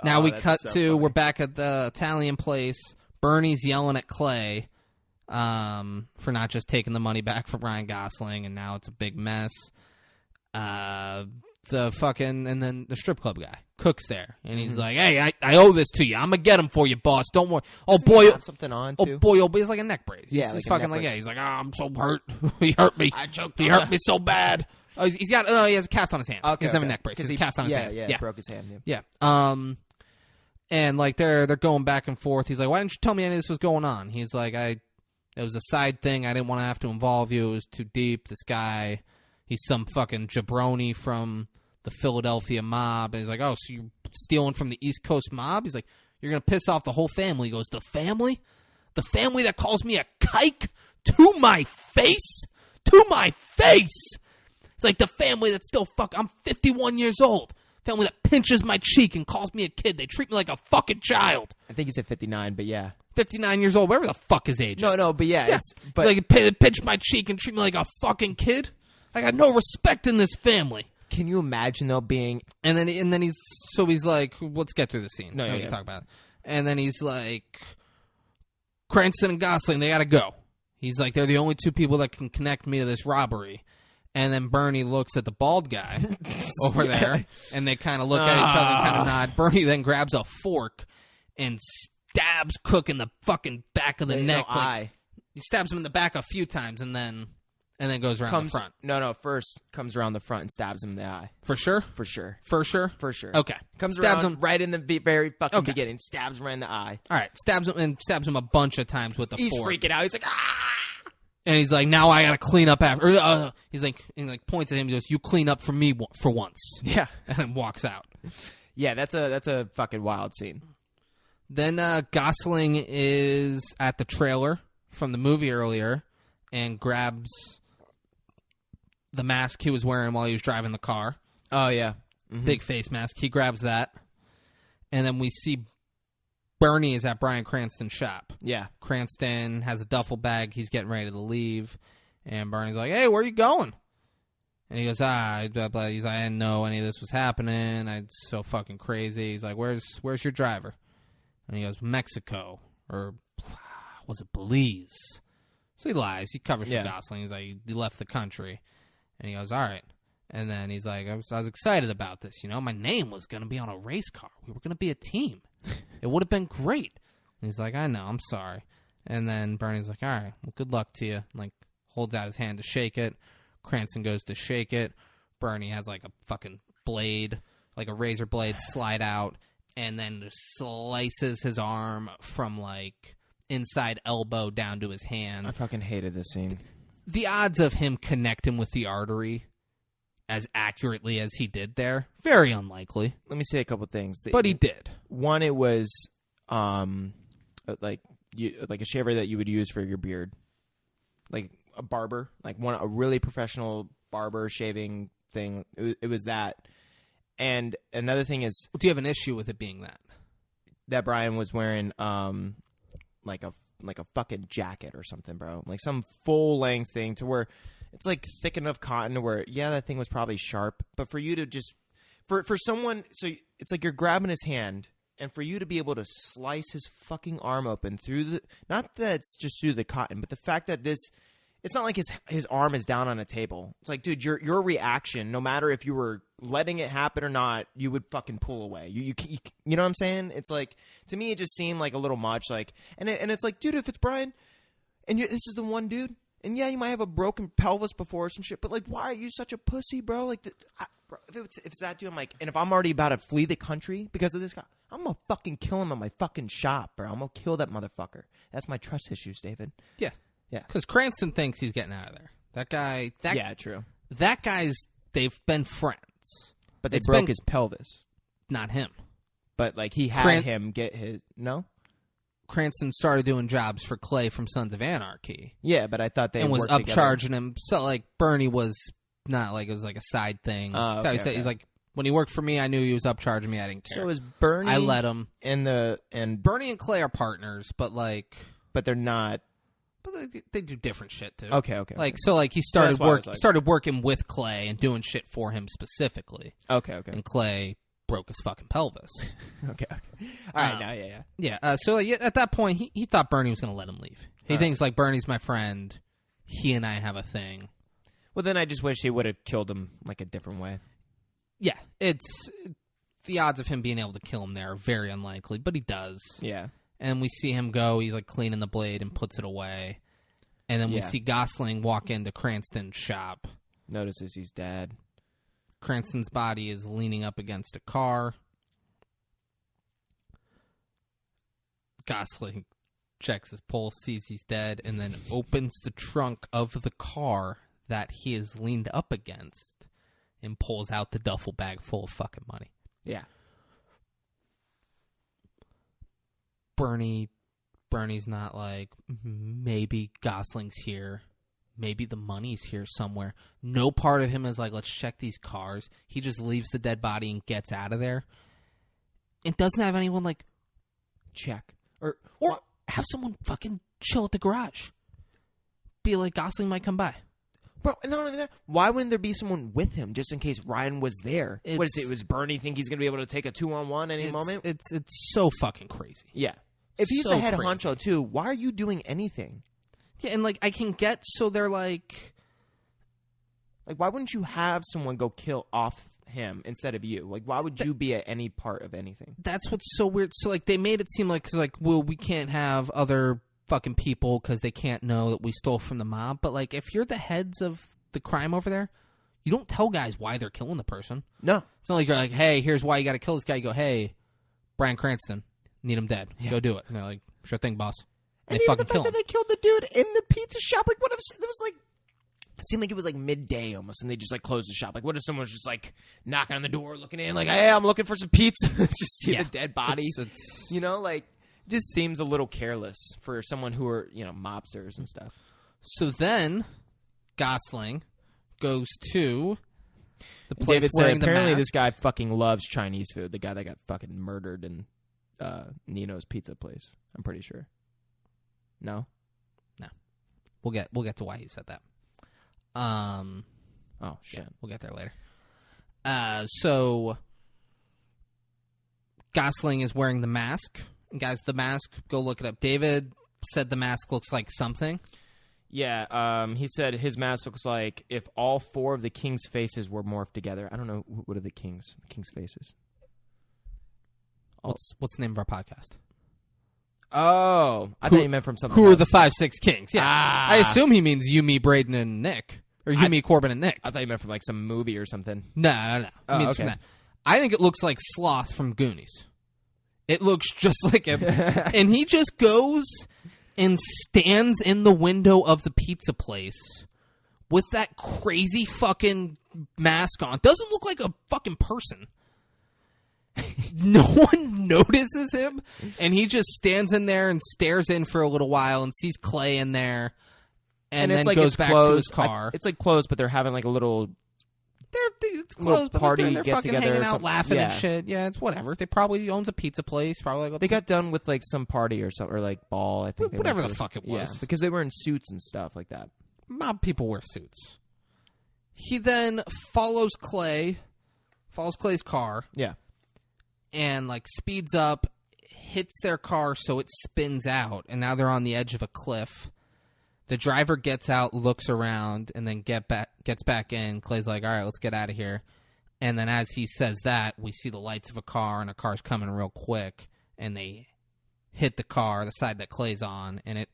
Now we cut to, funny. we're back at the Italian place. Bernie's yelling at Clay for not just taking the money back from Ryan Gosling, and now it's a big mess. And then the strip club guy, Cook's there, and he's like, "Hey, I owe this to you. I'm gonna get him for you, boss. Don't worry." Doesn't he have something on too? Oh boy, it's like a neck brace. Yeah, He's like a fucking neck like, brace. yeah. He's like, "Oh, I'm so hurt. He hurt me. I choked He on hurt me so bad." Oh, he has a cast on his hand. Okay, He doesn't have a okay. neck brace. 'Cause He's a cast on his hand. Yeah, broke his hand. Yeah. And like they're going back and forth. He's like, "Why didn't you tell me any of this was going on?" He's like, "It was a side thing. I didn't want to have to involve you. It was too deep. This guy, he's some fucking jabroni from the Philadelphia mob." And he's like, "Oh, so you're stealing from the East Coast mob?" He's like, "You're gonna piss off the whole family." He goes, "The family? The family that calls me a kike to my face? To my face!" It's like the family that still I'm 51 years old. Family that pinches my cheek and calls me a kid. They treat me like a fucking child. I think he said 59, but yeah. 59 years old, whatever the fuck his age is. No, but yeah. Yeah. It's, but Like, pinch my cheek and treat me like a fucking kid? I got no respect in this family. can you imagine though being... And then he's like, let's get through the scene. No, we yeah, can talk about it. And then he's like, Cranston and Gosling, they got to go. He's like, they're the only two people that can connect me to this robbery. And then Bernie looks at the bald guy over there, and they kind of look at each other and kind of nod. Bernie then grabs a fork and stabs Cook in the fucking back of the neck. No, like, he stabs him in the back a few times, and then goes around the front. No, first comes around the front and stabs him in the eye. For sure? For sure. For sure? For sure. Okay. Comes Stabs around him right in the very fucking Okay. beginning. Stabs him right in the eye. All right. Stabs him a bunch of times with the He's fork. freaking out. He's like, ah! And he's like, now I got to clean up after. He's like, and like points at him. He goes, you clean up for me for once. Yeah. And then walks out. Yeah, that's a fucking wild scene. Then Gosling is at the trailer from the movie earlier and grabs the mask he was wearing while he was driving the car. Oh, yeah. Mm-hmm. Big face mask. He grabs that. And then we see Bernie is at Bryan Cranston's shop. Yeah. Cranston has a duffel bag. He's getting ready to leave. And Bernie's like, hey, where are you going? And he goes, he's like, I didn't know any of this was happening. It's so fucking crazy. He's like, where's your driver? And he goes, Mexico. Or was it Belize? So he lies. He covers for Gosling. He's like, he left the country. And he goes, all right. And then he's like, I was excited about this. You know, my name was going to be on a race car. We were going to be a team. It would have been great. And he's like, I know, I'm sorry. And then Bernie's like, all right, well, good luck to you. And, like, holds out his hand to shake it. Cranston goes to shake it. Bernie has, like, a fucking blade, like a razor blade slide out, and then just slices his arm from, like, inside elbow down to his hand. I fucking hated this scene. The odds of him connecting with the artery as accurately as he did there, very unlikely. Let me say a couple things. But he did. One, it was like a shaver that you would use for your beard, like a barber, like a really professional barber shaving thing. It was that. And another thing is, Do you have an issue with it being that Brian was wearing like a fucking jacket or something, bro, like some full length thing to where it's like thick enough cotton to where that thing was probably sharp, but for you to just for someone, so it's like you're grabbing his hand, and for you to be able to slice his fucking arm open through the, not that it's just through the cotton, but the fact that it's not like his arm is down on a table. It's like, dude, your reaction, no matter if you were letting it happen or not, you would fucking pull away. You know what I'm saying? It's like, to me, it just seemed like a little much. Like, and it's like, dude, if it's Brian, And this is the one dude. And yeah, you might have a broken pelvis before or some shit, but like, why are you such a pussy, bro? Like, bro, if it's that dude, I'm like, and if I'm already about to flee the country because of this guy, I'm gonna fucking kill him in my fucking shop, bro. I'm gonna kill that motherfucker. That's my trust issues, David. Yeah. Yeah. Because Cranston thinks he's getting out of there. That guy. Yeah, true. That guy's. They've been friends, But they broke his pelvis. Not him. But like he had him get his Cranston started doing jobs for Clay from Sons of Anarchy. Yeah, but I thought they and was worked upcharging together. him. So like Bernie was not like it was like a side thing. That's how he said. He's like, when he worked for me, I knew he was upcharging me. I didn't care. So is Bernie? I let him. And Bernie and Clay are partners, but they're not. But they do different shit too. Okay. Like so, like he started So started working with Clay and doing shit for him specifically. Okay. And Clay broke his fucking pelvis. Okay. All right, now, yeah. Yeah. So like, at that point, he thought Bernie was going to let him leave. He thinks like Bernie's my friend. He and I have a thing. Well, then I just wish he would have killed him like a different way. Yeah, it's the odds of him being able to kill him there are very unlikely, but he does. Yeah. And we see him go. He's like cleaning the blade and puts it away. And then we see Gosling walk into Cranston's shop. Notices he's dead. Cranston's body is leaning up against a car. Gosling checks his pulse, sees he's dead, and then opens the trunk of the car that he is leaned up against and pulls out the duffel bag full of fucking money. Yeah. Bernie's not like, maybe Gosling's here. Maybe the money's here somewhere. No part of him is like, let's check these cars. He just leaves the dead body and gets out of there. It doesn't have anyone like check. Or have someone fucking chill at the garage. Be like, Gosling might come by. Bro, and not only that, why wouldn't there be someone with him just in case Ryan was there? What is it? Was Bernie think he's going to be able to take a 2-on-1 any moment? It's so fucking crazy. Yeah. If he's so the head crazy. honcho too, why are you doing anything? Yeah, and like I can get so they're like why wouldn't you have someone go kill off him instead of you? Like, why would you be at any part of anything? That's what's so weird. So like they made it seem like, cause, like, well, we can't have other fucking people because they can't know that we stole from the mob. But like, if you're the heads of the crime over there, you don't tell guys why they're killing the person. No, it's not like you're like, hey, here's why you got to kill this guy. You go, hey, Bryan Cranston, need him dead. Go do it. And they're like, sure thing, boss. And they even fucking the fact kill that him. they killed the dude in the pizza shop. Like, what if there was like? It seemed like it was like midday almost, and they just like closed the shop. Like, what if someone was just like knocking on the door, looking in, like, "Hey, I'm looking for some pizza." Just see the dead body. It's you know, like, just seems a little careless for someone who are mobsters and stuff. So then, Gosling goes to the place David said wearing the apparently mask. this guy fucking loves Chinese food. The guy that got fucking murdered in Nino's pizza place. I'm pretty sure. No. We'll get to why he said that. Oh shit. Yeah, we'll get there later. So Gosling is wearing the mask. And guys, the mask, go look it up. David said the mask looks like something. Yeah, he said his mask looks like if all 4 of the king's faces were morphed together. I don't know, what are the king's faces? What's the name of our podcast? Oh, I thought you meant from something Who else. are the 5-6 kings? Yeah. I assume he means you, me, Braden, and Nick. Or you, me, Corbin, and Nick. I thought you meant from like some movie or something. No. Oh, It means from that. I think it looks like Sloth from Goonies. It looks just like him. And he just goes and stands in the window of the pizza place with that crazy fucking mask on. Doesn't look like a fucking person. No one notices him, and he just stands in there and stares in for a little while and sees Clay in there, and then it's like goes it's back closed. to his car. It's like closed, but they're having like a little. It's little closed, but party they're get fucking together hanging or out, something. laughing and Yeah. shit. Yeah, it's whatever. They probably owns a pizza place. Probably like They got done with like some party or something, or like ball. I think they Whatever went the to. fuck it was. Yeah, because they were in suits and stuff like that. mob people wear suits. He then follows Clay's car. Yeah. And like speeds up, hits their car so it spins out, and now they're on the edge of a cliff. The driver gets out, looks around, and then gets back in. Clay's like, all right, let's get out of here. And then as he says that, we see the lights of a car, and a car's coming real quick, and they hit the car, the side that Clay's on, and it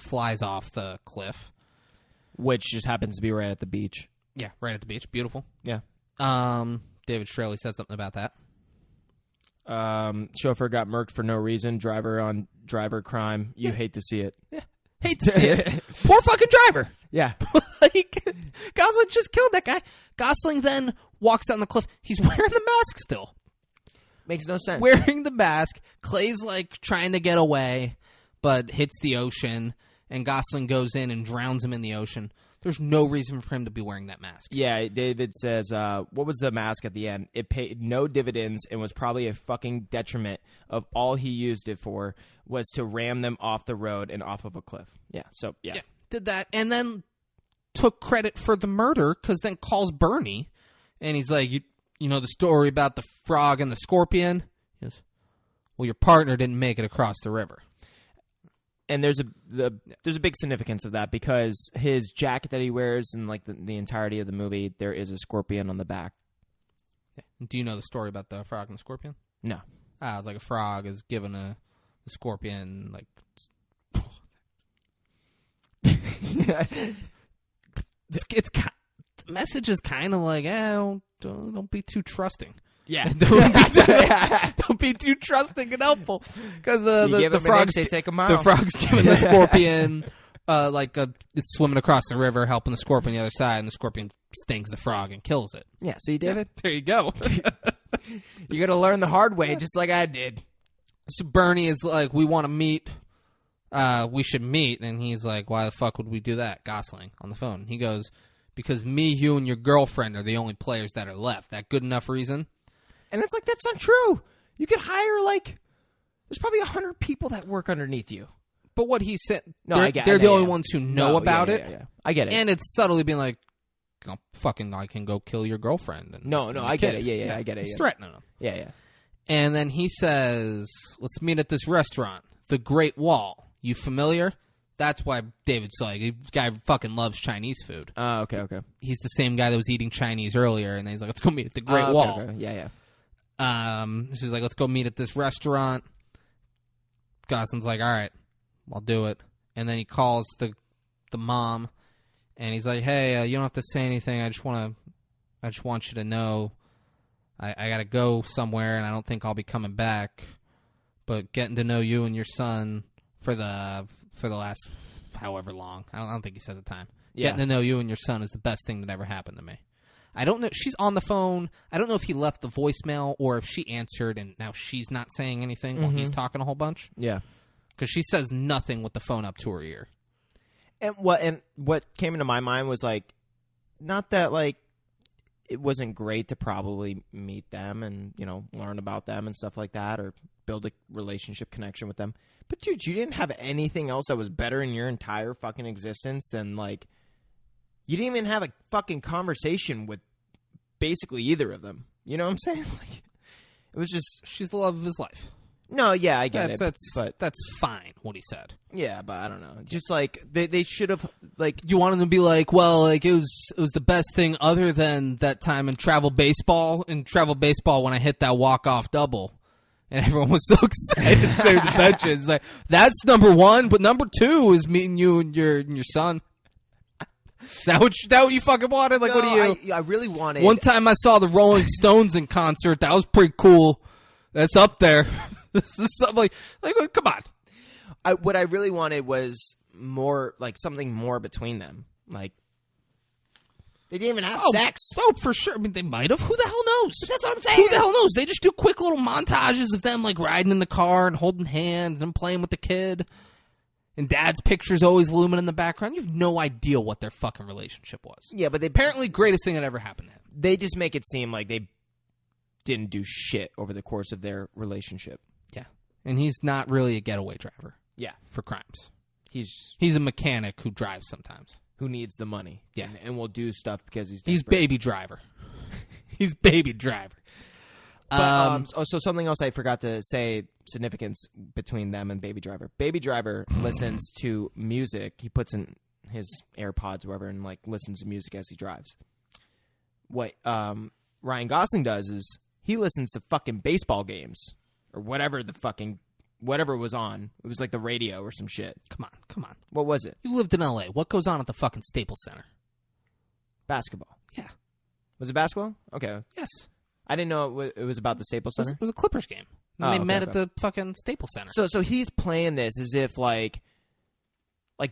flies off the cliff. Which just happens to be right at the beach. Yeah, right at the beach. Beautiful. Yeah. David Straley said something about that. Chauffeur got murked for no reason. Driver on driver crime. You hate to see it. Yeah. Hate to see it. Poor fucking driver. Yeah. Like, Gosling just killed that guy. Gosling then walks down the cliff. He's wearing the mask still. Makes no sense. Wearing the mask. Clay's like trying to get away, but hits the ocean, and Gosling goes in and drowns him in the ocean. There's no reason for him to be wearing that mask. Yeah, David says, what was the mask at the end? It paid no dividends and was probably a fucking detriment of all he used it for was to ram them off the road and off of a cliff. Yeah, so, yeah. Did that, and then took credit for the murder, because then calls Bernie, and he's like, you know the story about the frog and the scorpion? He goes, well, your partner didn't make it across the river. And there's a big significance of that because his jacket that he wears in like the entirety of the movie, there is a scorpion on the back. Yeah. Do you know the story about the frog and the scorpion? No. It's like a frog is given a scorpion, like... it's the message is kind of like, don't be too trusting. Yeah. Don't be too trusting and helpful, because the frog's take a mile. The frog's giving the scorpion it's swimming across the river, helping the scorpion the other side, and the scorpion stings the frog and kills it. Yeah, see, David? There you go. You got to learn the hard way, just like I did. So Bernie is like, we want to meet. We should meet, and he's like, why the fuck would we do that? Gosling on the phone. He goes, because me, you, and your girlfriend are the only players that are left. That good enough reason? And it's like, that's not true. You could hire, like, there's probably 100 people that work underneath you. But what he said, they're the only ones who know about it. Yeah. I get it. And it's subtly being like, I can go kill your girlfriend. And I get it. Yeah, I get it. He's threatening him. Yeah. And then he says, let's meet at this restaurant, The Great Wall. You familiar? That's why David's like, this guy fucking loves Chinese food. Oh, okay. He's the same guy that was eating Chinese earlier, and then he's like, let's go meet at The Great Wall. Okay. Yeah. So he's like, let's go meet at this restaurant. Gosling's like, all right, I'll do it. And then he calls the mom, and he's like, hey, you don't have to say anything. I just want you to know I got to go somewhere, and I don't think I'll be coming back. But getting to know you and your son for the last however long, I don't think he says a time. Yeah. Getting to know you and your son is the best thing that ever happened to me. I don't know. She's on the phone. I don't know if he left the voicemail or if she answered and now she's not saying anything while he's talking a whole bunch. Yeah. Because she says nothing with the phone up to her ear. And what came into my mind was like, not that like it wasn't great to probably meet them and, learn about them and stuff like that or build a relationship connection with them. But dude, you didn't have anything else that was better in your entire fucking existence than like, you didn't even have a fucking conversation with basically either of them. You know what I'm saying? Like, it was just, she's the love of his life. No, yeah, I get it. But that's fine, what he said. Yeah, but I don't know. Just like they should have like. You want him to be like, well, like it was the best thing other than that time in travel baseball. In travel baseball, when I hit that walk-off double, and everyone was so excited to clear the benches. Like, that's number one, but number two is meeting you and your son. Is that what you fucking wanted? Like, no, what do you? I really wanted. One time I saw the Rolling Stones in concert. That was pretty cool. That's up there. This is something like come on. What I really wanted was more, like something more between them. Like they didn't even have sex. Oh, for sure. I mean, they might have. Who the hell knows? But that's what I'm saying. Who the hell knows? They just do quick little montages of them like riding in the car and holding hands and playing with the kid. And Dad's picture's always looming in the background. You have no idea what their fucking relationship was. Yeah, but apparently greatest thing that ever happened to him. They just make it seem like they didn't do shit over the course of their relationship. Yeah. And he's not really a getaway driver. Yeah. For crimes. He's a mechanic who drives sometimes. Who needs the money. Yeah. And will do stuff because he's desperate. He's baby driver. He's baby driver. But, so something else I forgot to say, significance between them and Baby Driver. Baby Driver listens to music. He puts in his AirPods, wherever, and like listens to music as he drives. What Ryan Gosling does is he listens to fucking baseball games or whatever the fucking whatever was on. It was like the radio or some shit. Come on. What was it? You lived in L.A. What goes on at the fucking Staples Center? Basketball. Yeah. Was it basketball? Okay. Yes. I didn't know it was about the Staples Center. It was a Clippers game. And they met at the fucking Staples Center. So he's playing this as if like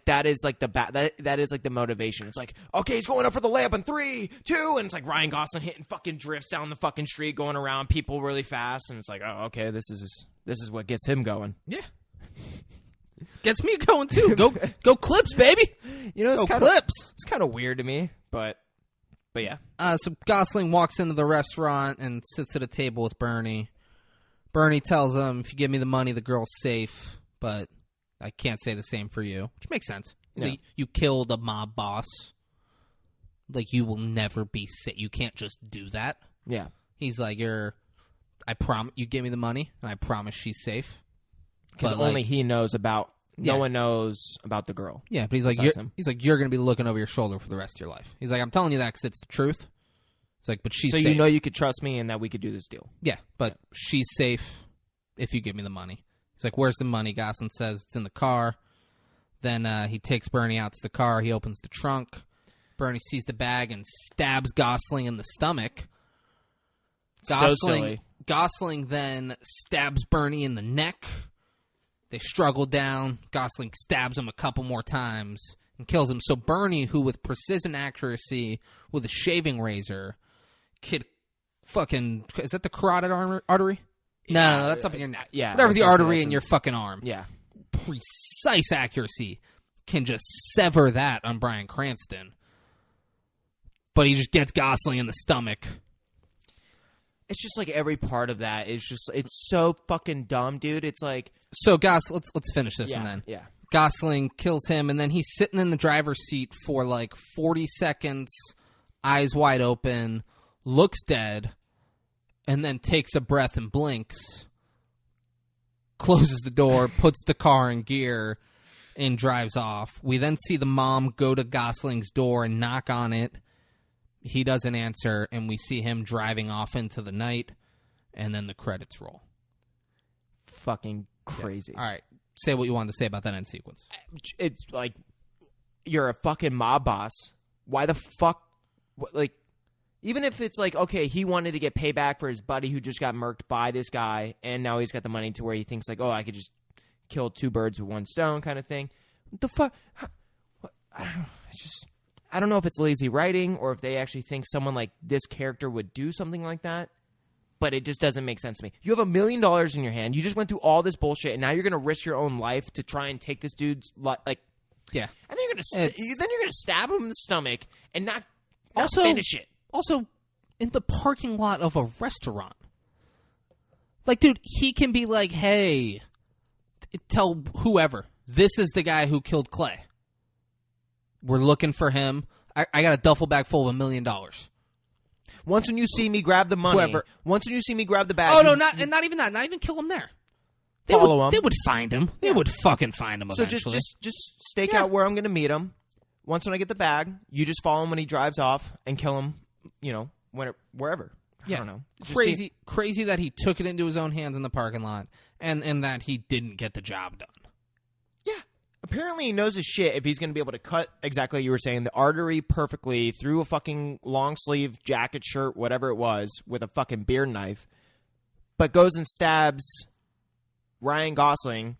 that is like that is like the motivation. It's like, okay, he's going up for the layup in 3, 2, and it's like Ryan Gosling hitting fucking drifts down the fucking street, going around people really fast, and it's like, oh, okay, this is what gets him going. Yeah. Gets me going too. Go Clips, baby. You know, Clips. It's kind of weird to me, but yeah. So Gosling walks into the restaurant and sits at a table with Bernie. Bernie tells him, if you give me the money, the girl's safe, but I can't say the same for you, which makes sense. Yeah. So you killed a mob boss. Like, you will never be safe. You can't just do that. Yeah. He's like, I promise you give me the money, and I promise she's safe. Because only he knows about. Yeah. No one knows about the girl. Yeah, but he's like, you're going to be looking over your shoulder for the rest of your life. He's like, I'm telling you that because it's the truth. It's like, but she's safe. So you know you could trust me and that we could do this deal. Yeah, but she's safe if you give me the money. He's like, where's the money? Gosling says it's in the car. Then he takes Bernie out to the car. He opens the trunk. Bernie sees the bag and stabs Gosling in the stomach. So silly. Gosling then stabs Bernie in the neck. They struggle down. Gosling stabs him a couple more times and kills him. So Bernie, who with precision accuracy with a shaving razor could fucking... Is that the carotid artery? No, that's up in your neck. Yeah. Whatever the artery in your fucking arm. Yeah. Precise accuracy can just sever that on Bryan Cranston. But he just gets Gosling in the stomach. It's just like every part of that is just, it's so fucking dumb, dude. It's like... So, let's finish this and then. Yeah. Gosling kills him, and then he's sitting in the driver's seat for like 40 seconds, eyes wide open, looks dead, and then takes a breath and blinks, closes the door, puts the car in gear, and drives off. We then see the mom go to Gosling's door and knock on it. He doesn't answer, and we see him driving off into the night, and then the credits roll. Fucking crazy. Yeah. All right. Say what you wanted to say about that end sequence. It's like, you're a fucking mob boss. Why the fuck? Like, even if it's like, okay, he wanted to get payback for his buddy who just got murked by this guy, and now he's got the money to where he thinks like, oh, I could just kill 2 birds with 1 stone kind of thing. What the fuck? I don't know. It's just... I don't know if it's lazy writing or if they actually think someone like this character would do something like that, but it just doesn't make sense to me. You have $1 million in your hand. You just went through all this bullshit, and now you're going to risk your own life to try and take this dude's like. Yeah, and then you're gonna stab him in the stomach and not finish it. Also, in the parking lot of a restaurant, like, dude, he can be like, "Hey, tell whoever this is the guy who killed Clay. We're looking for him. I got a duffel bag full of $1 million. Once when you see me grab the money, Whoever. Once when you see me grab the bag. Oh no, not even that. Not even kill him there. They would find him. They would fucking find him eventually. So just stake out where I'm going to meet him. Once when I get the bag, you just follow him when he drives off and kill him. You know, wherever. Yeah. I don't know. Crazy that he took it into his own hands in the parking lot, and that he didn't get the job done. Yeah. Apparently he knows his shit if he's going to be able to cut, exactly like you were saying, the artery perfectly through a fucking long sleeve jacket, shirt, whatever it was, with a fucking beard knife, but goes and stabs Ryan Gosling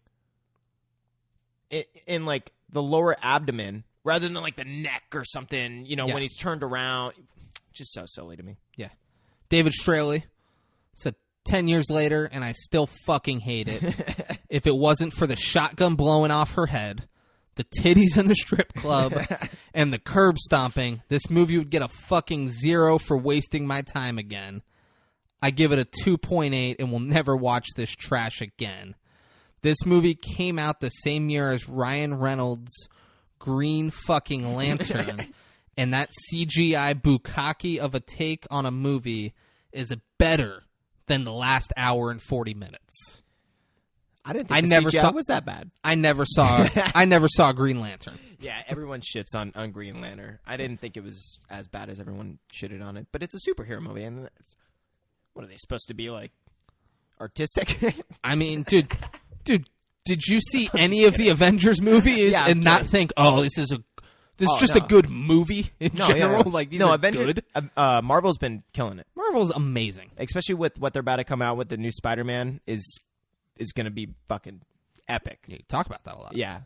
in like the lower abdomen rather than like the neck or something, you know, when he's turned around. Just so silly to me. Yeah. David Straley said 10 years later, and I still fucking hate it. If it wasn't for the shotgun blowing off her head, the titties in the strip club, and the curb stomping, this movie would get a fucking 0 for wasting my time again. I give it a 2.8 and will never watch this trash again. This movie came out the same year as Ryan Reynolds' Green fucking Lantern, and that CGI bukkake of a take on a movie is better than the last hour and 40 minutes. I didn't think CGI was that bad. I never saw Green Lantern. Yeah, everyone shits on Green Lantern. I didn't think it was as bad as everyone shitted on it, but it's a superhero movie, and what are they supposed to be, like, artistic? I mean, dude, Dude, did you see any of the Avengers movies Yeah, I'm and not kidding. think, oh, this is just no. a good movie in general? Like, these are Avengers, good. Marvel's been killing it, Marvel's amazing. especially with what they're about to come out with. The new Spider-Man is going to be fucking epic. Yeah, you talk about that a lot. Yeah,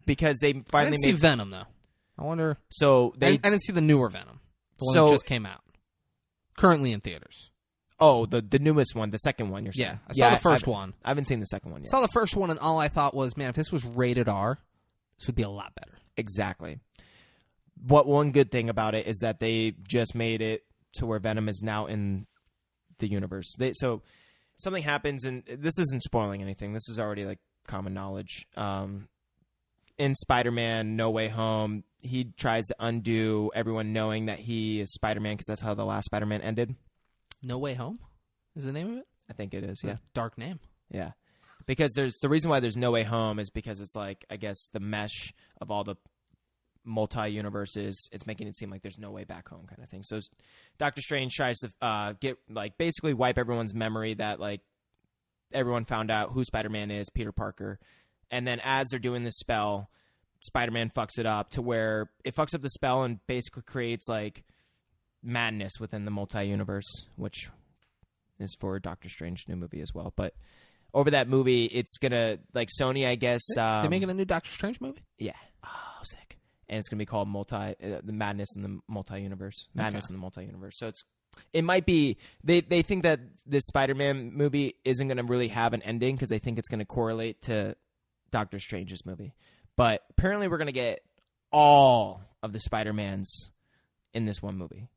because they I finally didn't see made. Venom, though. I wonder. So I they. didn't see the newer Venom. The one So- that just came out. Currently in theaters. Oh, the newest one, the second one. You're saying? Yeah, I saw the first one. I haven't seen the second one I yet. saw the first one, and all I thought was, man, if this was rated R, this would be a lot better. Exactly. One good thing about it is that they just made it to where Venom is now in the universe. So something happens, and this isn't spoiling anything. This is already like common knowledge. In Spider-Man No Way Home, he tries to undo everyone knowing that he is Spider-Man because that's how the last Spider-Man ended. No Way Home is the name of it? I think it is, yeah. Dark name. Yeah. Because the reason why there's No Way Home is because it's like, I guess, the mesh of all the multi-universes. It's making it seem like there's no way back home kind of thing. So Doctor Strange tries to basically wipe everyone's memory that like everyone found out who Spider-Man is, Peter Parker. And then as they're doing this spell, Spider-Man fucks it up to where it fucks up the spell and basically creates like madness within the multi-universe, which is for Doctor Strange new movie as well. But over that movie, it's gonna like Sony, I guess. They're making a new Doctor Strange movie? Yeah, Oh, sick. and it's gonna be called the Madness in the Multi-Universe. Madness in the Multi-Universe. So it might be they think that this Spider-Man movie isn't gonna really have an ending because they think it's gonna correlate to Doctor Strange's movie. But apparently, we're gonna get all of the Spider-Mans in this one movie.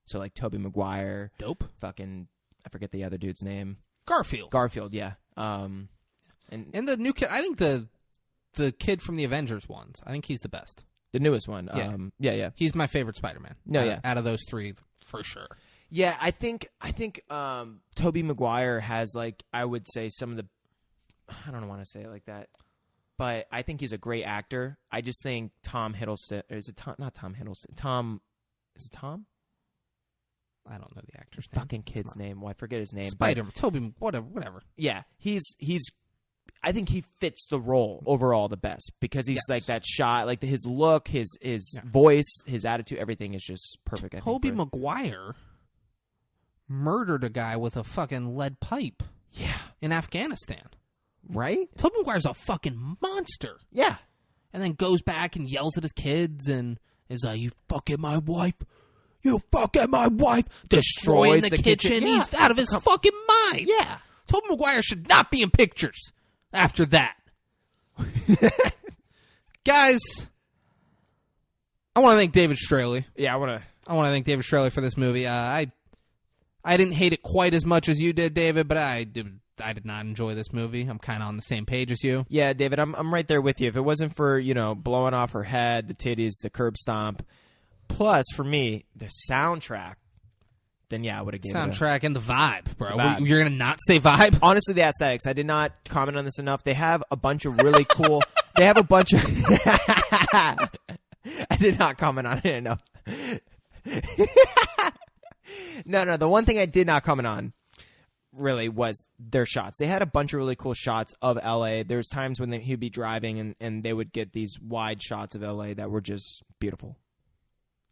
So like Tobey Maguire, Dope. fucking I forget the other dude's name. Garfield. Yeah. And the new kid, I think the kid from the Avengers ones, I think he's the best. The newest one. Yeah. Yeah. He's my favorite Spider-Man. Out of those three, for sure. Yeah, I think Tobey Maguire has like I would say some of the I don't want to say it like that, but I think he's a great actor. I just think Tom Hiddleston is it Tom? Not Tom Hiddleston. Tom is it Tom? I don't know the actor's name. Fucking kid's name. Well, I forget his name. Spider-Man. Toby, whatever. Yeah, he's. I think he fits the role overall the best because he's like that shot, like his look, his voice, his attitude, everything is just perfect. I think, Tobey Maguire murdered a guy with a fucking lead pipe. Yeah. In Afghanistan. Right? Tobey Maguire's a fucking monster. Yeah. And then goes back and yells at his kids and is like, "You fucking my wife. You fucking my wife." Destroying the kitchen. Yeah. He's out of his fucking mind. Yeah. Tobey Maguire should not be in pictures after that. Guys, I want to thank David Straley. Yeah, I want to thank David Straley for this movie. I didn't hate it quite as much as you did, David, but I did not enjoy this movie. I'm kind of on the same page as you. Yeah, David, I'm right there with you. If it wasn't for, blowing off her head, the titties, the curb stomp, plus for me, the soundtrack, then yeah, I would have given it Soundtrack and the vibe, bro. The vibe. You're going to not say vibe? Honestly, the aesthetics. I did not comment on this enough. They have a bunch of really cool. They have a bunch of. I did not comment on it enough. No. The one thing I did not comment on really was their shots. They had a bunch of really cool shots of LA. There's times when he'd be driving and they would get these wide shots of LA that were just beautiful.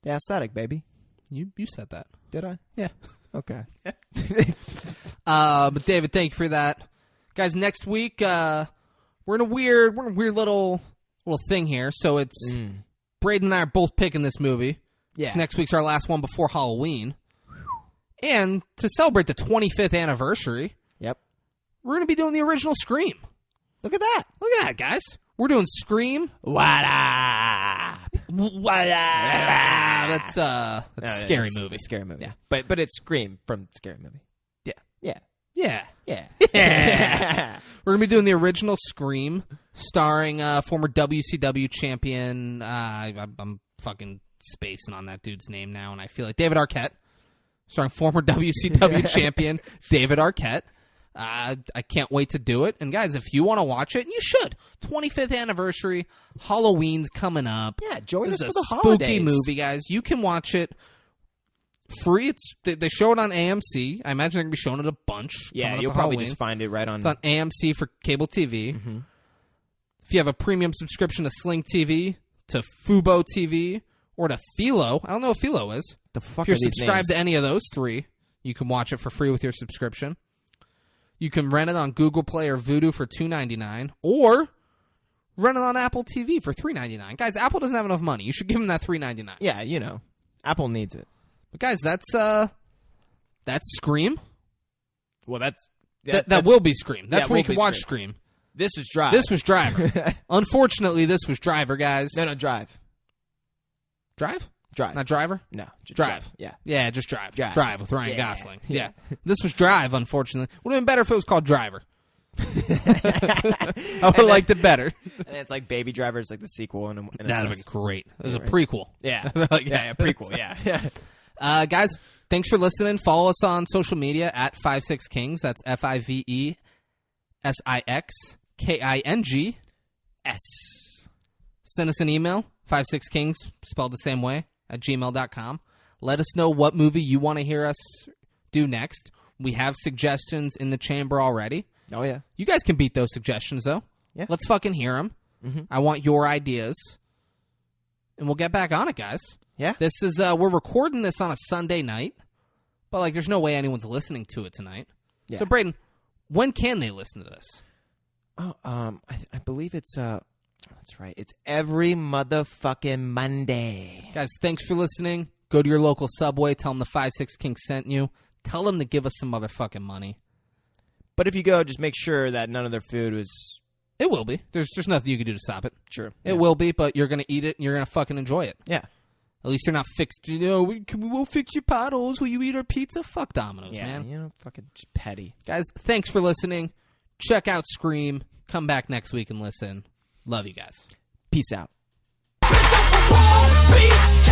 The aesthetic, baby. You said that. Did I? Yeah. Okay. But David, thank you for that. Guys, next week we're in a weird little thing here. So it's Braden and I are both picking this movie. Yeah. So next week's our last one before Halloween. And to celebrate the 25th anniversary, Yep. we're going to be doing the original Scream. Look at that. Look at that, guys. We're doing Scream. What up? What up? That's a scary movie. A scary movie. Yeah. But it's Scream from Scary Movie. Yeah. Yeah. Yeah. Yeah. Yeah. We're going to be doing the original Scream, starring former WCW champion. I'm fucking spacing on that dude's name now, and I feel like David Arquette. Starring former WCW champion David Arquette. I can't wait to do it. And guys, if you want to watch it, you should. 25th anniversary, Halloween's coming up. Yeah, join us This for is the a holidays. spooky movie, guys. You can watch it free. They show it on AMC. I imagine they're going to be showing it a bunch. Yeah, coming up you'll to probably Halloween. just find it right on. It's on AMC for cable TV. Mm-hmm. If you have a premium subscription to Sling TV, to Fubo TV, or to Philo, I don't know what Philo is. The fuck If you're are these subscribed names? to any of those three, you can watch it for free with your subscription. You can rent it on Google Play or Vudu for $2.99, or rent it on Apple TV for $3.99. Guys, Apple doesn't have enough money. You should give them that $3.99. Yeah, you know, Apple needs it. But guys, that's Scream. Well, that will be Scream. That's Yeah, where you will can be watch Scream. Scream. This was Drive. This was Driver. Unfortunately, this was Driver, guys. no Drive. Drive? Drive. Not Driver? No, just Drive. Yeah. Yeah, just Drive. Drive. With Ryan Yeah. Gosling. Yeah. This was Drive, unfortunately. Would have been better if it was called Driver. I would have liked it better. And it's like Baby Driver is like the sequel. In a That would have sense. been great. It was a Right. prequel. Yeah. Like, yeah, prequel. Yeah. Guys, thanks for listening. Follow us on social media at 56Kings. That's FIVESIXKING. S. Send us an email, 56Kings, spelled the same way, at gmail.com. Let us know what movie you want to hear us do next. We have suggestions in the chamber already. Oh yeah. You guys can beat those suggestions, though. Yeah. Let's fucking hear them. Mm-hmm. I want your ideas. And we'll get back on it, guys. Yeah. This is, we're recording this on a Sunday night, but, like, there's no way anyone's listening to it tonight. Yeah. So, Braden, when can they listen to this? Oh, I believe it's that's right. It's every motherfucking Monday. Guys, thanks for listening. Go to your local Subway. Tell them the 56 King sent you. Tell them to give us some motherfucking money. But if you go, just make sure that none of their food was It will be. There's nothing you can do to stop it. Sure. It will be, but you're going to eat it and you're going to fucking enjoy it. Yeah. At least they're not fixed. You know, we'll fix your potholes. Will you eat our pizza? Fuck Domino's, Yeah, man. you know, fucking just petty. Guys, thanks for listening. Check out Scream. Come back next week and listen. Love you guys. Peace out. Bitch, I'm from Palm Beach,